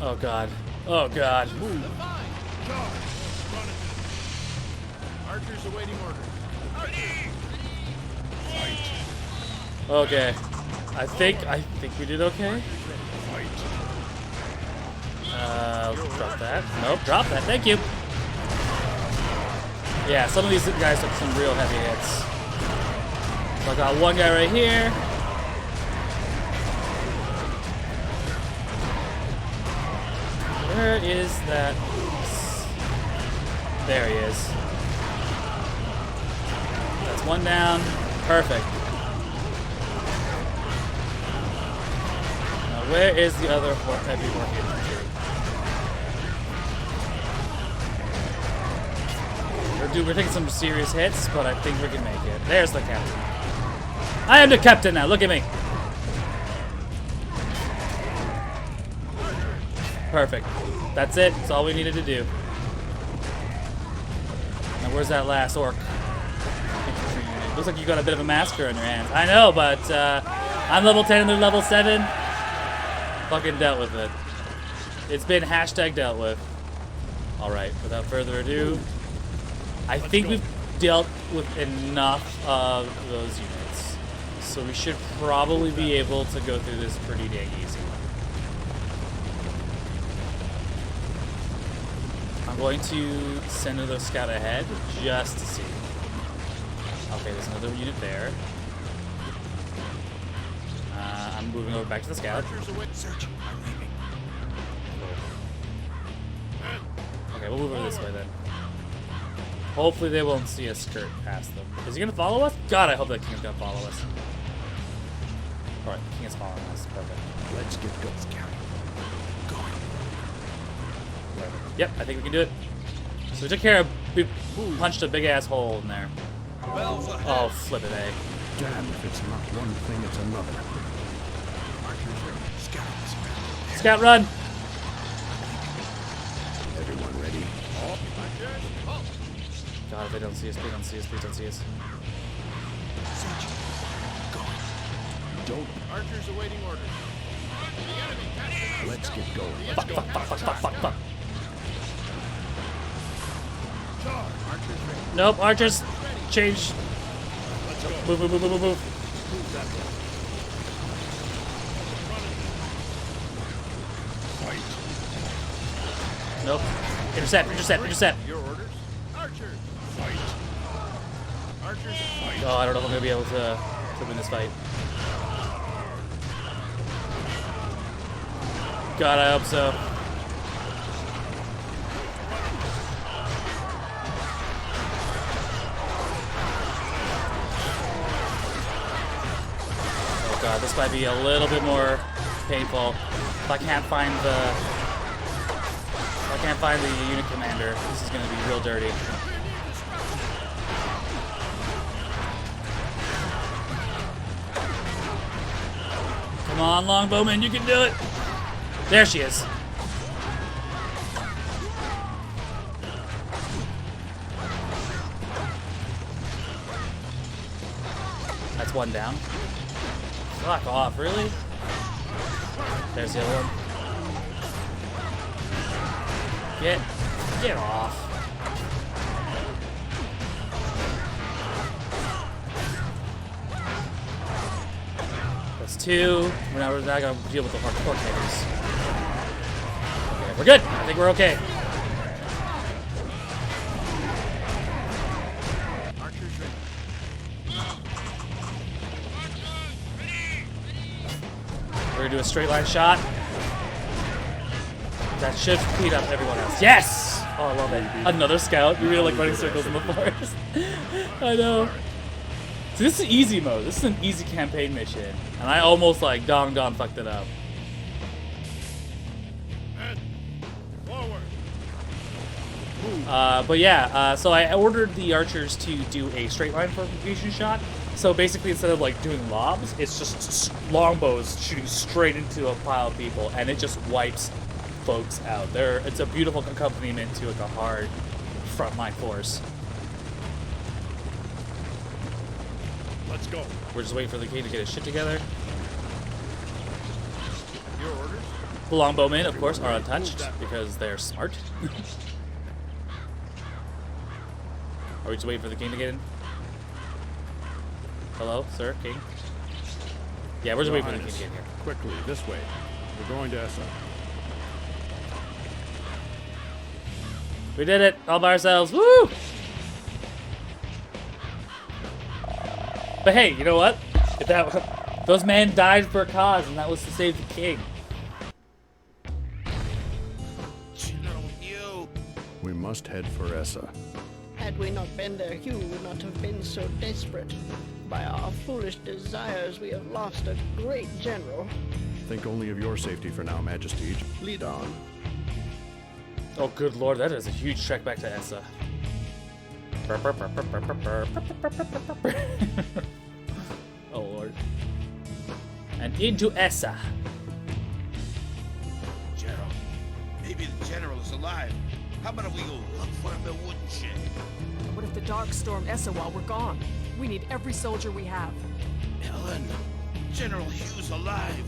Oh God. Oh God. Move. The vine. Charge. Run it. Archers awaiting orders. Okay. I think we did okay. Drop that. Nope, drop that. Thank you. Yeah, some of these guys took some real heavy hits. So I got one guy right here. Where is that? There he is. That's one down. Perfect. Now, where is the other heavy infantry? We're taking some serious hits, but I think we can make it. There's the captain. I am the captain now. Look at me. Perfect. That's it. That's all we needed to do. Now, where's that last orc? Looks like you got a bit of a massacre in your hands. I know, but I'm level 10 and they're level 7. Fucking dealt with it. It's been hashtag dealt with. Alright, without further ado, I think we've dealt with enough of those units. So we should probably be able to go through this pretty dang easy. I'm going to send another scout ahead just to see. Okay, there's another unit there. I'm moving over back to the scout. Archers await. Searching. I'm leaving. Okay, we'll move over this way then. Hopefully they won't see us skirt past them. Is he gonna follow us? God, I hope that king is gonna follow us. Alright, the king is following us. Perfect. Let's get going. Yep, I think we can do it. So we took care of, we punched a big ass hole in there. Bells ahead. Oh, flip it, eh? Damn, if it's not one thing, it's another. Scout, run! Everyone ready? God, if they don't see us, please don't see us, please don't see us. Don't. Archers awaiting orders. The enemy captured. Let's get going. Fuck, fuck, fuck, fuck, fuck, fuck, fuck. Charge. Archers ready. Nope, archers. Change. Let's go. Move, move, move, move, move. Who's that way? Nope. Intercept, intercept, intercept. Your orders? Archers. Fight. Archers fight. Oh, I don't know if I'm gonna be able to win this fight. God, I hope so. Oh God, this might be a little bit more painful. If I can't find the unit commander, this is gonna be real dirty. Come on, Longbowman, you can do it. There she is. That's one down. Fuck off, really? There's the other one. Get off. That's two. We're not gonna deal with the hardcore cannons. Okay, we're good. I think we're okay. Archers ready. We're gonna do a straight line shot. That should speed up everyone else. Yes! Oh, I love it. Another scout. You really like running circles in the forest. I know. So this is easy mode. This is an easy campaign mission. And I almost like Dong fucked it up. And forward. But yeah, so I ordered the archers to do a straight line fortification shot. So basically, instead of like doing lobs, it's just longbows shooting straight into a pile of people, and it just wipes folks out. It's a beautiful accompaniment to like a hard frontline force. Let's go. We're just waiting for the king to get his shit together. Your orders? The longbowmen, of course, are untouched because they're smart. Are we just waiting for the king to get in? Hello, sir, king? Yeah, we're just waiting for the king to get in here. Quickly, this way. We're going to Essa. We did it all by ourselves. Woo! But hey, you know what? If those men died for a cause, and that was to save the king. General Hugh. We must head for Essa. Had we not been there, Hugh would not have been so desperate. By our foolish desires, we have lost a great general. Think only of your safety for now, Majesty. Lead on. Oh, good lord, that is a huge trek back to Essa. Oh lord. And into Essa. General. Maybe the general is alive. How about we go look for him in Wooden Shed? What if the Dark stormed Essa while we're gone? We need every soldier we have. Ellen, General Hugh's alive.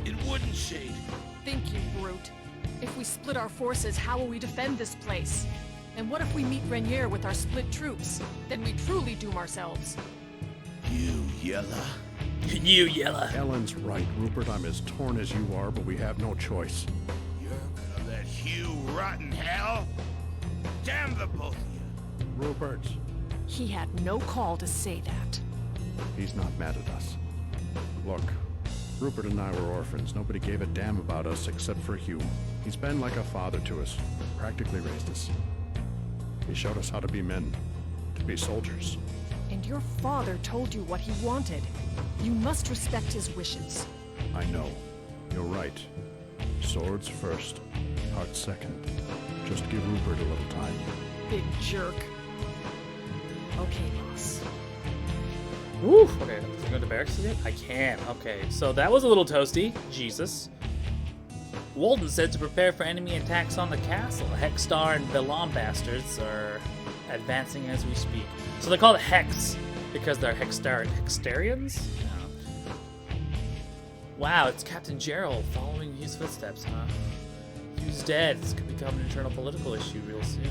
In Wooden Shade. Think, you brute. If we split our forces, how will we defend this place? And what if we meet Renier with our split troops? Then we truly doom ourselves. You yella. You yella. Ellen's right, Rupert. I'm as torn as you are, but we have no choice. You're gonna let Hugh rot in hell? Damn the both of you. Rupert. He had no call to say that. He's not mad at us. Look, Rupert and I were orphans. Nobody gave a damn about us except for Hugh. He's been like a father to us, practically raised us. He showed us how to be men, to be soldiers. And your father told you what he wanted. You must respect his wishes. I know. You're right. Swords first, heart second. Just give Rupert a little time. Big jerk. Okay, boss. Woo! Okay, can I go to barracks again? I can. Okay, so that was a little toasty. Jesus. Walden said to prepare for enemy attacks on the castle. Hexstar and Velam bastards are advancing as we speak. So they're called Hex because they're Hextarians? No. Wow, it's Captain Gerald following Hugh's footsteps, huh? Hugh's dead. This could become an internal political issue real soon.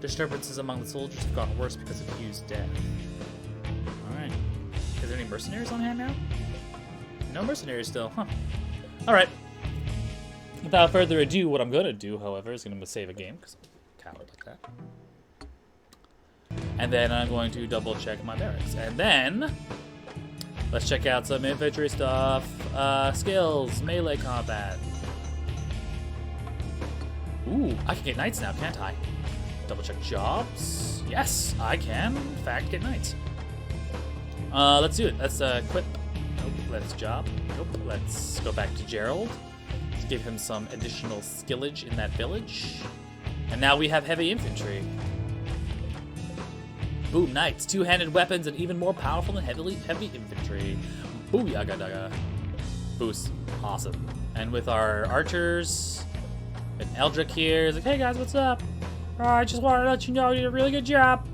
Disturbances among the soldiers have gotten worse because of Hugh's death. Alright. Is there any mercenaries on hand now? No mercenaries still, huh? Alright. Without further ado, what I'm going to do, however, is going to save a game, because I'm a coward like that. And then I'm going to double check my barracks. And then, let's check out some infantry stuff. Skills, melee combat. Ooh, I can get knights now, can't I? Double check jobs. Yes, I can, in fact, get knights. Let's do it. Let's equip. Nope, let's job. Nope, let's go back to Gerald. Let's give him some additional skillage in that village. And now we have heavy infantry. Boom, knights. Two-handed weapons and even more powerful than heavy infantry. Booyah daga. Boost. Awesome. And with our archers and Eldrick here, he's like, hey guys, what's up? I just wanted to let you know you did a really good job.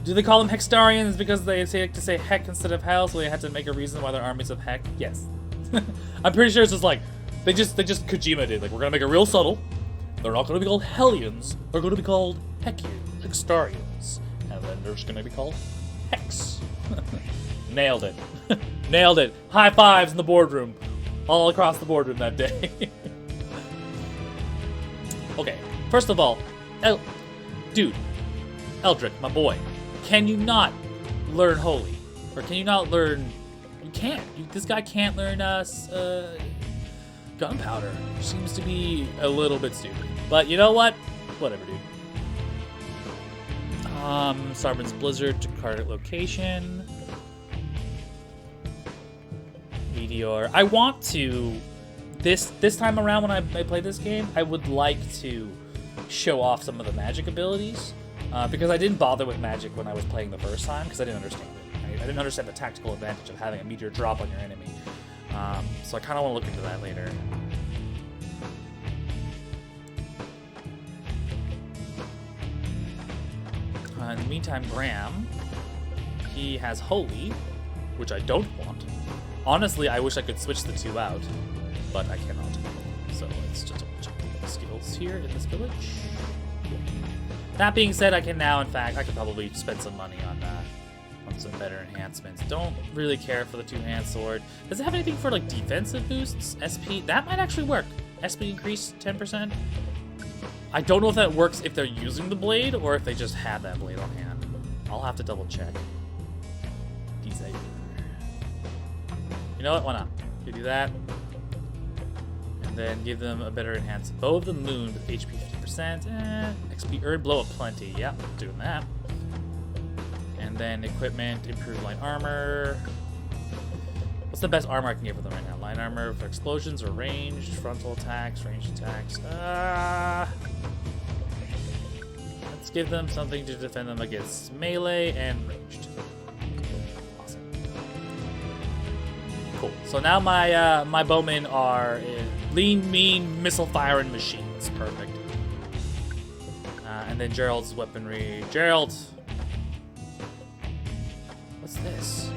Do they call them Hextarians because they like to say heck instead of hell, so they had to make a reason why they're armies of heck? Yes. I'm pretty sure it's just like, they just Kojima did. Like, we're gonna make it real subtle. They're not gonna be called Hellions. They're gonna be called Hextarians. And then they're just gonna be called Hex. Nailed it. Nailed it. High fives in the boardroom. All across the boardroom that day. Okay, first of all, dude, Eldrick, my boy, can you not learn Holy? Or can you not learn... You can't. This guy can't learn Gunpowder. Seems to be a little bit stupid. But you know what? Whatever, dude. Sarban's Blizzard to target location. Meteor. I want to... This time around when I play this game, I would like to show off some of the magic abilities. Because I didn't bother with magic when I was playing the first time, because I didn't understand it. I didn't understand the tactical advantage of having a meteor drop on your enemy. So I kind of want to look into that later. In the meantime, Graham, he has Holy, which I don't want. Honestly, I wish I could switch the two out, but I cannot. So let's just check the skills here in this village. That being said, I can now, in fact, I could probably spend some money on some better enhancements. Don't really care for the two-hand sword. Does it have anything for, like, defensive boosts? SP? That might actually work. SP increase 10%? I don't know if that works if they're using the blade or if they just have that blade on hand. I'll have to double check. Desire. You know what? Why not? You do that. And then give them a better enhanced Bow of the Moon with HP 50%. XP earned, blow up plenty. Yep, doing that. And then equipment, improved light armor. What's the best armor I can give for them right now? Light armor for explosions or ranged, frontal attacks, ranged attacks. Let's give them something to defend them against melee and ranged. Awesome. Cool. So now my bowmen are lean, mean, missile-firing machines. Perfect. And then Gerald's weaponry. Gerald! What's this?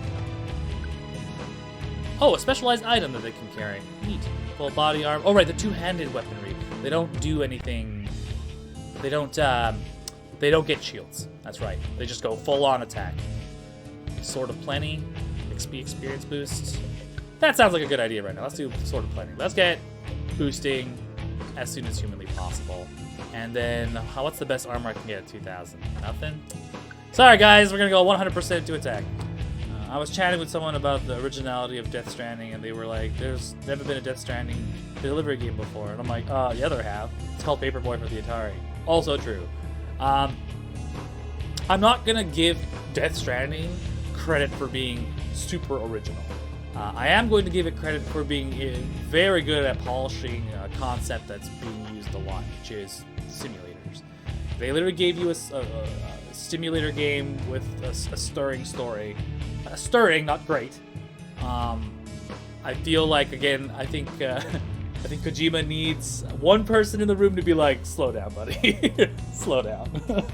Oh, a specialized item that they can carry. Neat. Full body armor. Oh, right, the two-handed weaponry. They don't do anything. They don't get shields. That's right. They just go full-on attack. Sword of Plenty. XP experience boost. That sounds like a good idea right now. Let's do Sword of Plenty. Let's get boosting as soon as humanly possible. And then, what's the best armor I can get at 2,000? Nothing? Sorry, guys. We're going to go 100% to attack. I was chatting with someone about the originality of Death Stranding, and they were like, there's never been a Death Stranding delivery game before. And I'm like, yeah, there have. It's called Paperboy for the Atari. Also true. I'm not going to give Death Stranding credit for being super original. I am going to give it credit for being very good at polishing a concept that's being used a lot, which is simulators. They literally gave you a simulator game with a stirring story. Stirring, not great. I feel like, again, I think Kojima needs one person in the room to be like, slow down, buddy. Slow down.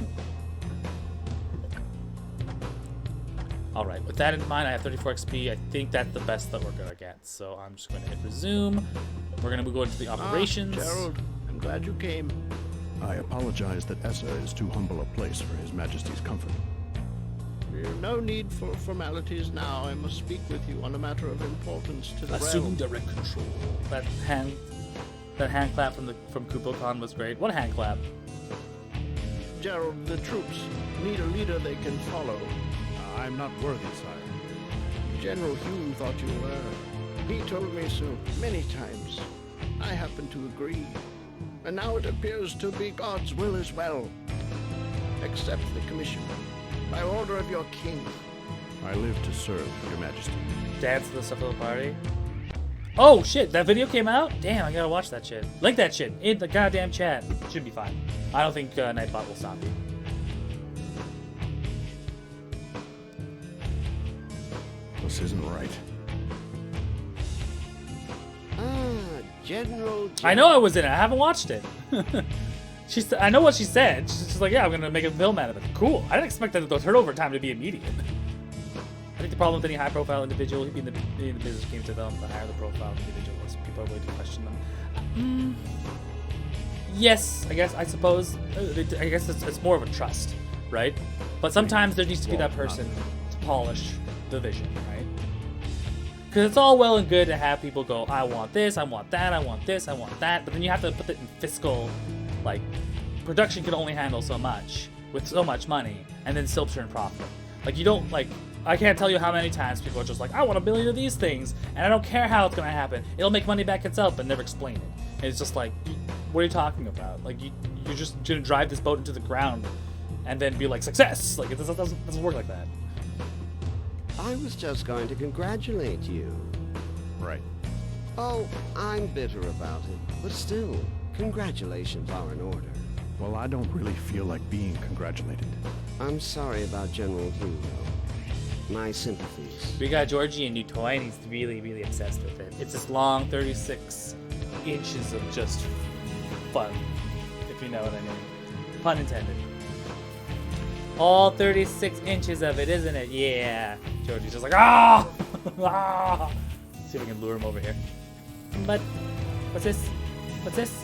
Alright, with that in mind, I have 34 XP. I think that's the best that we're gonna get. So I'm just going to hit resume. We're going to go into the operations. Gerald, I'm glad you came. I apologize that Essa is too humble a place for His Majesty's comfort. No need for formalities now. I must speak with you on a matter of importance to the Assume realm. direct control. That hand clap from KupoCon was great. What hand clap? Gerald, the troops need a leader they can follow. I'm not worthy, sire. General Hugh thought you were. He told me so many times. I happen to agree. And now it appears to be God's will as well. Accept the commission. By order of your king. I live to serve, Your Majesty. Dance to the stuff of the party. Oh shit, that video came out? Damn, I gotta watch that shit. Link that shit in the goddamn chat. Should be fine. I don't think Nightbot will stop you. This isn't right. General... I know I was in it. I haven't watched it. I know what she said. She's just like, yeah, I'm gonna make a film out of it. Cool. I didn't expect that the turnover time to be immediate. I think the problem with any high-profile individual in the business game development, the higher the profile individual is, people are willing to question them. Yes, I suppose. I guess it's more of a trust, right? But sometimes there needs to be that person to polish the vision, right? Because it's all well and good to have people go, I want this, I want that, I want this, I want that, but then you have to put it in fiscal, like, production can only handle so much with so much money and then still turn profit. Like, you don't, like, I can't tell you how many times people are just like, I want 1 billion of these things, and I don't care how it's going to happen. It'll make money back itself, but never explain it. And it's just like, what are you talking about? Like, you're just going to drive this boat into the ground and then be like, success! Like, it doesn't work like that. I was just going to congratulate you. Right. Oh, I'm bitter about it, but still, congratulations are in order. Well, I don't really feel like being congratulated. I'm sorry about General Hugh, though. My sympathies. We got Georgie a new toy, and he's really, really obsessed with it. It's this long 36 inches of just fun, if you know what I mean. Pun intended. All 36 inches of it, isn't it? Yeah. Georgie's just like, ah! Ah! See if we can lure him over here. But, what's this? What's this?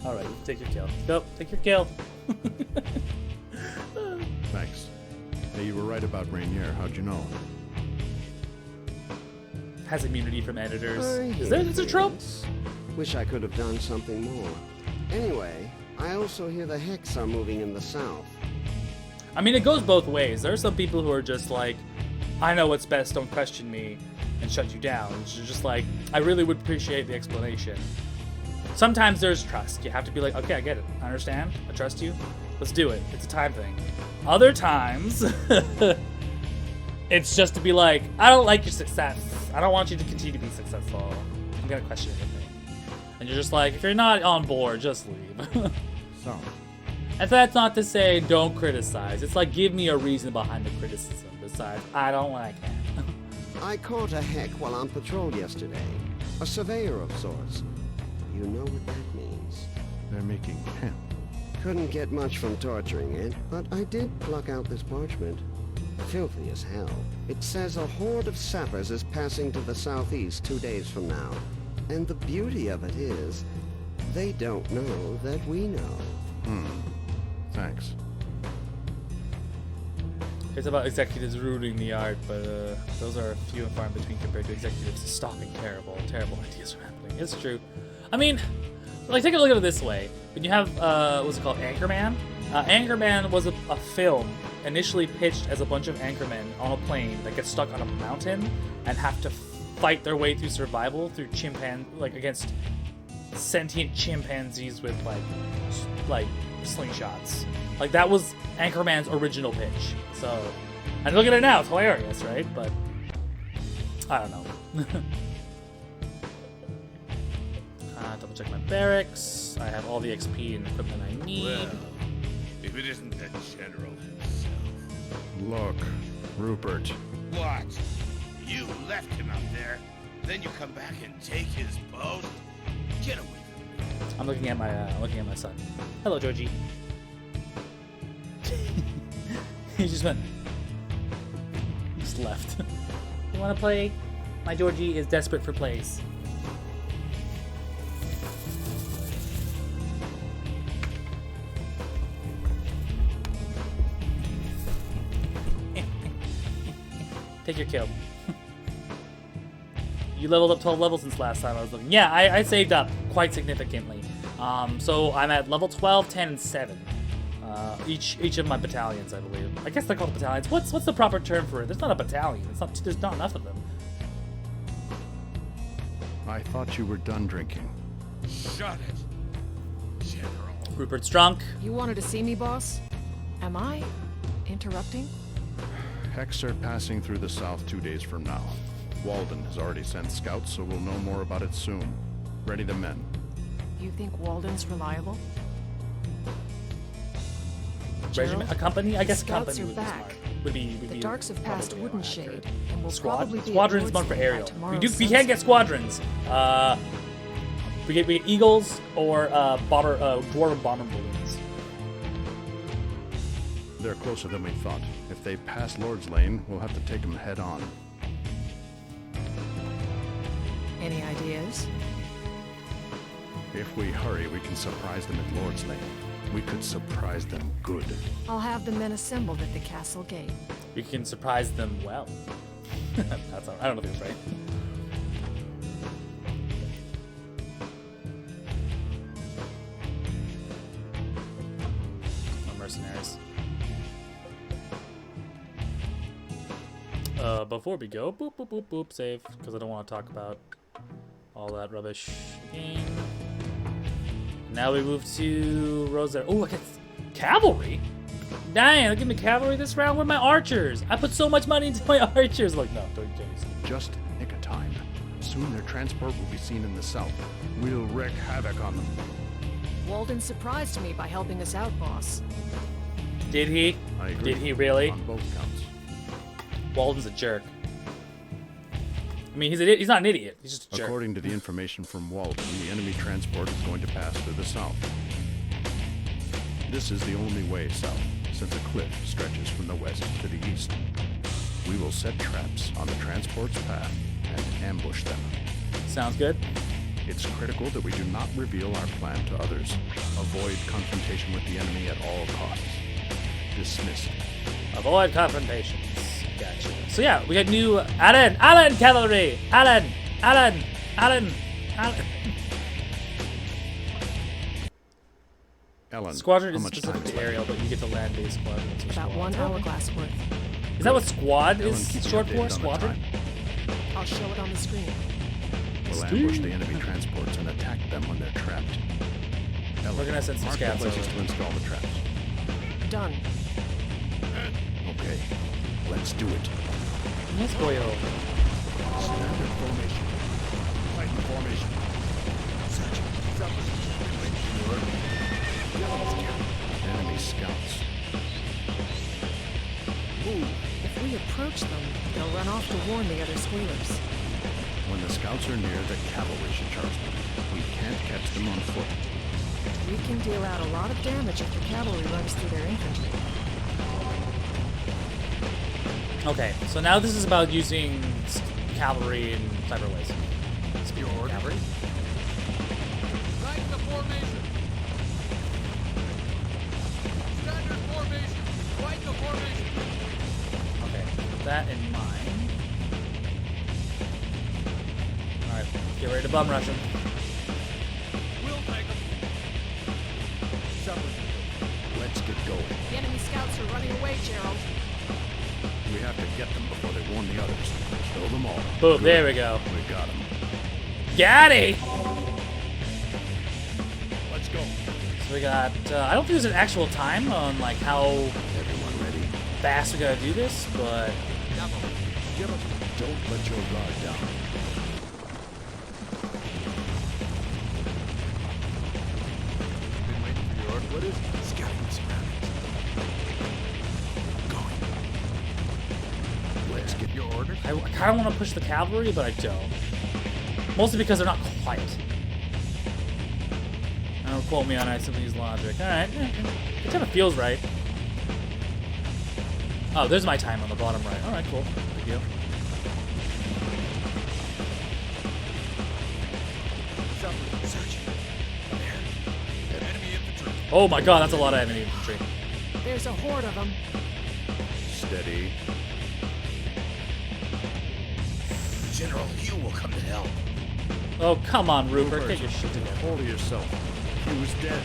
Alright, take your kill. Go, take your kill. Thanks. Hey, you were right about Rainier. How'd you know? Has immunity from editors. I Is that hate a trope? this. Wish I could have done something more. Anyway, I also hear the Hex are moving in the south. I mean, it goes both ways. There are some people who are just like, I know what's best, don't question me, and shut you down. It's just like, I really would appreciate the explanation. Sometimes there's trust. You have to be like, okay, I get it. I understand. I trust you. Let's do it. It's a time thing. Other times, it's just to be like, I don't like your success. I don't want you to continue to be successful. I'm going to question everything. And you're just like, if you're not on board, just leave. So, And that's not to say don't criticize. It's like, give me a reason behind the criticism. Besides, I don't like it. I caught a Heck while on patrol yesterday. A surveyor of sorts. You know what that means. they're making camp. Couldn't get much from torturing it, but I did pluck out this parchment. Filthy as hell. It says a horde of sappers is passing to the southeast 2 days from now. And the beauty of it is, they don't know that we know. Thanks. It's about executives ruining the art, but those are few and far in between compared to executives stopping terrible ideas from happening. It's true. I mean, like, take a look at it this way. When you have, what's it called, Anchorman? Anchorman was a film initially pitched as a bunch of anchormen on a plane that get stuck on a mountain and have to fight their way through survival through against sentient chimpanzees with like slingshots. Like, that was Anchorman's original pitch. So, and look at it now, it's hilarious, right? But I don't know. Double check my barracks. I have all the XP and equipment I need. Well, if it isn't the general Look, Rupert. What? You left him out there, then you come back and take his post? Get away from me. I'm looking at my son. Hello, Georgie. He just went. He just left. You want to play? My Georgie is desperate for plays. Take your kill. You leveled up 12 levels since last time I was looking. Yeah, I saved up quite significantly. So I'm at level 12, 10, and 7. Each of my battalions, I believe. I guess they're called battalions. What's the proper term for it? There's not a battalion. There's not enough of them. I thought you were done drinking. Shut it, General. Rupert's drunk. You wanted to see me, boss? Am I interrupting? Hex are passing through the south 2 days from now. Walden has already sent scouts, so we'll know more about it soon. Ready the men. You think Walden's reliable? Regiment, a company? I guess Scouts company are would be back. smart. Would be The Darks have passed probably Wooden more Shade, accurate. and will probably be Squadron's at marked for Lord's Gate by aerial. tomorrow's We can't get sunset. squadrons. We get eagles or dwarven bomber balloons. They're closer than we thought. If they pass Lord's Lane, we'll have to take them head on. Any ideas? If we hurry, we can surprise them at Lord's Lane. We could surprise them good. I'll have the men assembled at the castle gate. We can surprise them well. That's I don't know if it's right. No mercenaries. Before we go, boop, boop, boop, boop, save, because I don't want to talk about all that rubbish again. Now we move to Rosetta. Oh, I get cavalry? Dang, look at me cavalry this round. Where are my archers? I put so much money into my archers. Like, no, don't do this. Just nick of time. Soon their transport will be seen in the south. We'll wreak havoc on them. Walden surprised me by helping us out, boss. Did he? I agree. Did he really? On both counts. Walden's a jerk. I mean, he's not an idiot. He's just a jerk. According to the information from Walden, the enemy transport is going to pass through the south. This is the only way south, since a cliff stretches from the west to the east. We will set traps on the transport's path and ambush them. Sounds good. It's critical that we do not reveal our plan to others. Avoid confrontation with the enemy at all costs. Dismissed. Avoid confrontations. Gotcha. So yeah, we got new Allen cavalry. Allen. Ellen, Squadron how is much specific time to aerial, but you get the land-based squadrons. or About squads. 1 hourglass worth. Is that what squad Ellen, is keep me short updated for? on the Squadron? time. I'll show it on the screen. We'll ambush the enemy transports and attack them when they're trapped. Ellen, We're gonna send some mark scouts the places over. to install the traps. Done. Okay, let's do it. Yes, boyo. Standard formation. Titan formation. Enemy scouts. If we approach them, they'll run off to warn the other squealers. When the scouts are near, the cavalry should charge them. We can't catch them on foot. We can deal out a lot of damage if the cavalry runs through their infantry. Okay, so now this is about using cavalry in clever ways. Spear cavalry. Right in the formation. Standard formation. Right in the formation. Okay, with that in mind. Alright, get ready to bum rush him. We'll take them. Let's get going. The enemy scouts are running away, Gerald. We have to get them before they warn the others. Kill them all. Boom, there we go. We got them. Got it! Let's go. So we got, I don't think there's an actual time on like how Everyone ready? fast we gotta do this, but Don't let your guard down. Been waiting for your order. What is it? Scouting surroundings. Going. I kind of want to push the cavalry, but I don't. Mostly because they're not quiet. Don't quote me on Somebody's logic. Alright, it kind of feels right. Oh, there's my time on the bottom right. Alright, cool. Big deal. Oh my god, that's a lot of enemy infantry. There's a horde of them. Steady. General Hugh will come to help. Oh, come on, Rupert. Get your shit together. Hold of yourself. He was dead.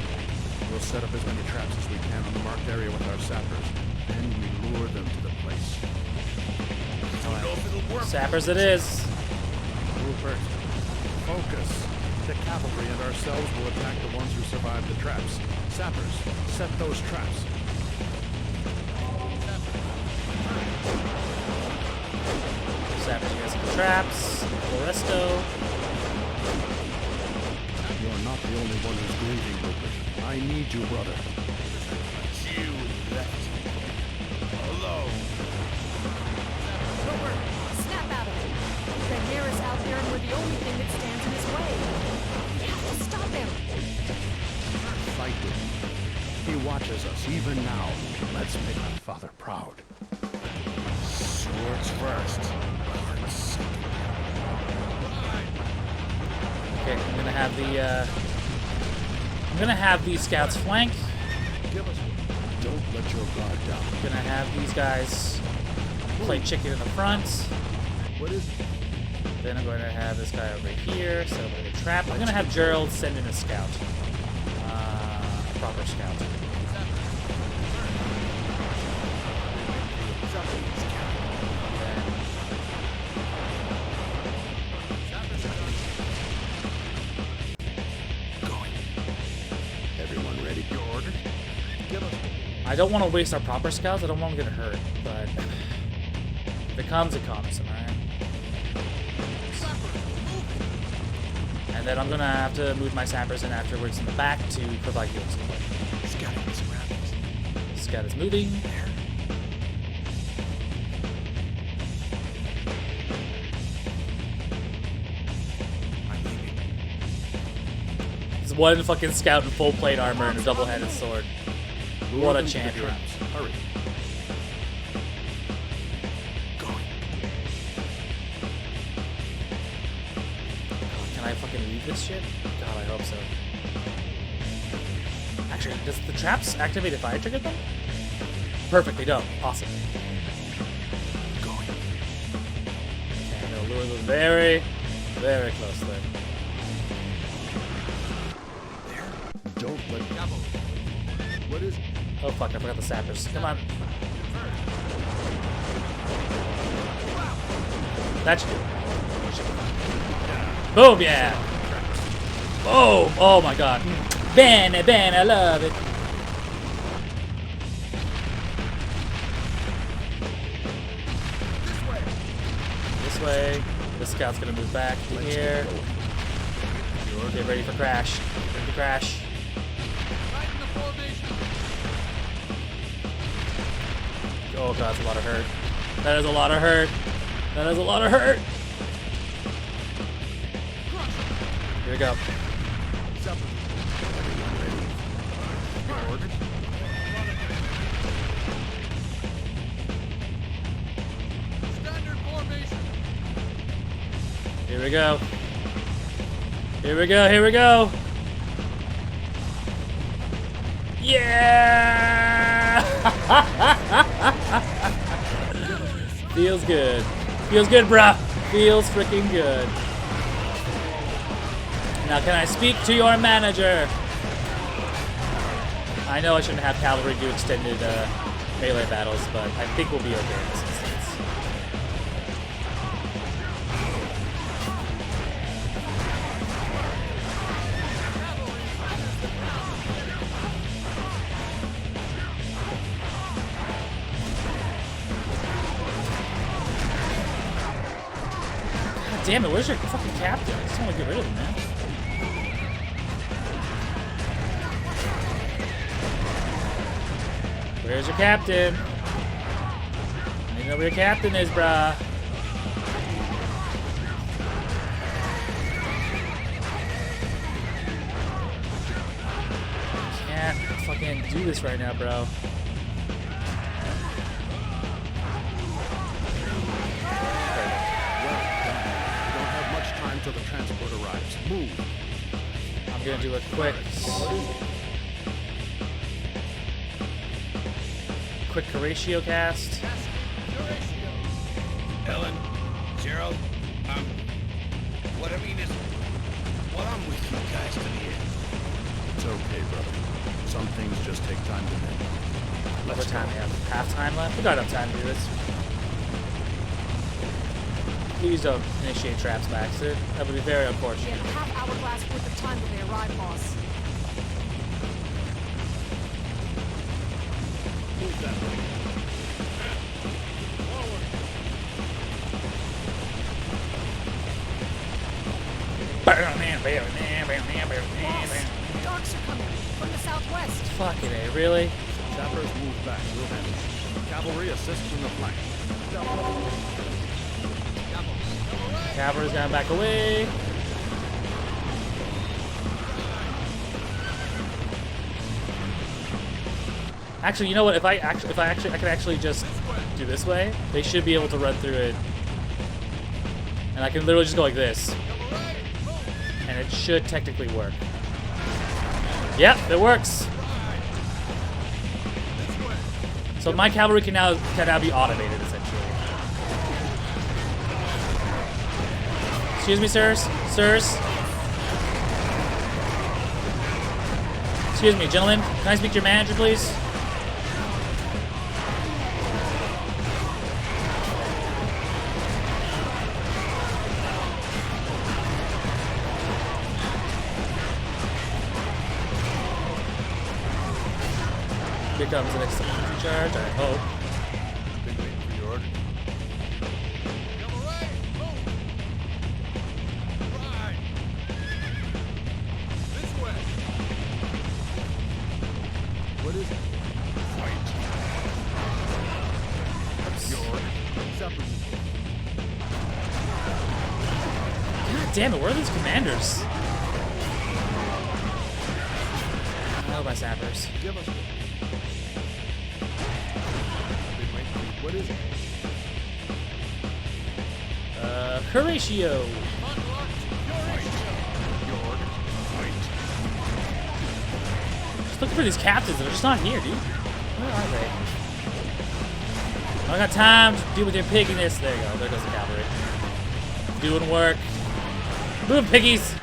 We'll set up as many traps as we can on the marked area with our sappers. Then we lure them to the place. I don't know if it'll work. Sappers it is. Rupert, focus. The cavalry and ourselves will attack the ones who survived the traps. Sappers, set those traps. Sappers, you guys have the traps. Foresto. You're not the only one who's grieving, Rupert. I need you, brother. You left alone. Rupert, snap out of it. Rhaenyra's out there and we're the only thing that stands in his way. We have to stop him. Fight with him. He watches us even now. Let's make our father proud. Swords first. Hearts second. Okay, I'm gonna have these scouts flank. Don't let your guard down. I'm gonna have these guys play chicken in the front. What is it? Then I'm going to have this guy over here set up like a trap. I'm gonna have Gerald send in a scout. A proper scout. Everyone ready? Your orders? I don't want to waste our proper scouts. I don't want them to get hurt, but if it comes, it comes, alright? And then I'm gonna have to move my sappers in afterwards in the back to provide healing support. Scouting the surroundings. Scout is moving. I'm leaving. There's one fucking scout in full plate armor and a double-handed sword. What a champion. Hurry. Going. Can I fucking read this shit? God, I hope so. Actually, does the traps activate if I trigger them? Perfect, they don't. Awesome. Going. Okay, I'm gonna lure them very, very closely. Don't let... What is it? Oh fuck, I forgot the sappers. Come on. That should do it. Boom, yeah! Boom! Oh my god. Ben, I love it. This way. The scout's gonna move back to here. Get ready for crash. Ready to crash. Tighten the formation. Oh god, that's a lot of hurt. That is a lot of hurt. That is a lot of hurt. Here we go. Standard formation. Here we go. Here we go. Here we go. Yeah! Feels good. Feels good, bruh. Feels freaking good. Now, can I speak to your manager? I know I shouldn't have cavalry do extended melee battles, but I think we'll be okay in this instance. God damn it, where's your fucking captain? I just want to get rid of him, man. Where's your captain? I need to know where your captain is, bruh. can't do this right now, bro. Well done. We don't have much time till the transport arrives. Move. I'm gonna do a quick Horatio cast. Ellen, Gerald, what I mean is, well, I'm with you guys to the end. It's okay, brother. Some things just take time to mend. What time we have? Half time left? We got enough time to do this. Please don't initiate traps, Baxter. That would be very We unfortunate. have a half hourglass worth of time when they arrive, boss. Move that way. Darks are coming from the southwest. Fucking A, really? Sappers move back. We'll handle it. Cavalry assists in the flank. Cavalry's gonna back away. Actually, you know what? I can actually just do this way. They should be able to run through it, and I can literally just go like this, and it should technically work. Yep, it works. So my cavalry can now be automated essentially. Excuse me, sirs. Sirs. Excuse me, gentlemen. Can I speak to your manager, please? Here comes the next infantry charge, I hope. Been waiting for your order. Cavalry, move! Right! This way! What is it? Fight. Your order. Sappers. God damn it, where are these commanders? Oh, my sappers. Give us one. Been waiting for you. What is it? Horatio. Your order. Fight. Just looking for these captains, they're just not here, dude. Where are they? I don't got time to deal with your pigginess. There you go, there goes the cavalry. Doing work. Move, piggies!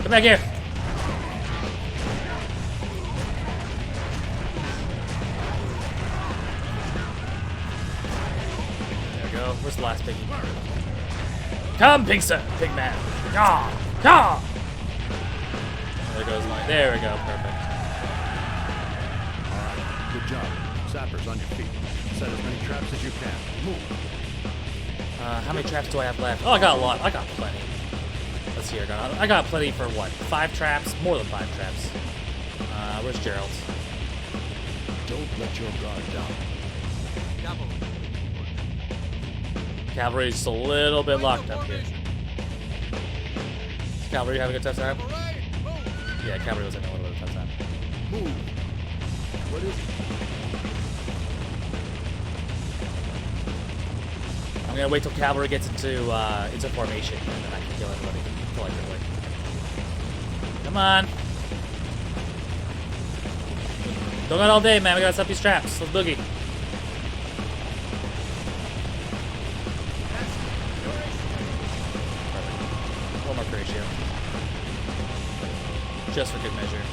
Come back here. There we go. Where's the last piggy? Come, pigster, pig man. Yaw, yaw. There goes my. There we go. Perfect. All right. Good job. Sappers on your feet. Set as many traps as you can. Move. How many traps do I have left? Oh, I got a lot. I got plenty. Let's see. I got plenty for what? 5 traps? More than 5 traps. Where's Gerald? Don't let your guard down. Cavalry's just a little bit locked up here. Cavalry having a tough time? Yeah, cavalry was having a little bit of a tough time. Move. What is it? I'm gonna wait till cavalry gets into formation, and then I can kill everybody collectively. Come on. Don't got all day, man. We gotta set these traps. Let's boogie. One more ratio. Just for good measure.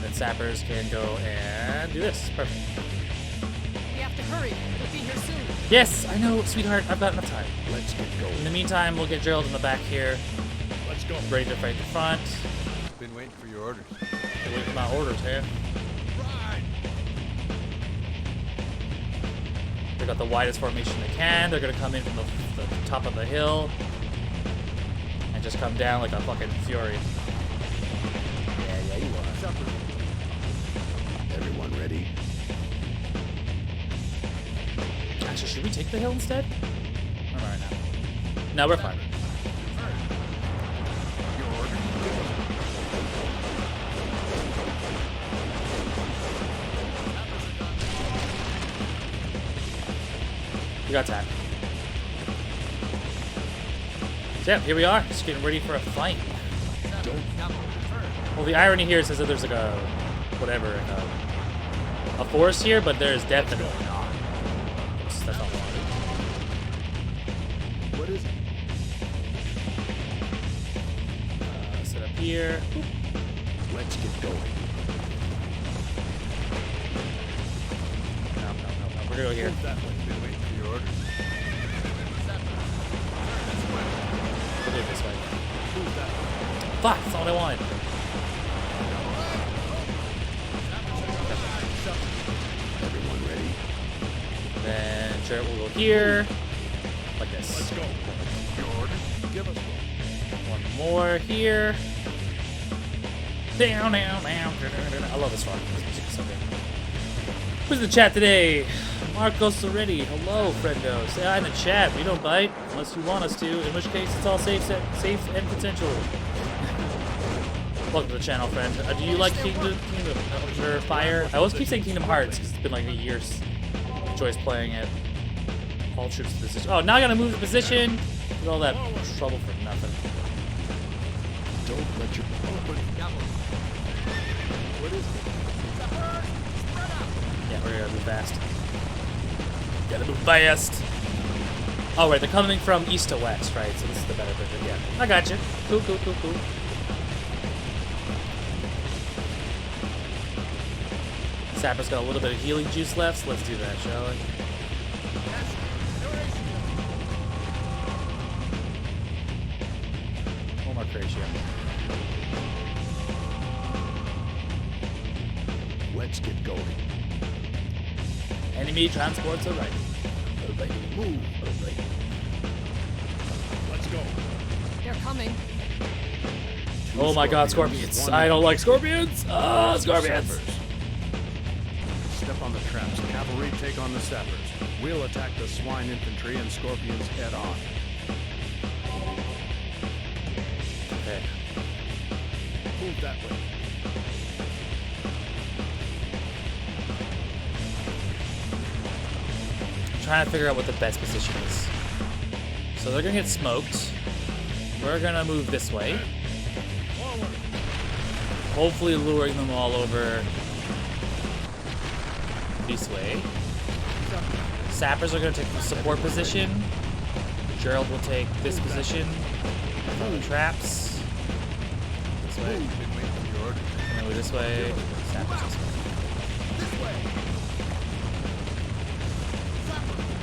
Then sappers can go and do this. Perfect. We have to hurry. We'll be here soon. Yes, I know, sweetheart. I've got enough time. Let's get going. In the meantime, we'll get Gerald in the back here, Let's go. ready to fight the front. Been waiting for your orders. Wait for my orders here. They got the widest formation they can. They're gonna come in from the top of the hill and just come down like a fucking fury. Yeah, you are. Everyone ready? Actually, should we take the hill instead? Where am I right now? No, we're fine. We got time. So yeah, here we are, just getting ready for a fight. Well, the irony here says that there's like a, whatever, a forest here, but there's definitely not. Oops, that's not water. What is it? Set up here. Let's get going. No. We're gonna go here. That way, been waiting for your orders. We'll do it this way. Who's that way? Fuck, that's not what I wanted. Everyone ready? Then sure, we'll go here. Like this. Let's go. Your orders? Give us one. One more here. Down. I love this song. This music is so good. Who's in the chat today? Marcos already. Hello, friendo. Say hi in the chat. We don't bite unless you want us to, in which case it's all safe and consensual. Welcome to the channel, friend. Do you like Kingdom or Fire? I always keep saying Kingdom Hearts because it's been like a year's choice playing it. All troops to position. Oh, now I gotta move the position. Get all that trouble for nothing. Don't let your... What is it? Yeah, we're gonna move fast. Gotta move fast. Oh, right, they're coming from east to west, right? So this is the better version. Yeah, I got you. Cool. Sapper's got a little bit of healing juice left, so let's do that, shall we? One more Cratio. Let's get going. Enemy transports are right. Move. Let's go. They're coming. Oh my god, scorpions. I don't like scorpions. Ah, scorpions. Sappers. Step on the traps. Cavalry take on the sappers. We'll attack the swine infantry and scorpions head on. Okay. Move that way. I'm trying to figure out what the best position is. So they're gonna get smoked. We're gonna move this way. Hopefully luring them all over this way. Sappers are gonna take the support position. Gerald will take this position. On the traps. This way. And move this way. Sappers this way.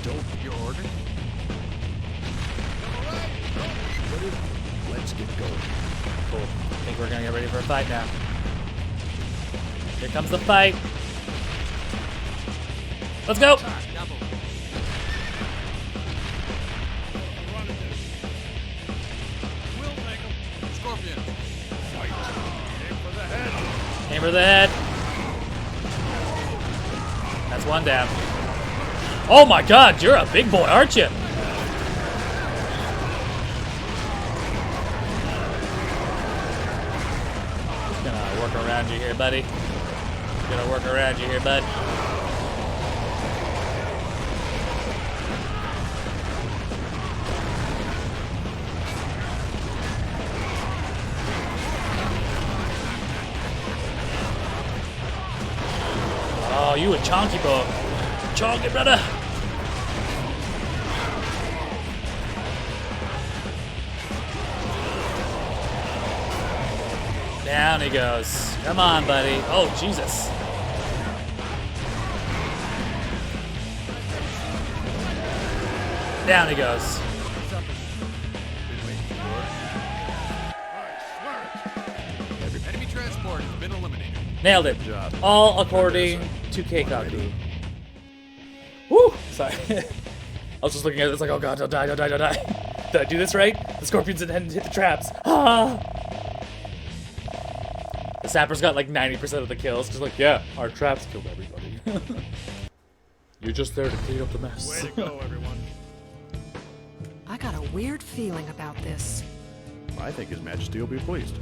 Don't your order. What is it? Let's get going. Cool. I think we're gonna get ready for a fight now. Here comes the fight. Let's go! Scorpion. Aim for the head. That's one down. Oh my god, you're a big boy, aren't you? Just gonna work around you here, buddy. Gonna work around you here, bud. Oh, you a chonky boy. Chonky, brother. Down he goes. Come on, buddy. Oh, Jesus. Down he goes. Enemy transport has been eliminated. Nailed it. job. All according to Keikaku. Woo! Sorry. I was just looking at it. It's like, oh god, don't die. Did I do this right? The scorpions didn't hit the traps. Ah! The sappers got like 90% of the kills. Just like, yeah, our traps killed everybody. You're just there to clean up the mess. Way to go, everyone. I got a weird feeling about this. I think His Majesty will be pleased.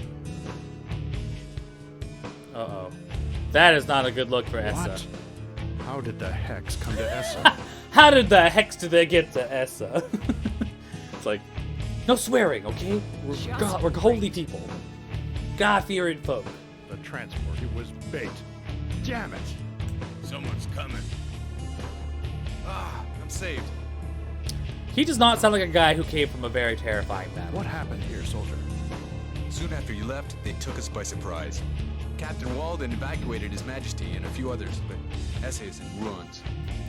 Uh-oh. That is not a good look for Essa. What? How did the hex come to Essa? How did the hex did they get to Essa? It's like, no swearing, okay? We're holy people. God-fearing folk. The transport, it was bait. Damn it! Someone's coming. Ah, I'm saved. He does not sound like a guy who came from a very terrifying battle. What happened here, soldier? Soon after you left, they took us by surprise. Captain Walden evacuated His Majesty and a few others, but Essa is in ruins.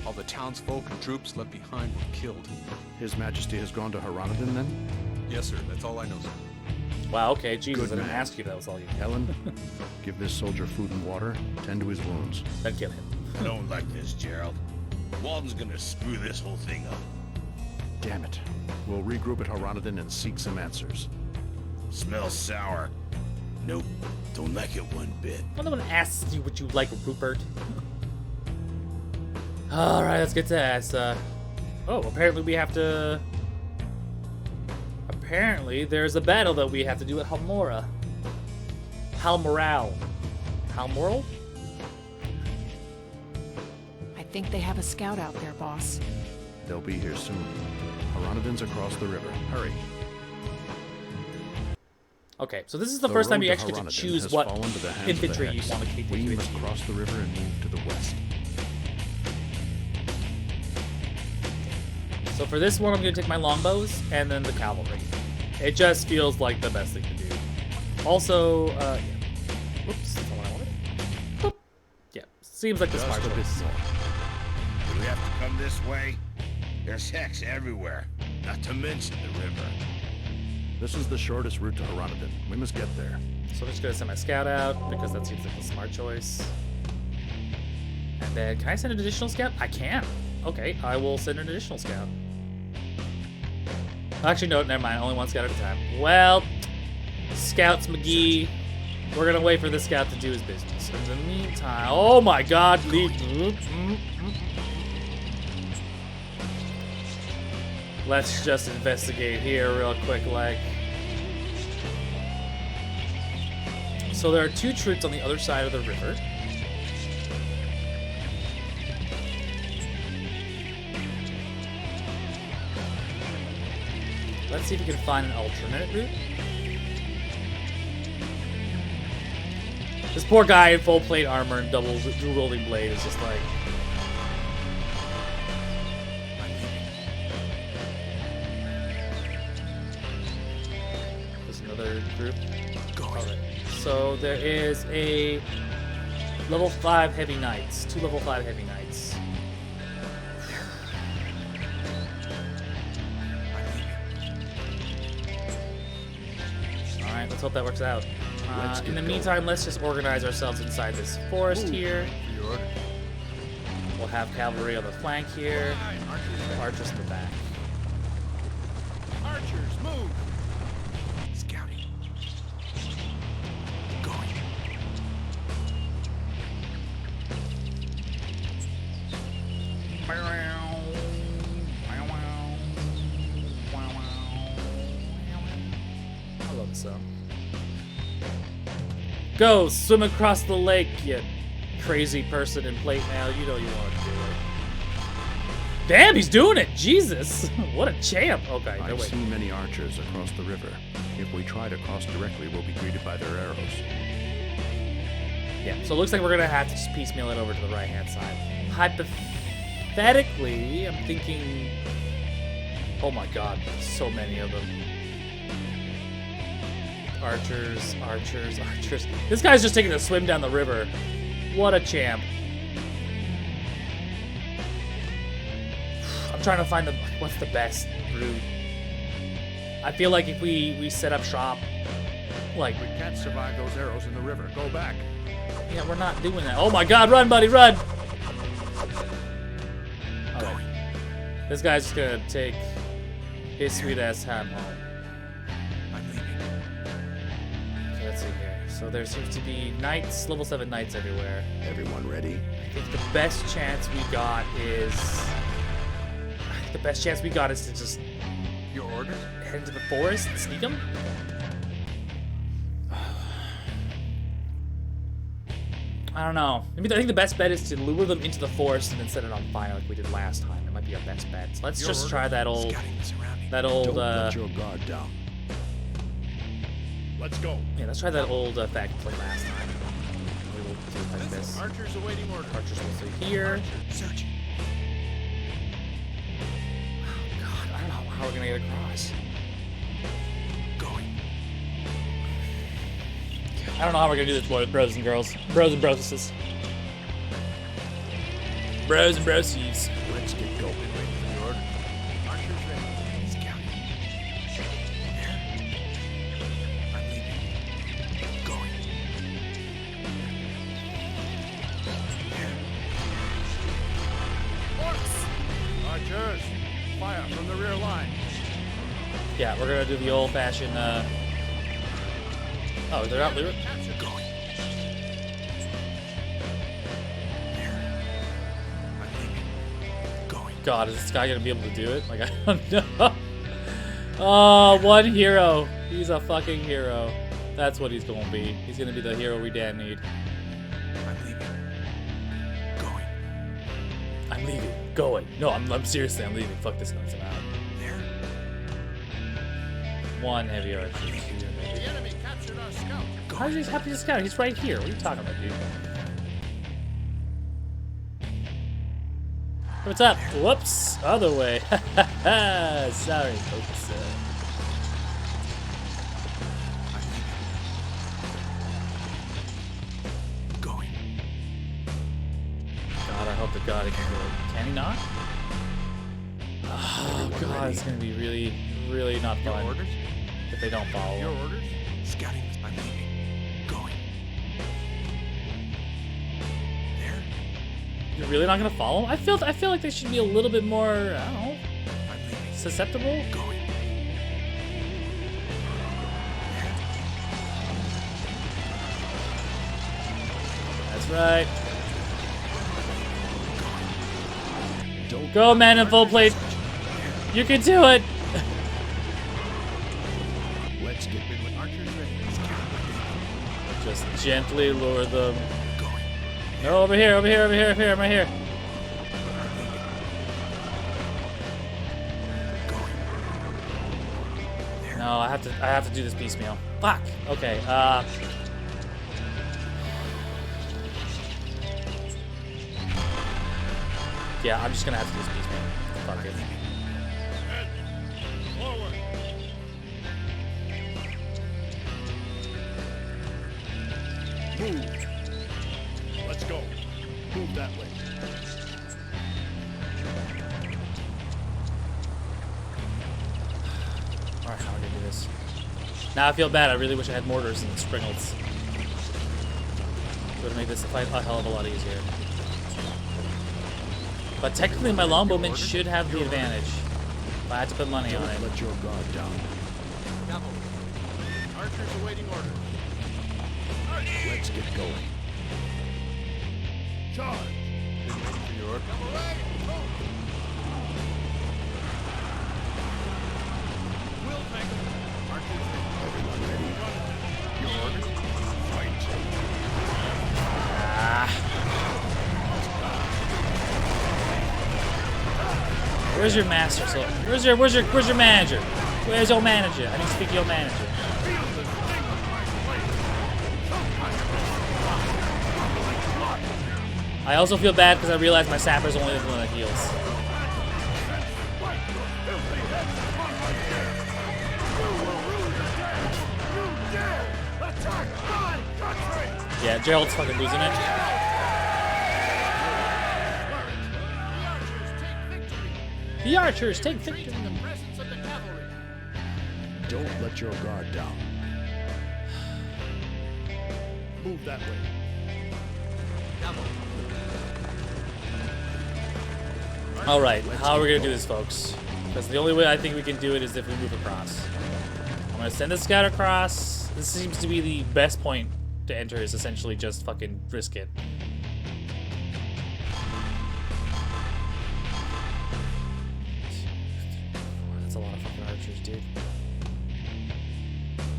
All the townsfolk and troops left behind were killed. His Majesty has gone to Haranadin then? Yes, sir. That's all I know, sir. Wow, okay, Jesus, Good I didn't man. ask you that was all you did. Helen, give this soldier food and water, tend to his wounds. Then kill him. I don't like this, Gerald. Walden's gonna screw this whole thing up. Damn it. We'll regroup at Haranadin and seek some answers. Smells sour. Nope, don't like it one bit. Well, no one asks you what you like, Rupert. Alright, let's get to Essa. Oh, apparently we have to... Apparently there's a battle that we have to do at Halmora. Halmoral. Halmoral? I think they have a scout out there, boss. They'll be here soon. Haranadin's across the river. Hurry. Okay, so this is the first time you actually get to Haranadin choose has what fallen to the hands of the infantry you Hex. want to take We with must you. cross the river and move to the west. So for this one, I'm going to take my longbows and then the cavalry. It just feels like the best thing to do. Also, yeah. Whoops, that's not what I wanted. Boop. Yeah, seems like the smart Just a bit choice. more. Do we have to come this way? There's hex everywhere, not to mention the river. This is the shortest route to Haranadin. We must get there. So I'm just going to send my scout out because that seems like the smart choice. And then, can I send an additional scout? I can. Okay, I will send an additional scout. Actually, no, never mind. Only one scout at a time. Well, Scouts McGee. We're going to wait for the scout to do his business. In the meantime, oh my god, let's just investigate here real quick, like. So there are two troops on the other side of the river. Let's see if we can find an alternate route. This poor guy in full plate armor and double rolling blade is just like... There's another group. Alright. So there is a level 5 heavy knights. 2 level 5 heavy knights. Alright, let's hope that works out. In the meantime, let's just organize ourselves inside this forest here. We'll have cavalry on the flank here. Archers in the back. Archers, move! Scouting. Going. I love the song. Go swim across the lake, you crazy person in plate mail. You know you want to do it. Damn, he's doing it! Jesus! What a champ! Okay, no I've wait. seen many archers across the river. If we try to cross directly, we'll be greeted by their arrows. Yeah, so it looks like we're gonna have to just piecemeal it over to the right-hand side. Hypothetically, I'm thinking... Oh my god, so many of them. Archers, archers, archers. This guy's just taking a swim down the river. What a champ. I'm trying to find what's the best route. I feel like if we set up shop, like... We can't survive those arrows in the river. Go back. Yeah, we're not doing that. Oh my god, run, buddy, run! Going. This guy's just gonna take his sweet ass ham home. I'm leaving. Okay, let's see here. So there seems to be knights, level 7 knights everywhere. Everyone ready? I think the best chance we got is... to just... Your orders? head into the forest and sneak them? I don't know. Maybe I think the best bet is to lure them into the forest and then set it on fire like we did last time. It might be our best bet. So let's just try that old, Don't let your guard down. Let's go. yeah, let's try that old fact we played last time. We will do it like this. Archers awaiting orders. Archers will stay here. Search. God, I don't know how we're gonna get across. Going. I don't know how we're gonna do this, bros and girls. Bros and broses. Bros and brosies. Let's get going. Your order. Archers ready. Scouting. There. I'm leaving. Going. There. Archers, fire from the rear line. Yeah, we're gonna do the old-fashioned. Oh, they're not leaving. Going. There. I'm leaving. Going. God, is this guy gonna be able to do it? Like, I don't know. Oh, one hero. He's a fucking hero. That's what he's gonna be. He's gonna be the hero we damn need. I'm leaving. Going. I'm leaving. Going. No, I'm seriously, I'm leaving. Fuck this nonsense out. There. One heavy archer. The enemy captured our scout. How is he happy to scout? He's right here. What are you talking about, dude? What's up? Whoops. Other way. Sorry, folks. Going. God, I hope to God he can do it. Can he not? Oh, God, it's going to be really, really not Your fun orders? if they don't follow. Your orders? Scouting. I'm leaving. Going. There. You're really not going to follow? I feel like they should be a little bit more, I don't know, I'm leaving. susceptible. Going. That's right. Don't Go, man, in full plate. You can do it. let's get with Archers ready. Just gently lure them. Going. No, over here, over here, over here, over here, I'm right here. Going. No, I have to do this piecemeal. Fuck. Okay. Yeah, I'm just gonna have to do this piecemeal. Fuck it. forward. Move. Let's go. Move that way. Alright, how are we gonna do this? Now I feel bad. I really wish I had mortars and springlets. Would have made this fight a hell of a lot easier. But technically, my longbowmen should have the advantage. If I had to put money on it. Don't let your guard down. Cavalry. Archers awaiting orders. Let's get going. Charge. Your order. We'll take them. Archers ready. Everyone ready? Your orders? Fight. Where's your master? So where's your manager? Where's your manager? I need to speak to your manager. I also feel bad because I realized my sapper's only the one that heals. Yeah, Gerald's fucking losing it. The archers take victory. In the presence of the cavalry. Don't let your guard down. Move that way. All right, how are we gonna do this, folks? Because the only way I think we can do it is if we move across. I'm gonna send the scout across. This seems to be the best point to enter. Is essentially just fucking risk it. That's a lot of fucking archers, dude.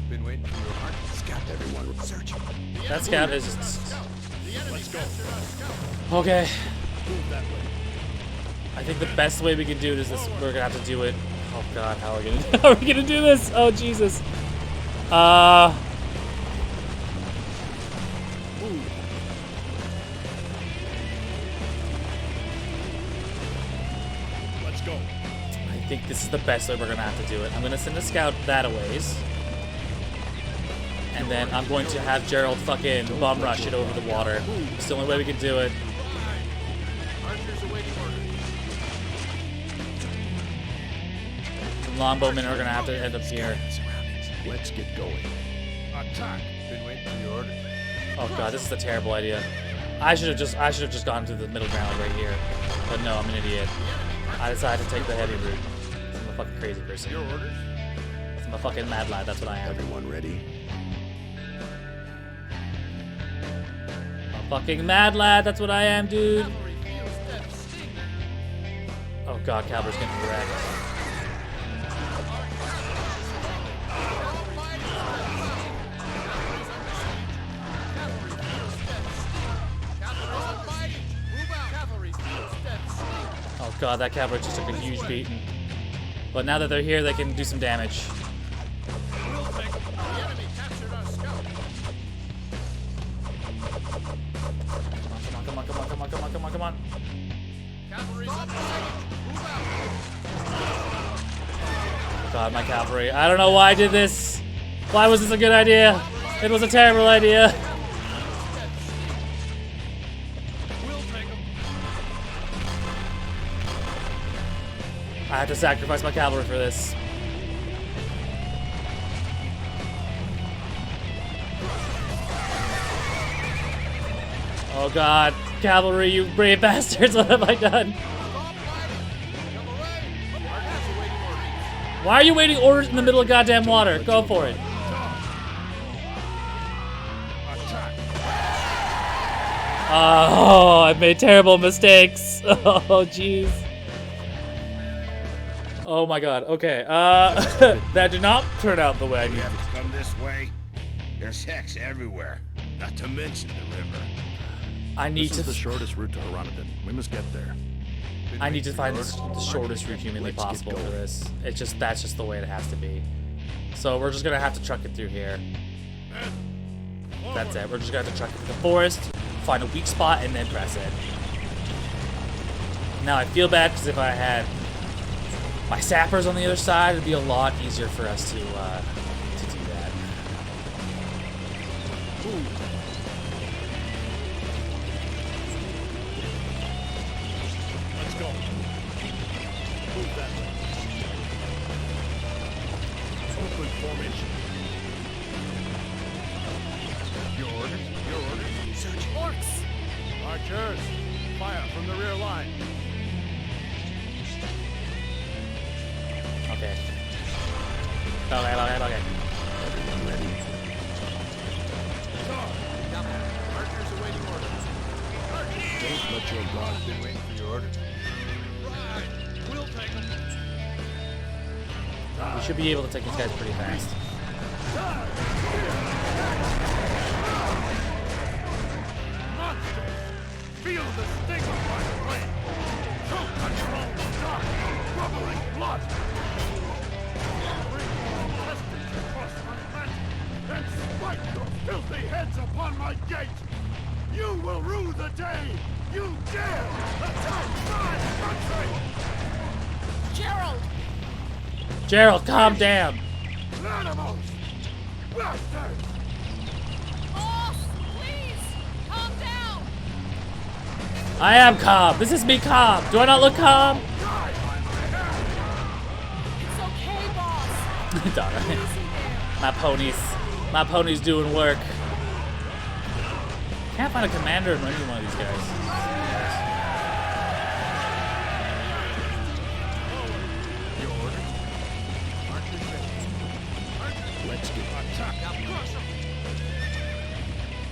Been waiting for your heart. Scout everyone. Search. That scout is just... Let's go. Okay. Move that way. I think the best way we can do it is this. We're gonna have to do it. Oh god, how are we gonna, how are we gonna do this? Oh Jesus. Let's go. I think this is the best way we're gonna have to do it. I'm gonna send a scout that a ways. And then I'm going to have Gerald fucking bum rush it over the water. It's the only way we can do it. Archers awaiting orders. The longbowmen are gonna have to end up here. Surroundings. Let's get going. Attack. Been waiting for your orders. Oh god, this is a terrible idea. I should have just gone to the middle ground right here. But no, I'm an idiot. I decided to take the heavy route. I'm a fucking crazy person. Your orders? I'm a fucking mad lad, that's what I am. Everyone ready? A fucking mad lad, that's what I am, dude. Oh god, cavalry's getting wrecked. Oh god, that cavalry just took a huge beating. But now that they're here, they can do some damage. Come on, come on, come on, come on, come on, come on. God, my cavalry. I don't know why I did this. Why was this a good idea? It was a terrible idea. I had to sacrifice my cavalry for this. Oh god, cavalry, you brave bastards, what have I done? Why are you waiting orders in the middle of goddamn water? Go for it. Oh, I've made terrible mistakes. Oh, jeez. Oh my god, okay. That did not turn out the way I We needed. have to come this way. There's hex everywhere, not to mention the river. I need This is the to. shortest route to Hronodon. We must get there. I need to find the shortest route humanly Let's get possible for going. this. It's just that's just the way it has to be. So we're just gonna have to truck it through here. That's it. We're just gonna have to truck it through the forest, find a weak spot, and then press it. Now I feel bad because if I had my sappers on the other side, it'd be a lot easier for us to do that. Let's go. Move that way. Open formation. Your orders? Your orders? Search. Orcs! Archers, fire from the rear line. Okay. Okay. Everyone ready? Archers awaiting orders. Don't let your guard Been waiting for your orders. We should be able to take these guys pretty fast. feel the sting of my blade. Choke on your own dark, bubbling blood. Bring intestines across my land and spike your filthy heads upon my gate. You will rue the day you dare attack my country. Gerald! Gerald, calm down. Animals! Bastards! Boss, please! Calm down! I am calm. This is me calm. Do I not look calm? It's okay, boss. Darn it. Easy there. My pony's doing work. Can't find a commander in any one of these guys. Let's get attack.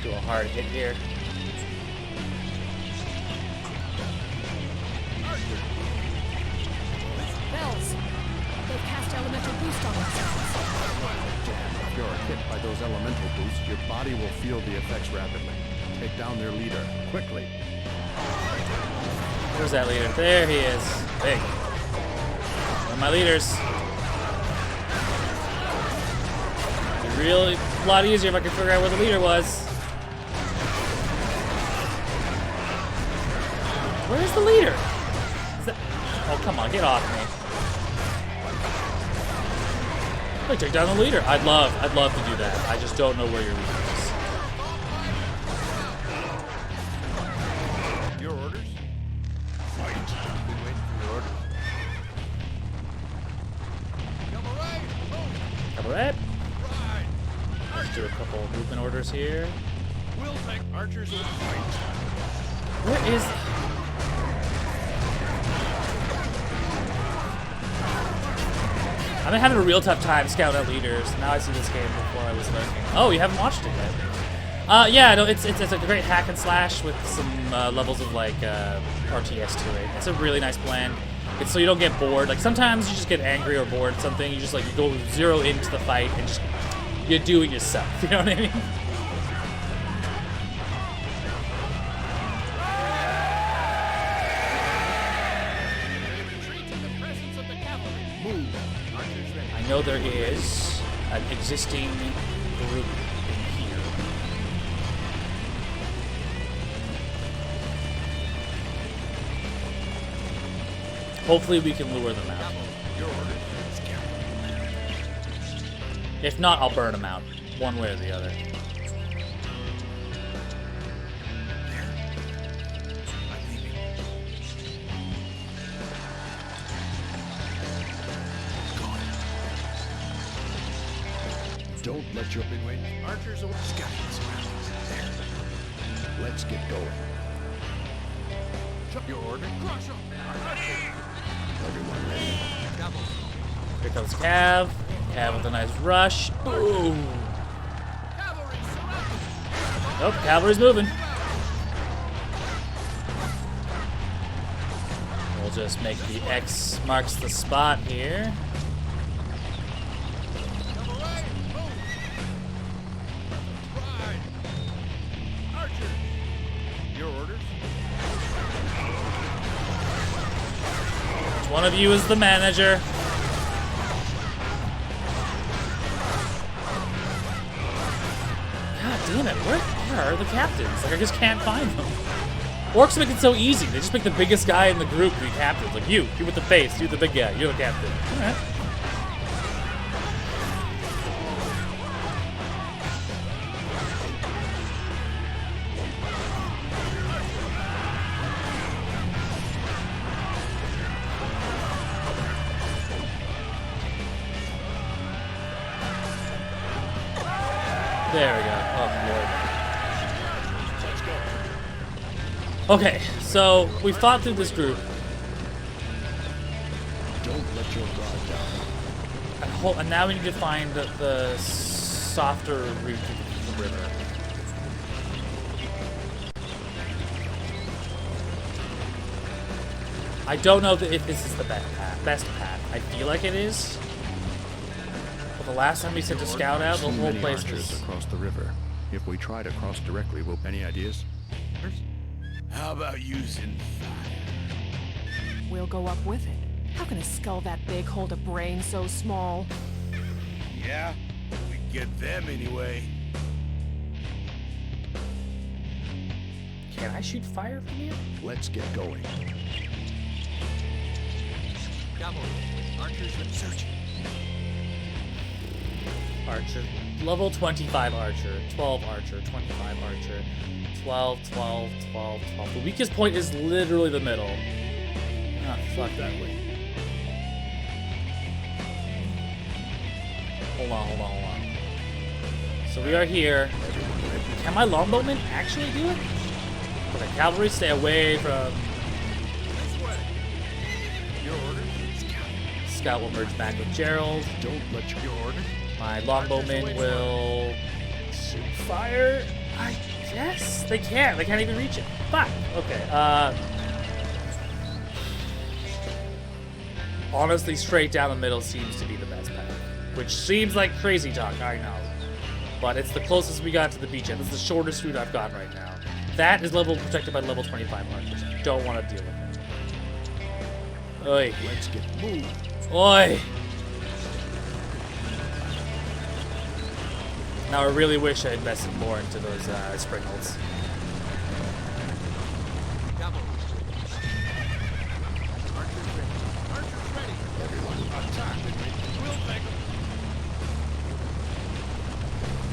Do a hard hit here. Bells. They've cast elemental boost on themselves. If you're hit by those elemental boosts, your body will feel the effects rapidly. Take down their leader, quickly. Where's that leader? There he is. Big. One of my leaders. It'd be really a lot easier if I could figure out where the leader was. Where's the leader? Is that... Oh, come on, get off me. I took down the leader. I'd love to do that. I just don't know where your leader is. Your orders? Fight. Been waiting for your orders. All right. Let's do a couple movement orders here. We'll take archers and fight. Where is... I've been having a real tough time scouting out leaders. Now I see this game before I was lurking. Oh, you haven't watched it yet? Yeah, no, it's a great hack and slash with some levels of like RTS to it. It's a really nice blend. It's so you don't get bored. Like sometimes you just get angry or bored at something. You just like you go zero into the fight and just you do it yourself. You know what I mean? I know there is an existing group in here. Hopefully we can lure them out. If not, I'll burn them out, one way or the other. Don't let your been waiting. Archers are scouting surroundings. There. Let's get going. Your order? Crush them. Everyone ready? Here comes Cav. Cav with a nice rush. Boom. Nope, cavalry's moving. We'll just make the X marks the spot here. One of you is the manager. God damn it, where are the captains? Like, I just can't find them. Orcs make it so easy. They just pick the biggest guy in the group to be captain. Like, you with the face, you're the big guy, you're the captain. Alright. There we go. Oh, Lord. Okay, so we fought through this group. Don't let your guard down. And now we need to find the softer route to the river. I don't know if this is the best path. I feel like it is. But the last time we sent a scout out, the whole place was... across the river. If we try to cross directly, will any ideas? How about using fire? We'll go up with it. How can a skull that big hold a brain so small? Yeah, we get them anyway. Can I shoot fire from here? Let's get going. Cavalry. Archers and searching. Archer. Level 25 Archer. 12 Archer. 25 Archer. 12, 12, 12, 12. The weakest point is literally the middle. Ah, fuck that way. Hold on. So we are here. Can my longbowmen actually do it? Okay, cavalry, stay away from... Your orders? Scout will merge back with Gerald. Don't let your orders? My longbowmen will shoot fire. I guess they can't. They can't even reach it. Fuck. Okay. honestly, straight down the middle seems to be the best path. Which seems like crazy talk, I know. But it's the closest we got to the beachhead. This is the shortest route I've got right now. That is level protected by level 25 archers. Don't want to deal with it. Oi. Let's get moved. Oi! Now I really wish I invested more into those springholds. Everyone, attack. We'll take them.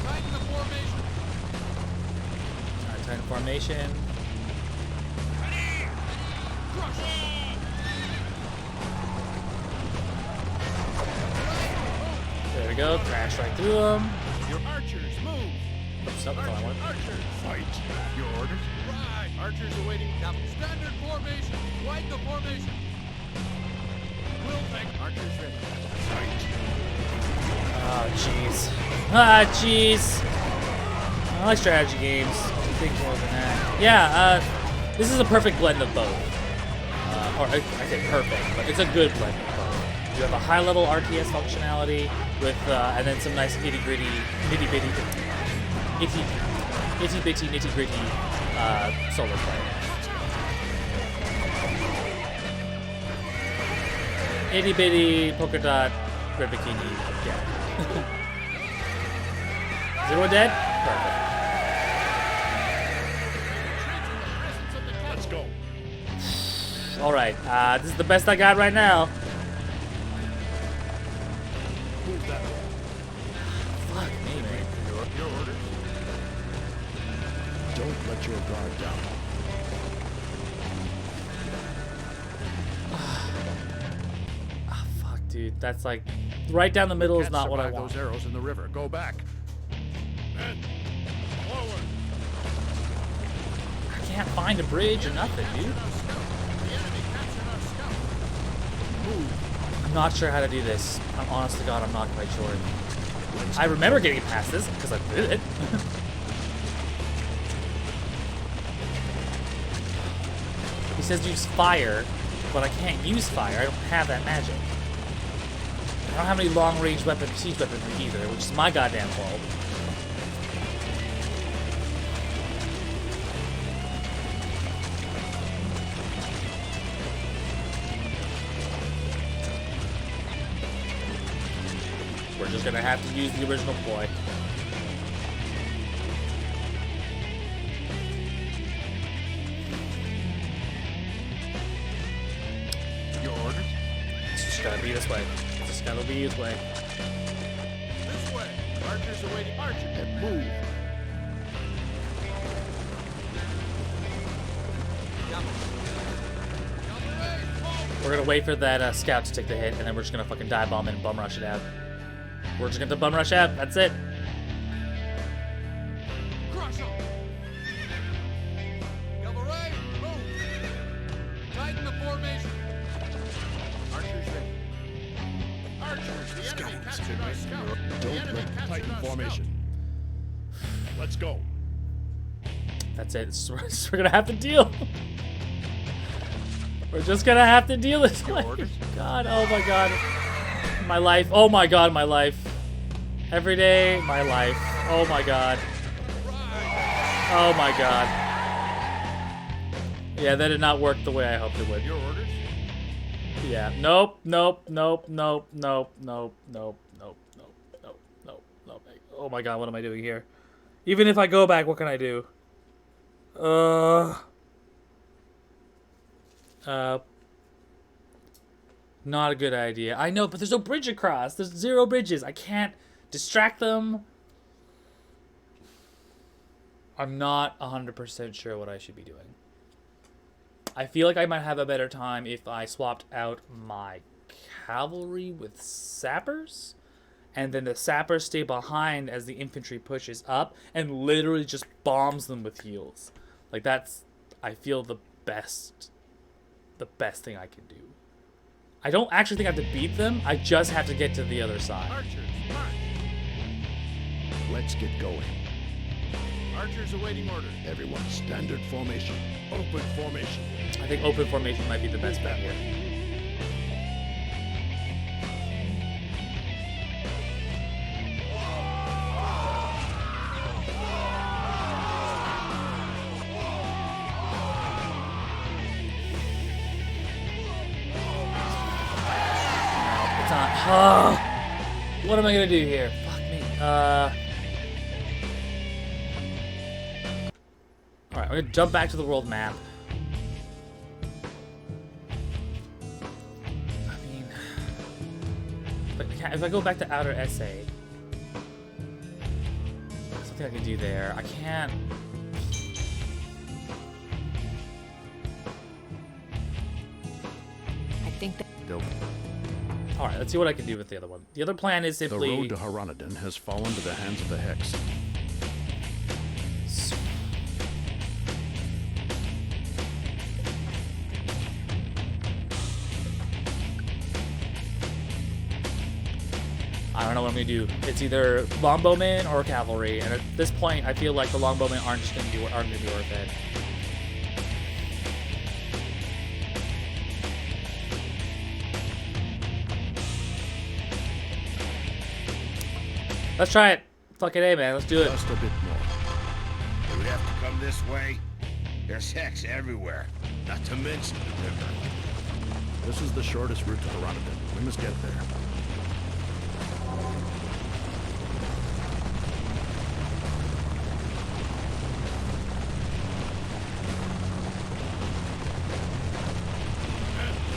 Tighten the formation. Alright, Titan formation. There we go, crash right through them. Your archers, move! Oops, nope, that's all I want. Archers! Fight. Your orders? Right! Archers awaiting cavalry. Standard formation! Widen the formation! We'll take archers ready. Fight. Oh, jeez. Ah, jeez. I like strategy games. I think more than that. Yeah, this is a perfect blend of both. Or I say perfect, but it's a good blend of both. You have a high-level RTS functionality with, and then some nice itty-bitty, nitty-gritty solo play. Itty-bitty polka dot red bikini. Yeah. Is everyone dead? Perfect. Let's go. All right. This is the best I got right now. Move that way. Fuck me, man. Your orders? Don't let your guard down. Ah, fuck, dude. That's like right down the middle is Can't not what I survive want. those arrows in the river. Go back. Men, forward. I can't find a bridge or nothing, dude. I'm not sure how to do this. I'm honest to God, I'm not quite sure. I remember getting past this because I did it. He says use fire, but I can't use fire. I don't have that magic. I don't have any long-range weapon, siege weaponry either, which is my goddamn fault. We're just gonna have to use the original ploy. Your orders? It's just gotta be this way. It's just gotta be this way. This way! Archers awaiting archers! And move. We're gonna wait for that scout to take the hit, and then we're just gonna fucking dive bomb it and bum rush it out. We're just gonna bum rush out. That's it. Crush 'em! Cavalry, move! Tighten the formation! Archers ready. Archers, the enemy captured our scout! The Don't enemy let captured Titan our formation. Let's go. That's it. We're gonna have to deal. We're just gonna have to deal this way. God, oh my god. My life. Oh my god, my life. Every day, my life. Oh my god. Oh my god. Yeah, that did not work the way I hoped it would. Your orders? Yeah. Nope. Nope. Nope. Nope. Nope. Nope. Nope. Nope. Nope. Nope. Nope. Nope. Oh my god, what am I doing here? Even if I go back, what can I do? Not a good idea. I know, but there's no bridge across. There's 0 bridges. I can't distract them. I'm not 100% sure what I should be doing. I feel like I might have a better time if I swapped out my cavalry with sappers, and then the sappers stay behind as the infantry pushes up and literally just bombs them with heals. Like that's, I feel the best thing I can do. I don't actually think I have to beat them. I just have to get to the other side. Archers, march! Let's get going. Archers awaiting orders. Everyone, standard formation. Open formation. I think open formation might be the best bet here. time. Oh, what am I gonna do here? Fuck me. Alright, we're gonna jump back to the world map. I mean, if I go back to Outer Essay, there's something I can do there. I can't. I think that... They'll- Alright, let's see what I can do with the other one. The other plan is The simply... road to Haranadin has fallen to the hands of the Hex. I don't know what I'm gonna do. It's either longbowmen or cavalry, and at this point, I feel like the longbowmen aren't gonna be worth it. Let's try it. Fucking A, man. Let's do it. Just a bit more. Do we have to come this way? There's Hex everywhere, not to mention the river. This is the shortest route to Haranadin. We must get there.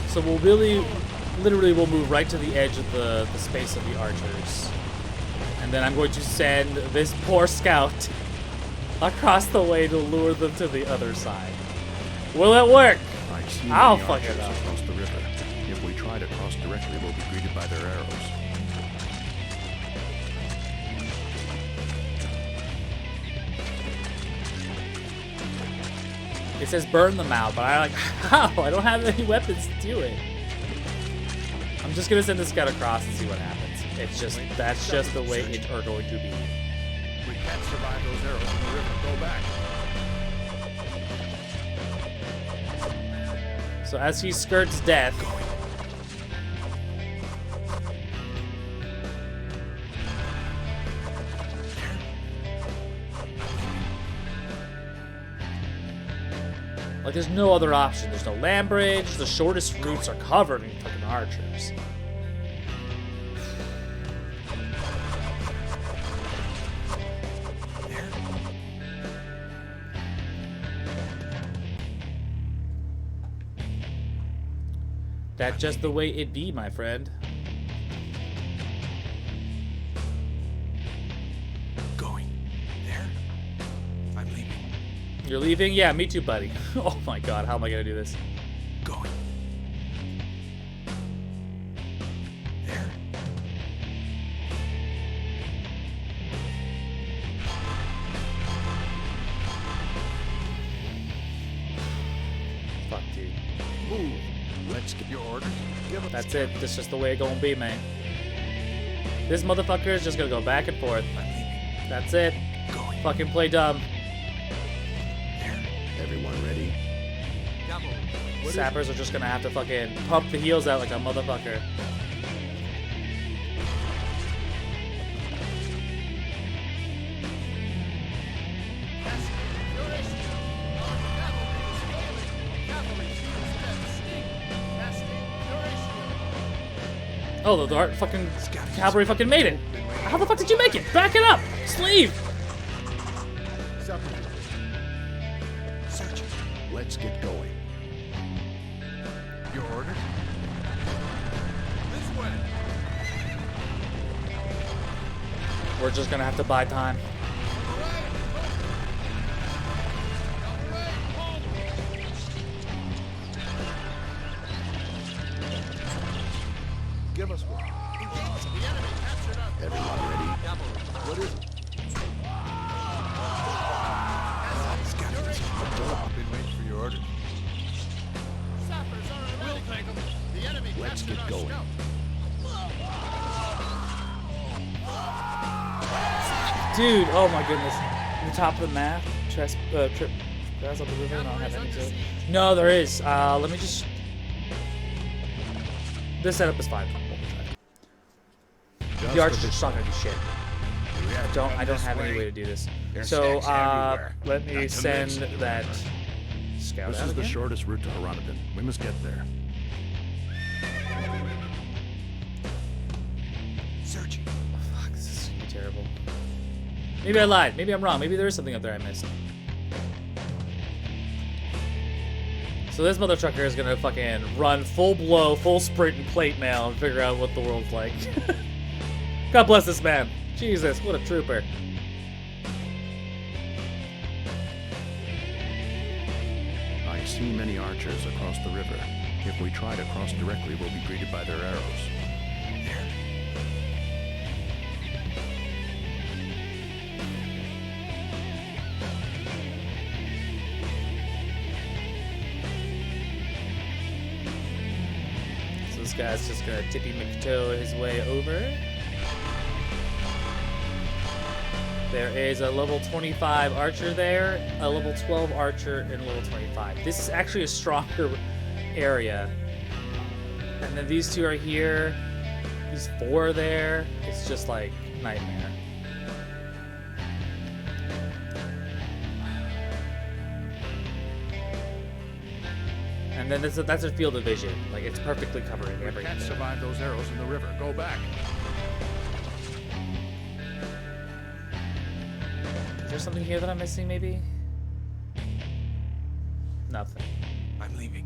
So we'll literally we'll move right to the edge of the space of the archers. And then I'm going to send this poor scout across the way to lure them to the other side. Will it work? I see I'll many fuck it archers up. across the river. If we try to cross directly, we'll be greeted by their arrows. It says burn them out, but I like, how? I don't have any weapons to do it. I'm just gonna send the scout across and see what happens. It's just, that's just the way it are going to be. We can't survive those arrows in the river. Go back. So as he skirts death, like there's no other option. There's no land bridge. The shortest routes are covered in fucking archers. That's just the way it be, my friend. Going. There? I'm leaving. You're leaving? Yeah, me too, buddy. Oh my god, how am I gonna do this? Going. There? Fuck, dude. Move. Let's get your orders. That's it. That's just the way it gonna be, man. This motherfucker is just gonna go back and forth. I'm leaving. That's it. Going. Fucking play dumb. There. Everyone ready? Sappers are just gonna have to fucking pump the heels out like a motherfucker. Oh, the fucking cavalry fucking made it. How the fuck did you make it? Back it up! Sleeve! Search. Let's get going. Your orders? This way. We're just gonna have to buy time. Give us one. Everyone ready? What is it? Scouts. Been waiting for your orders. Let's get going. Dude, oh my goodness. The top of the map, trip up the river, I don't have any to it. No, there is. Let me just... This setup is fine. The archer's just not gonna do shit. I don't have any way to do this. There's So, Hex everywhere, let me not to send mention that scout This out is the again. shortest route to Haranadin. We must get there. Searching. Fuck, this is gonna be terrible. Maybe I lied. Maybe I'm wrong. Maybe there is something up there I missed. So this mother trucker is gonna fucking run full blow, full sprint and plate mail and figure out what the world's like. God bless this man. Jesus, what a trooper. I see many archers across the river. If we try to cross directly, we'll be greeted by their arrows. So this guy's just gonna tippy McToe his way over. There is a level 25 archer there, a level 12 archer, and a level 25. This is actually a stronger area. And then these two are here. These four are there. It's just like nightmare. And then that's a field of vision. Like, it's perfectly covering We everything. can't survive those arrows in the river. Go back. Is there something here that I'm missing, maybe? Nothing. I'm leaving.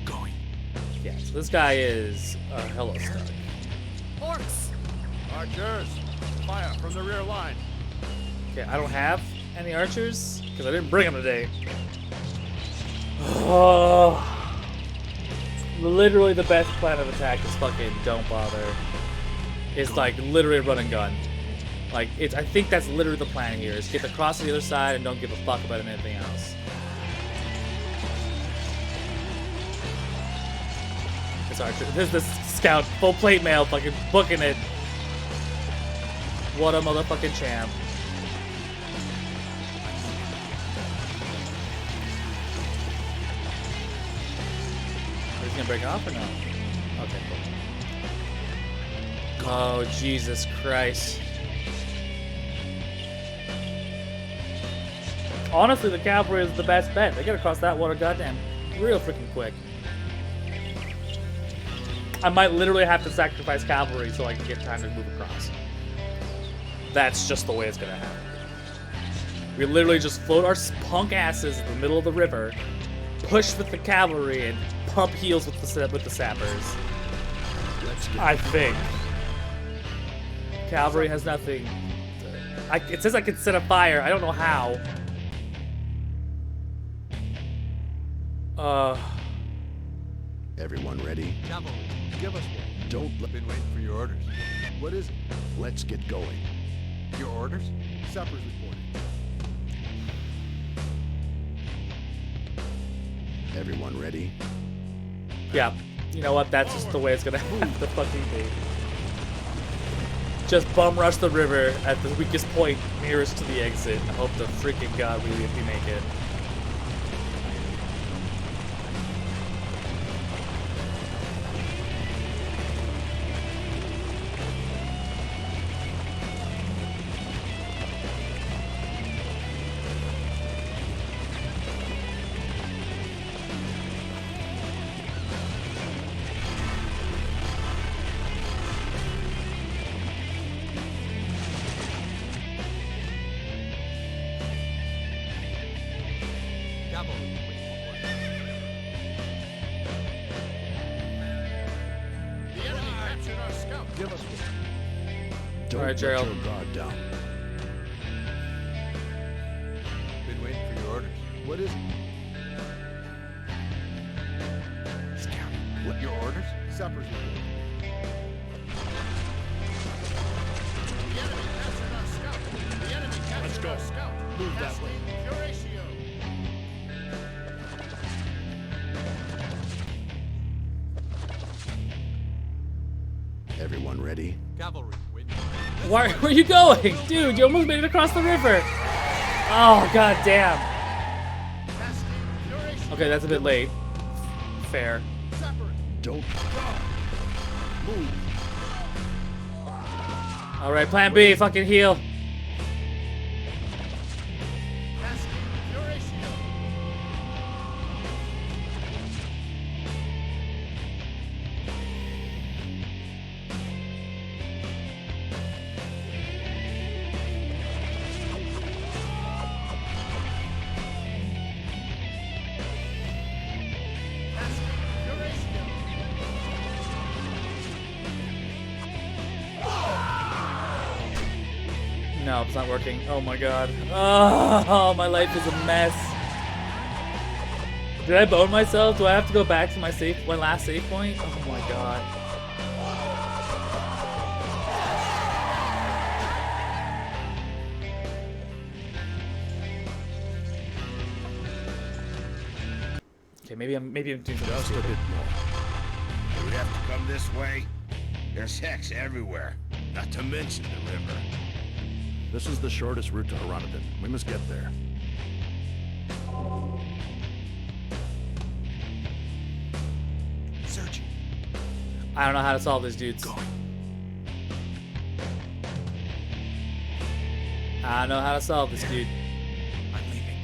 Going. Yeah, so this guy is hello stuck. Orcs! Archers, fire from the rear line. Okay, I don't have any archers because I didn't bring them today. Oh, literally the best plan of attack is fucking don't bother. It's like literally run and gun. Like I think that's literally the plan here: is get across to the other side and don't give a fuck about anything else. This archer, this is the scout, full plate mail, fucking booking it. What a motherfucking champ. Is he gonna break off or no? Okay, cool. Oh, Jesus Christ. Honestly, the cavalry is the best bet. They get across that water goddamn real freaking quick. I might literally have to sacrifice cavalry so I can get time to move across. That's just the way it's gonna happen. We literally just float our punk asses in the middle of the river, push with the cavalry, and pump heals with the sappers. I think. Cavalry has nothing. It says I can set a fire. I don't know how. Everyone ready? Cavalry, give us one. Don't let... Been waiting for your orders. What is it? Let's get going. Your orders? Sappers reporting. Everyone ready? Yeah. You know what? That's just the way it's gonna have to fucking be. Just bum rush the river at the weakest point nearest to the exit and hope to freaking God we make it. Cavalry, wait for orders. The enemy captured our scout. Give us one. Don't All right, let Gerald. your guard down. Been waiting for your orders. What is it? Scout. What, your orders? Sappers reporting. The enemy captured our scout. The enemy captured go. our scout. Move that Casting way. Curatio. Everyone ready? Cavalry, wait. Where are you going? Dude, you almost made it across the river. Oh, god damn. Casting Curatio. Okay, that's a bit late. Fair. Sapper. Don't move. Alright, plan B, fucking heal. Casting Curatio. It's not working. Oh my god. Oh, my life is a mess. Did I bone myself? Do I have to go back to my last save point? Oh my god. Okay, maybe I'm doing something Just a stupid. bit more. Do we have to come this way? There's hex everywhere, not to mention the river. This is the shortest route to Haranathan. We must get there. Searching. I don't know how to solve this, dudes. I don't know how to solve this, dude. I'm leaving.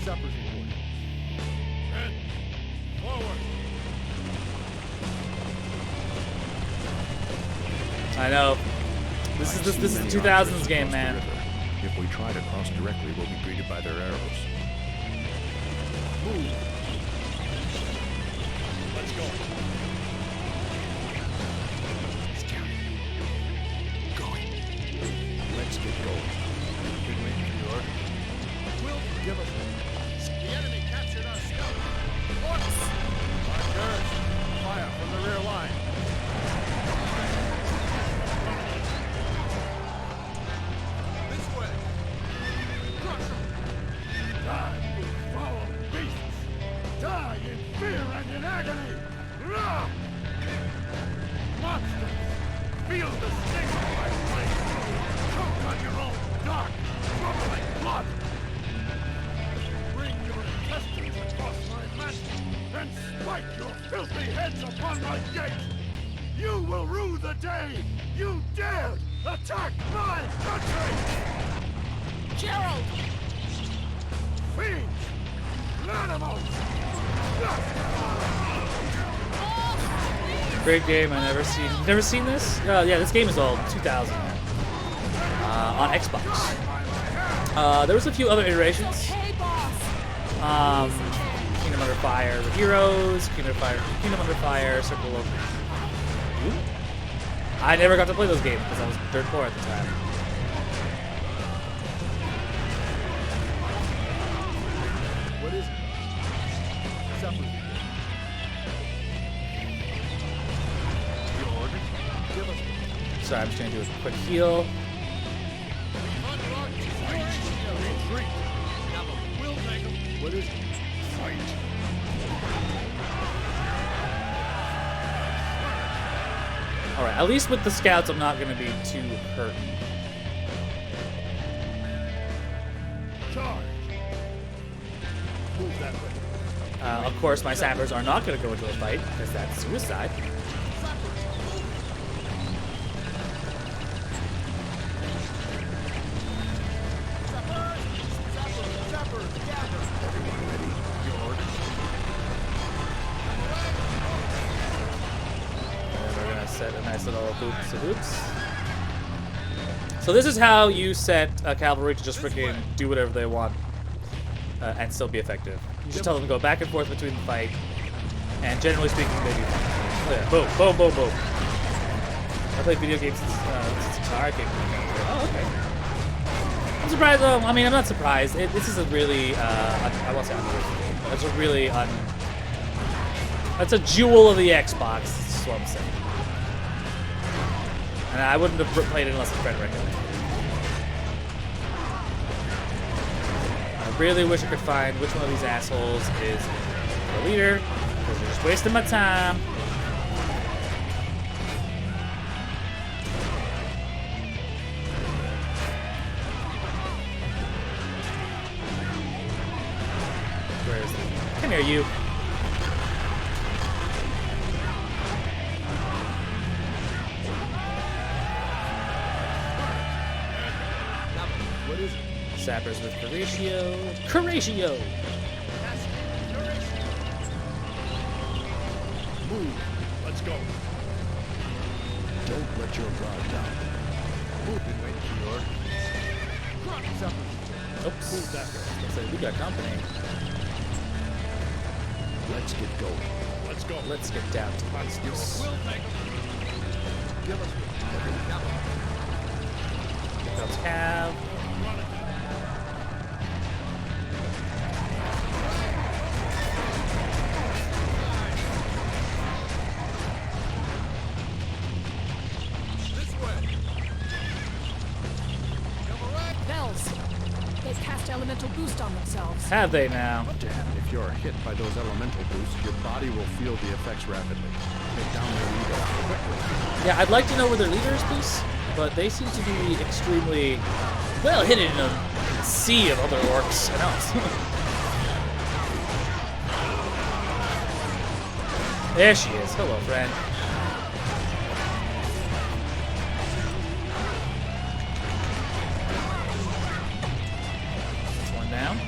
Sappers report. And forward. I know. This is 2000s game, man. If we try to cross directly, we'll be greeted by their arrows. Move. Let's go. Going. Let's get going. Good wait, New York. Will give us The enemy captured our scout. Archers, fire from the rear line. This way. Crush them. Die, you foul beasts! Die in fear and in agony! Rah! Monsters! Feel the sting of my blade! Choke on your own dark, troubling blood! Bring your intestines across my mantle, and spike your filthy heads upon my gate! You will rue the day you dared attack my country! Gerald! Fiends! Animals! Great game. I never seen this. Yeah, this game is old, 2000. On Xbox. There was a few other iterations. Kingdom Under Fire, The Heroes, Kingdom Under Fire, Circle of. Ooh. I never got to play those games because I was dirt poor at the time. What is it? Sappers. Your orders? Give us. Sorry, I'm just gonna do a quick heal. Retreat. We'll take them. What is it? Fight. Alright, at least with the scouts, I'm not gonna be too hurt. Charge. Move that way. Of course, my sappers are not gonna go into a fight because that's suicide. And we're gonna set a nice little boops. So this is how you set cavalry to just freaking do whatever they want and still be effective. You just tell them to go back and forth between the fight, and generally speaking, they do that. Oh, yeah. Boom, boom, boom, boom. I played video games since Atari came out. Oh, okay. I'm surprised though. I mean, I'm not surprised. This is a really, I won't say unoriginal game, but it's a really it's a jewel of the Xbox. That's what I'm saying. And I wouldn't have played it unless a friend recommended it. I really wish I could find which one of these assholes is the leader, because they're just wasting my time. Where is he? Come here, you. What is it? Sappers with Horatio. Horatio! Move. Let's go. Don't let your guard down. Move. Good wait, New York. Oops. Move that way. So we got company. Let's get going. Let's go. Let's get down to business. Give us. comes Cav. Bells! They've cast elemental boost on themselves. Have they now? Damn, if you're hit by those elemental boosts, your body will feel the effects rapidly. Take down their leader quickly. Yeah, I'd like to know where their leader is, please, but they seem to be extremely well hidden in a sea of other orcs and elves. There she is. Hello, friend. One down.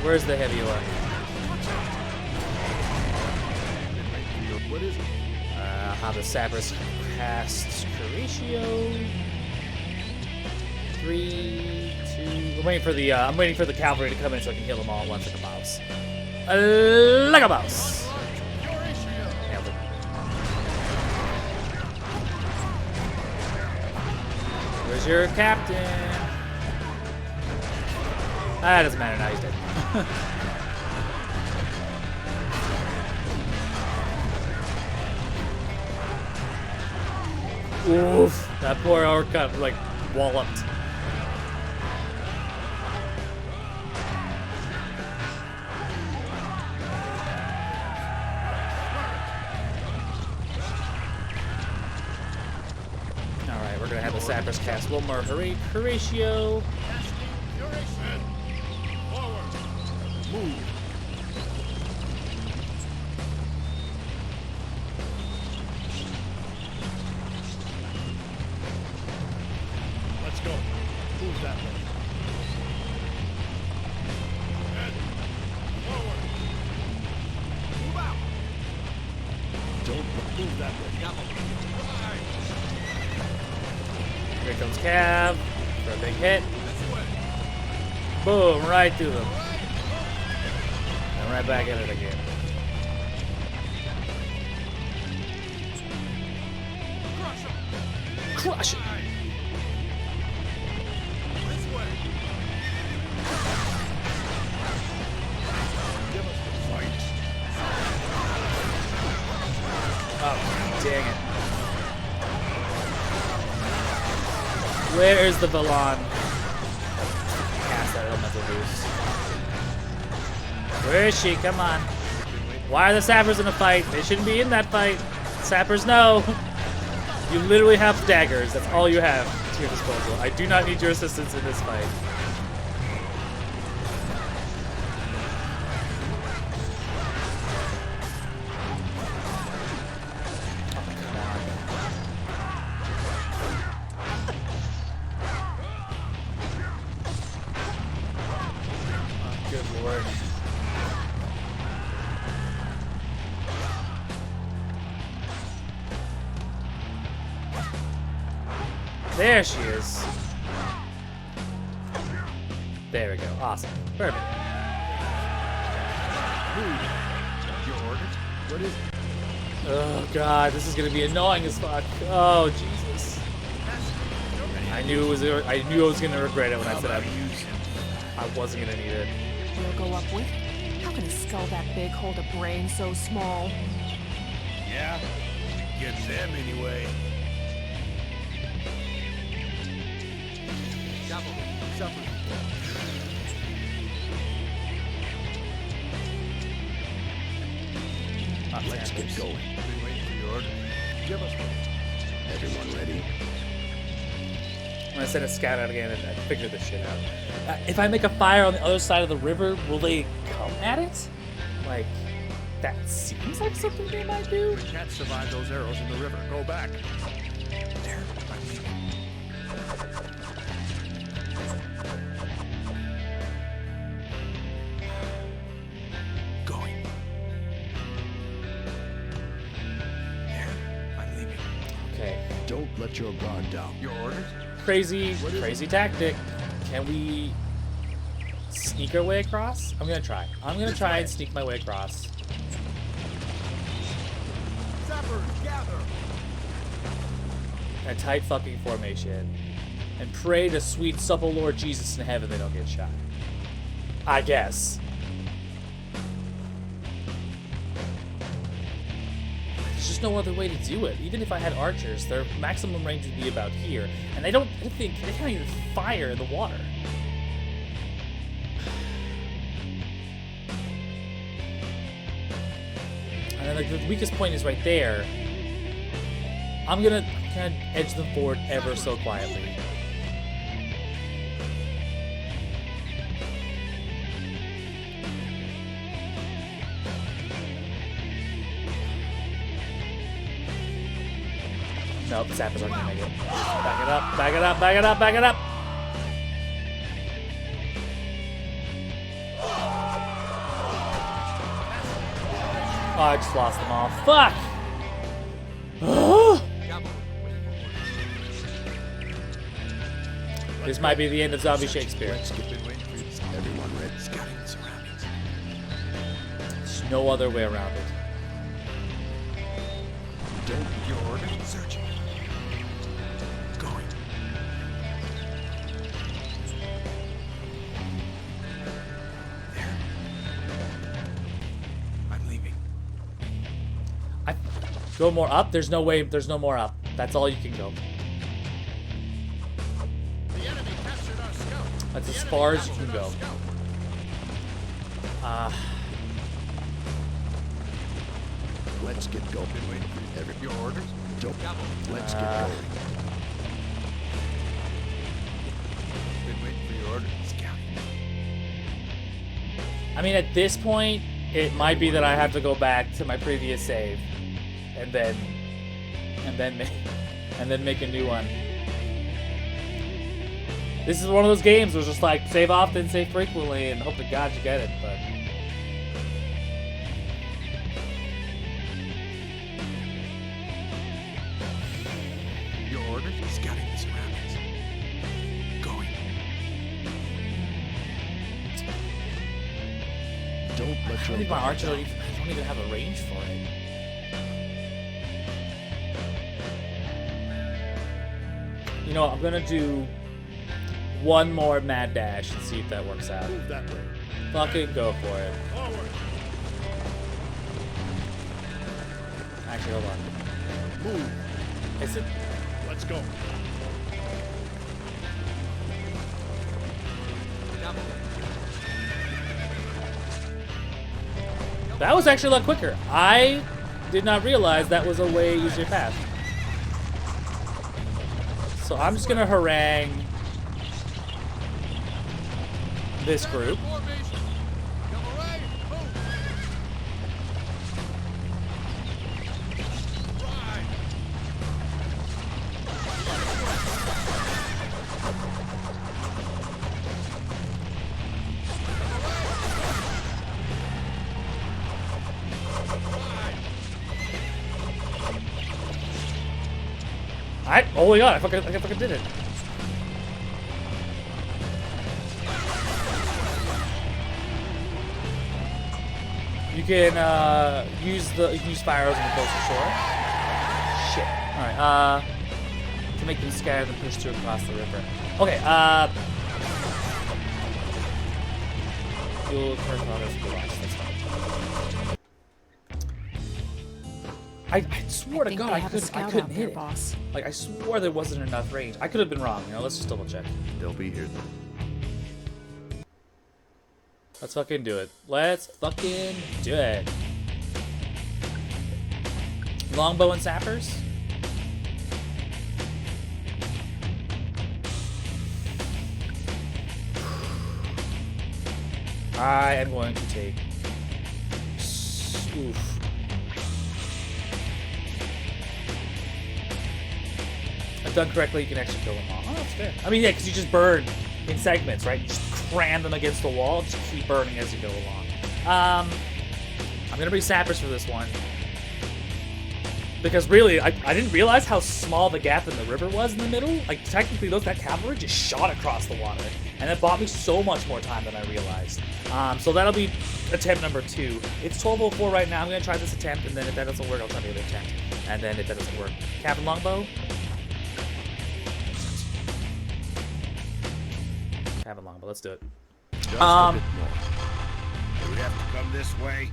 Where's the heavy orc? What is it? How the sappers cast Horatio. 3, 2. I'm waiting for the cavalry to come in so I can heal them all at once like a mouse. Like a mouse. Nailed it. Where's your captain? Ah, doesn't matter now. He's dead. Oof, that poor orc got like walloped. Alright, we're gonna have the sappers cast one more Horatio. Move. Let's go. Who's that way? Forward. Move out. Don't move that way. Here comes Cav for a big hit. Boom, right through them. And right back at it again. Crush it. Oh, dang it. Where is the Valon? Cast that elemental boost. Where is she? Come on. Why are the sappers in a fight? They shouldn't be in that fight. Sappers, no. You literally have daggers. That's all you have to your disposal. I do not need your assistance in this fight. Oh, come on. Oh, good lord. There she is. There we go. Awesome. Perfect. Your orders? What is it? Oh god, this is gonna be annoying as fuck. Oh Jesus. I knew I was gonna regret it when I said I wasn't gonna need it. We'll go up with? How can a skull that big hold a brain so small? Yeah? Gets them anyway. Let's get going. Been waiting for your order. Give us one. Everyone ready? I'm gonna send a scout out again and figure this shit out. If I make a fire on the other side of the river, will they come at it? Like, that seems like something they might do. We can't survive those arrows in the river. Go back. There. Going. There. I'm leaving. Okay. Don't let your guard down. Your orders? Crazy tactic. Can we sneak our way across? I'm gonna try. I'm gonna try and sneak my way across. Sappers, gather! in a tight fucking formation and pray to sweet supple Lord Jesus in heaven they don't get shot. I guess. There's just no other way to do it. Even if I had archers, their maximum range would be about here, and they can't even fire in the water. And then like, the weakest point is right there. I'm gonna kind of edge them forward ever so quietly. No, the sappers aren't gonna make it. Back it up, back it up, back it up, back it up! Oh, I just lost them all. Fuck! This might be the end of Zombie Shakespeare. Everyone ready? Scouting the surroundings. There's no other way around it. Don't your order. Searching. Going. There. I'm leaving. Go more up? There's no way, there's no more up. That's all you can go. That's as far as you can go. Let's get going. Been waiting for your orders. Don't. Let's get going. Been waiting for your orders. Scouting. I mean, at this point, it might be that I have to go back to my previous save, and then make a new one. This is one of those games where it's just like save often, save frequently, and hope to God you get it. But Your orders. Scouting the surroundings. Going. Don't I let don't your think my archer don't even have a range for it. You know what, I'm gonna do one more mad dash and see if that works out. move that way. Fucking go for it. Forward. Actually, hold on. Move. Is it? Let's go. That was actually a lot quicker. I did not realize that was a way easier path. So I'm just gonna harangue this group. Oh my god, I fucking did it. You can use fire arrows in the closer shore. Shit. Alright, to make them scared and push through across the river. Okay, you'll first others for that's fine. I swore to God I couldn't hit it. Boss. Like, I swore there wasn't enough range. I could have been wrong, you know, let's just double check. They'll be here. Let's fucking do it. Let's fucking do it. Longbow and sappers? I am going to take... Oof. If done correctly, you can actually kill them all. Oh, that's fair. I mean, yeah, because you just burn in segments, right? You just cram them against the wall, just keep burning as you go along. I'm gonna bring sappers for this one. Because really, I didn't realize how small the gap in the river was in the middle. Like, technically, that cavalry just shot across the water. And it bought me so much more time than I realized. So that'll be attempt number 2. It's 12:04 right now. I'm gonna try this attempt, and then if that doesn't work, I'll try the other attempt. And then if that doesn't work, Captain Longbow, Haven't long, but let's do it. Just a bit more. Do we have to come this way?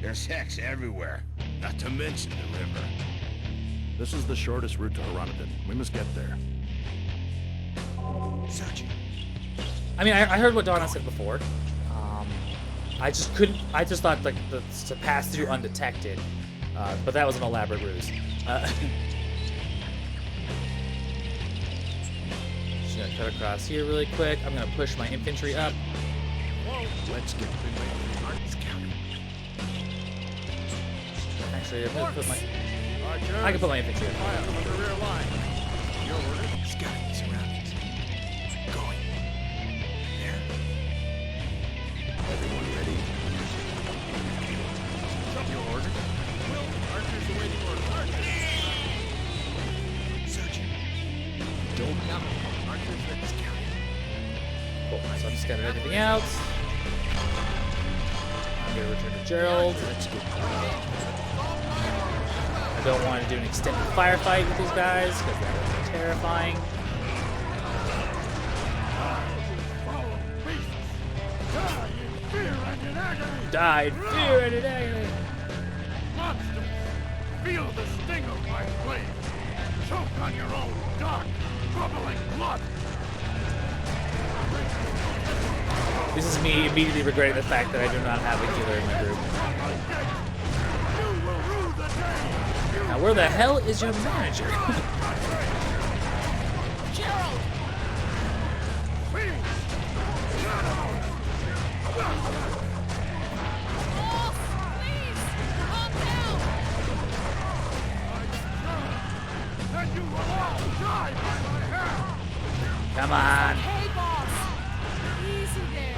There's hex everywhere, not to mention the river. This is the shortest route to Hronodon. We must get there. Searching. I mean, I heard what Donna said before. I just couldn't. I just thought like to pass through undetected, but that was an elaborate ruse. Just gonna cut across here really quick. I'm gonna push my infantry up. Let's get Actually, I'm gonna put my. I can put my infantry up. Scouting surroundings. Going. There. everyone ready. Your order. Archers awaiting orders. Searching. Don't Come. Archers ready. Scouting. Cool. So I'm just getting everything out. I'm gonna return to Gerald. Let's get I don't want to do an extended firefight with these guys because that would be terrifying. Die in fear and in agony. Monsters, feel the sting of my blade. Choke on your own dark, bubbling blood. This is me immediately regretting the fact that I do not have a healer in my group. Now, where the hell is your manager? Gerald! Come on. Hey, boss! Easy there.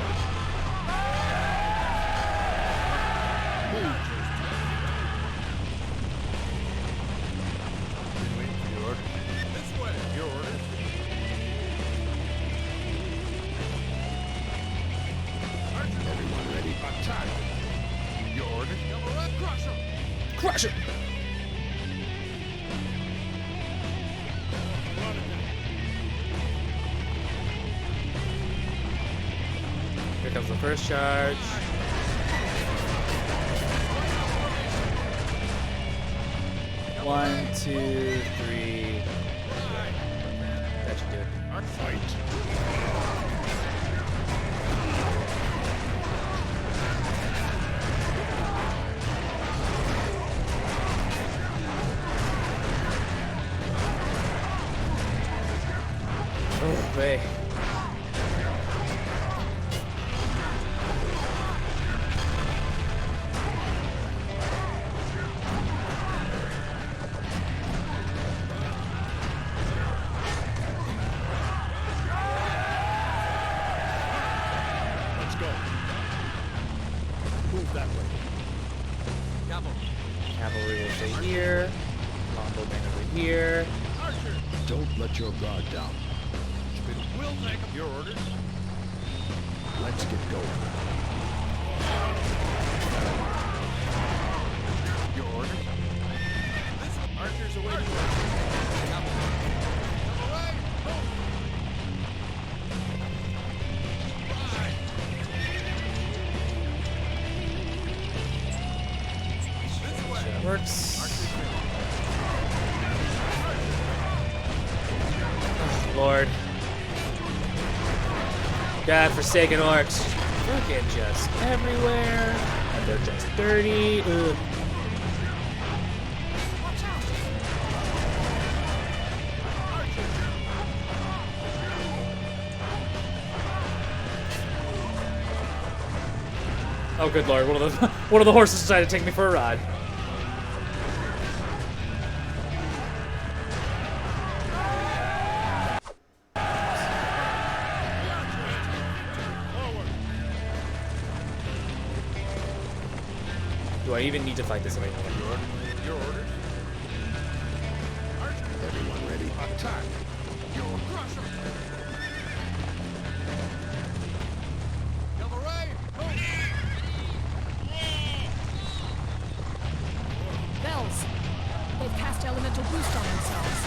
This way. Your orders. everyone ready. Attack. Your orders. Crush 'em. Crush it. Here comes the first charge. One, two, three. That should do it. Oh, man. Let's go. Move that way. Cavalry will stay here. Longbowmen over here. Don't let your guard down. We'll take 'em. Your orders. Let's get going. Your orders. Archers awaiting orders. Come away. That works. Oh, Lord. God-forsaken orcs. Freaking just everywhere. And they're just dirty. Ugh. Oh, good Lord. One of the horses decided to take me for a ride. Do I even need to fight this anymore? Your orders. Everyone ready. Attack. Your crush 'em. Cavalry. Bells! They've cast elemental boost on themselves.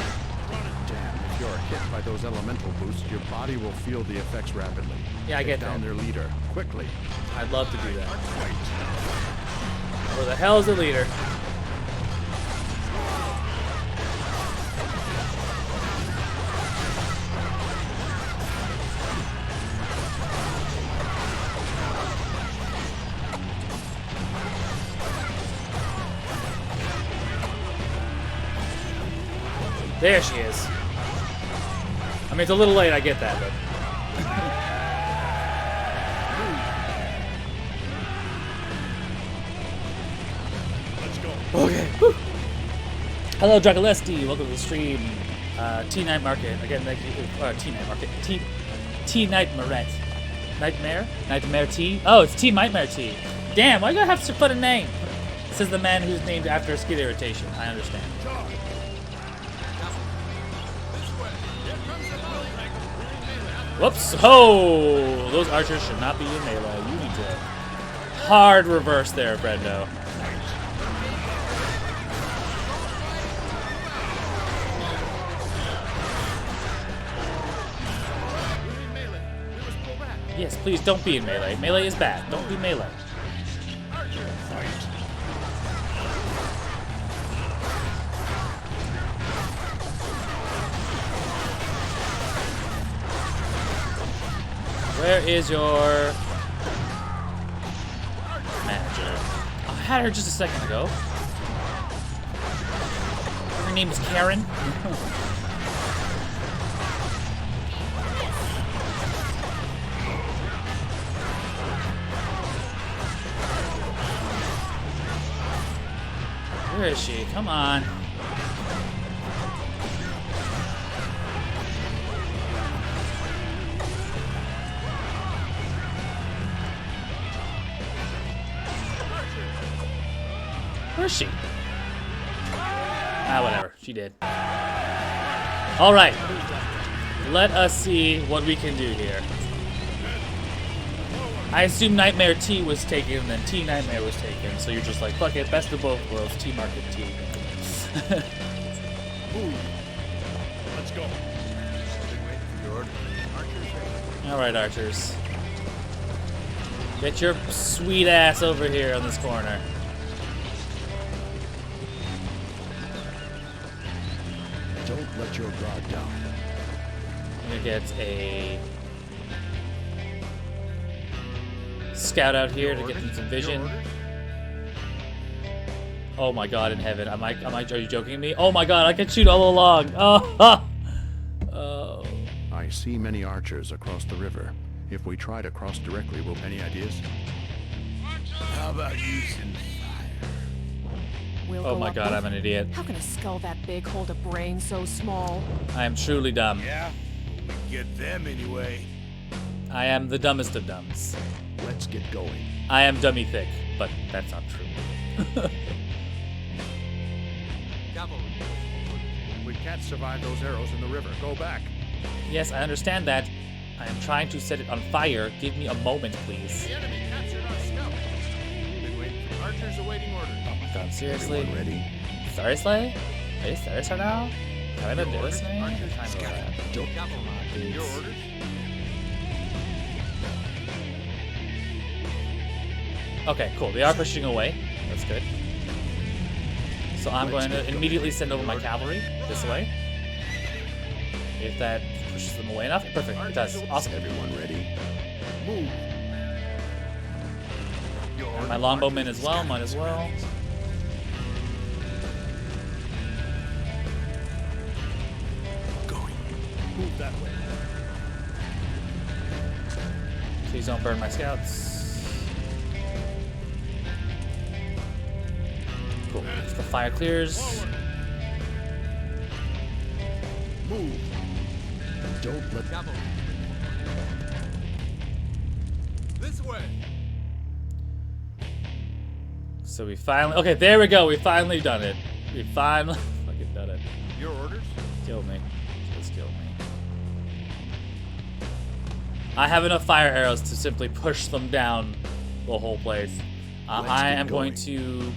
Damn, if you're hit by those elemental boosts, your body will feel the effects rapidly. Yeah, I get Take down that. their leader, quickly. I'd love to do that. Where the hell is the leader? There she is. I mean, it's a little late, I get that, but... Let's go. Okay. Whew. Hello, Dragolesti. Welcome to the stream. T-Night Market. Again, thank you. T-Night Market. T-Night Maret. Nightmare? Nightmare T? Oh, it's T-Nightmare T. Damn, why you gotta have such a funny name? Says the man who's named after a skin irritation. I understand. Whoops. Oh! Those archers should not be in melee. You need to hard reverse there, Brendo. Yes, please don't be in melee. Melee is bad. Don't be melee. Where is your manager? I had her just a second ago. Her name is Karen. Where is she? Come on. Where is she? Ah, whatever. She did. Alright. Let us see what we can do here. I assume Nightmare T was taken, and then T Nightmare was taken, so you're just like, fuck it, best of both worlds, T Market T. Let's go. Alright, archers. Get your sweet ass over here on this corner. Don't let your guard down. I'm gonna get a scout out here to get them some vision. Oh my god, in heaven. Are you joking me? Oh my god, I can shoot all along. Oh, oh. I see many archers across the river. If we try to cross directly, will any ideas? How about using fire? We'll Oh go my up god, with- I'm an idiot. How can a skull that big hold a brain so small? I am truly dumb. Yeah, we get them anyway. I am the dumbest of dumbs. Let's get going. I am dummy thick, but that's not true. We can't survive those arrows in the river. Go back. Yes, I understand that. I am trying to set it on fire. Give me a moment, please. enemy captured our scout. Been waiting for archers awaiting orders. Oh my god, seriously? Everyone ready? Seriously? Are you serious right now? Can I do this, man? Archers, Time for that. Don't. Dudes. Your orders? Okay, cool. They are pushing away. That's good. So I'm going to immediately send over my cavalry this way. If that pushes them away enough. Perfect. It does. Awesome. Everyone ready? Move. And my longbowmen as well. Might as well. Going. Move that way. Please don't burn my scouts. Cool. So the fire clears. Move. Don't let. This way. So we finally. Okay, there we go. We finally done it. We finally fucking done it. Your orders? Kill me. Just kill me. I have enough fire arrows to simply push them down the whole place. I am going to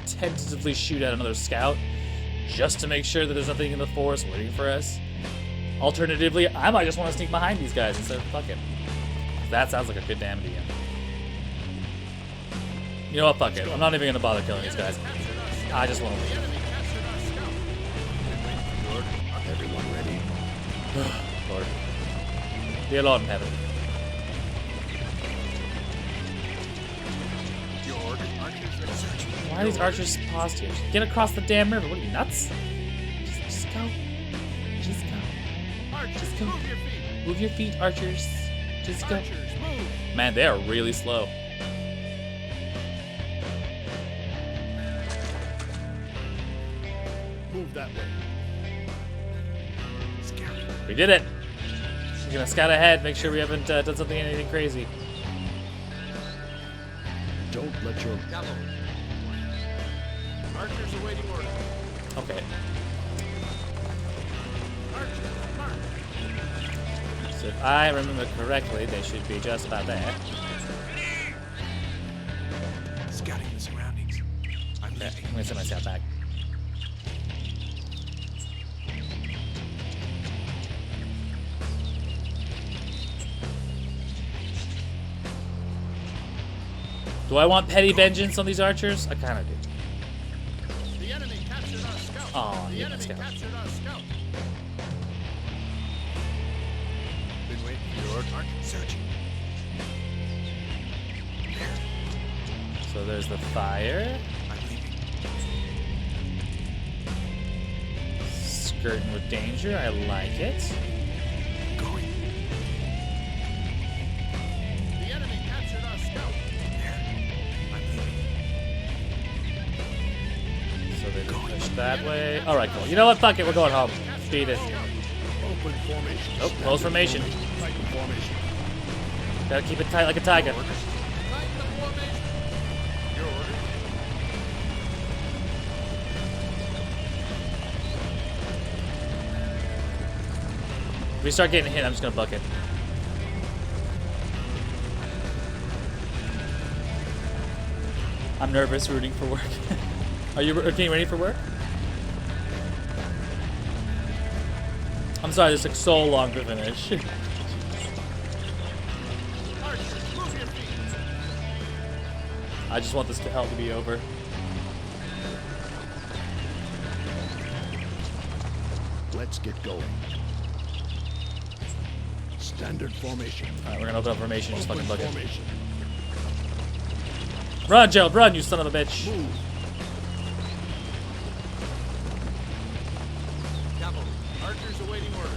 tentatively shoot at another scout just to make sure that there's nothing in the forest waiting for us. Alternatively, I might just want to sneak behind these guys instead of fucking. That sounds like a good damn DM. You know what? Fuck it. I'm not even gonna bother killing these guys. I just want to leave. Everyone ready? Lord. Dear Lord in heaven. Why are these archers paused here? Get across the damn river. What are you, nuts? Just go. Just go. Just go. Move your feet, archers. Just go. Man, they are really slow. Move that way. We did it. We're gonna scout ahead, make sure we haven't done anything crazy. Don't let your... Archers awaiting order. Okay. So if I remember correctly, they should be just about there. Scouting the surroundings. I'm Okay, leaving. I'm gonna send my scout back. Do I want petty vengeance on these archers? I kind of do. The enemy captured our scout. Oh, the yeah, enemy scout. captured our scout. Been waiting for your order. Searching. So there's the fire. I'm leaving. Skirting with danger. I like it. Going. The enemy captured our scout. There. I'm leaving. So they just push that way. All right, cool. You know what? Fuck it. We're going home. Beat it. Open formation. Oh, close formation. Tighten formation. Gotta keep it tight like a tiger. Tighten the formation. Your order. If we start getting hit, I'm just gonna buck it. I'm nervous rooting for work. Are you getting ready for work? I'm sorry, this took so long to finish. Archers, move your feet. I just want this to hell to be over. Let's get going. Standard formation. Alright, we're gonna open up formation, just Open fucking buck it. formation. Run, Gerald, run, you son of a bitch. Move. Cavalry. Archers awaiting order.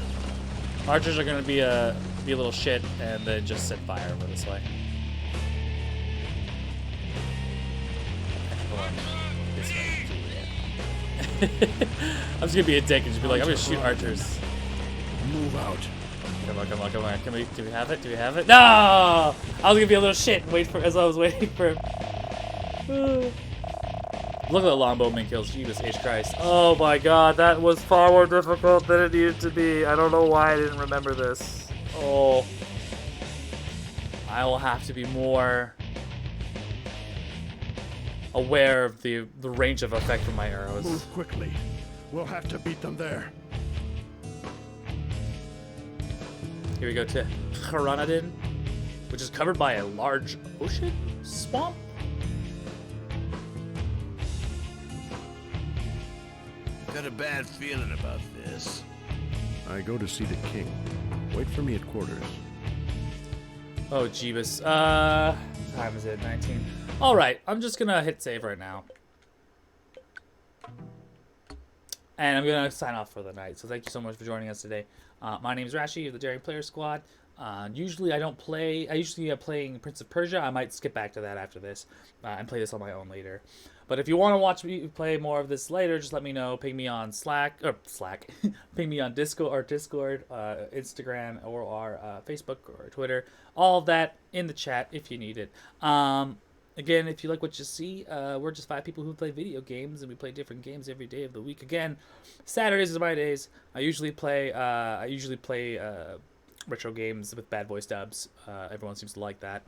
Archers are gonna be a little shit and then just set fire over this way. Hold on. This way. I'm just gonna be a dick and just be like, I'm gonna shoot archers. Move out. Come on, come on, come on. Do we have it? Do we have it? No! I was gonna be a little shit and wait for as I was waiting for him. Look at the longbowman kills. Jesus H. Christ. Oh my god, that was far more difficult than it needed to be. I don't know why I didn't remember this. Oh. I will have to be more aware of the range of effect from my arrows. Move quickly. We'll have to beat them there. Here we go to Haranadin, which is covered by a large ocean swamp. Got a bad feeling about this. I go to see the king. Wait for me at quarters. Oh, Jeebus. Time is it? 19. All right, I'm just gonna hit save right now. And I'm gonna sign off for the night. So thank you so much for joining us today. My name is Rashi of the Daring Player Squad. Usually I don't play. I usually am playing Prince of Persia. I might skip back to that after this and play this on my own later. But if you want to watch me play more of this later, just let me know. Ping me on Slack. Ping me on Discord, Instagram, or our Facebook or Twitter. All of that in the chat if you need it. Again, if you like what you see, we're just 5 people who play video games, and we play different games every day of the week. Again, Saturdays is my days. I usually play retro games with bad voice dubs. Everyone seems to like that.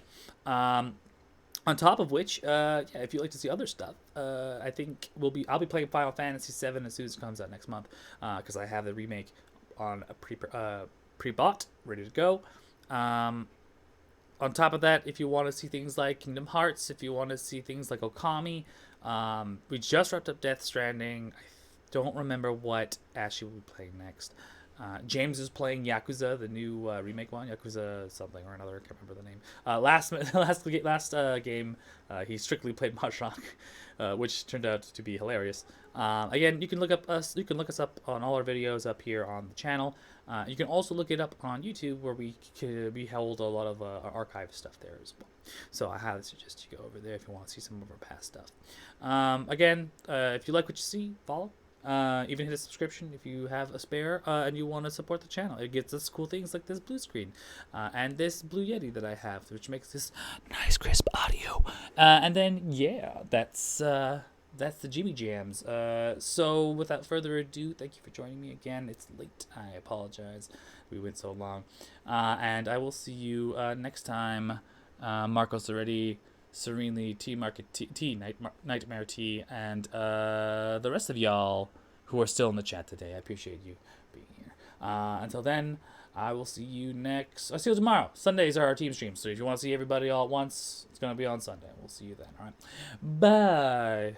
On top of which, if you'd like to see other stuff, I think I'll be playing Final Fantasy VII as soon as it comes out next month, because I have the remake on a pre-bought, ready to go. On top of that, if you want to see things like Kingdom Hearts, if you want to see things like Okami, we just wrapped up Death Stranding. I don't remember what Ashley will be playing next. James is playing Yakuza, the new remake one, Yakuza something or another. I can't remember the name. Last game, he strictly played Mahjong, which turned out to be hilarious. Again, you can look us up on all our videos up here on the channel. You can also look it up on YouTube, where we hold a lot of our archive stuff there as well. So I highly suggest you go over there if you want to see some of our past stuff. Again, if you like what you see, follow. Even hit a subscription if you have a spare and you want to support the channel. It gets us cool things like this blue screen and this Blue Yeti that I have, which makes this nice crisp audio. And then yeah, that's the Jimmy Jams. So without further ado, thank you for joining me again. It's late. I apologize. We went so long. And I will see you next time. Marcos already. Serenely, Nightmare T, and the rest of y'all who are still in the chat today. I appreciate you being here. Until then, I will see you I'll see you tomorrow. Sundays are our team streams, so if you want to see everybody all at once, it's going to be on Sunday. We'll see you then, all right? Bye.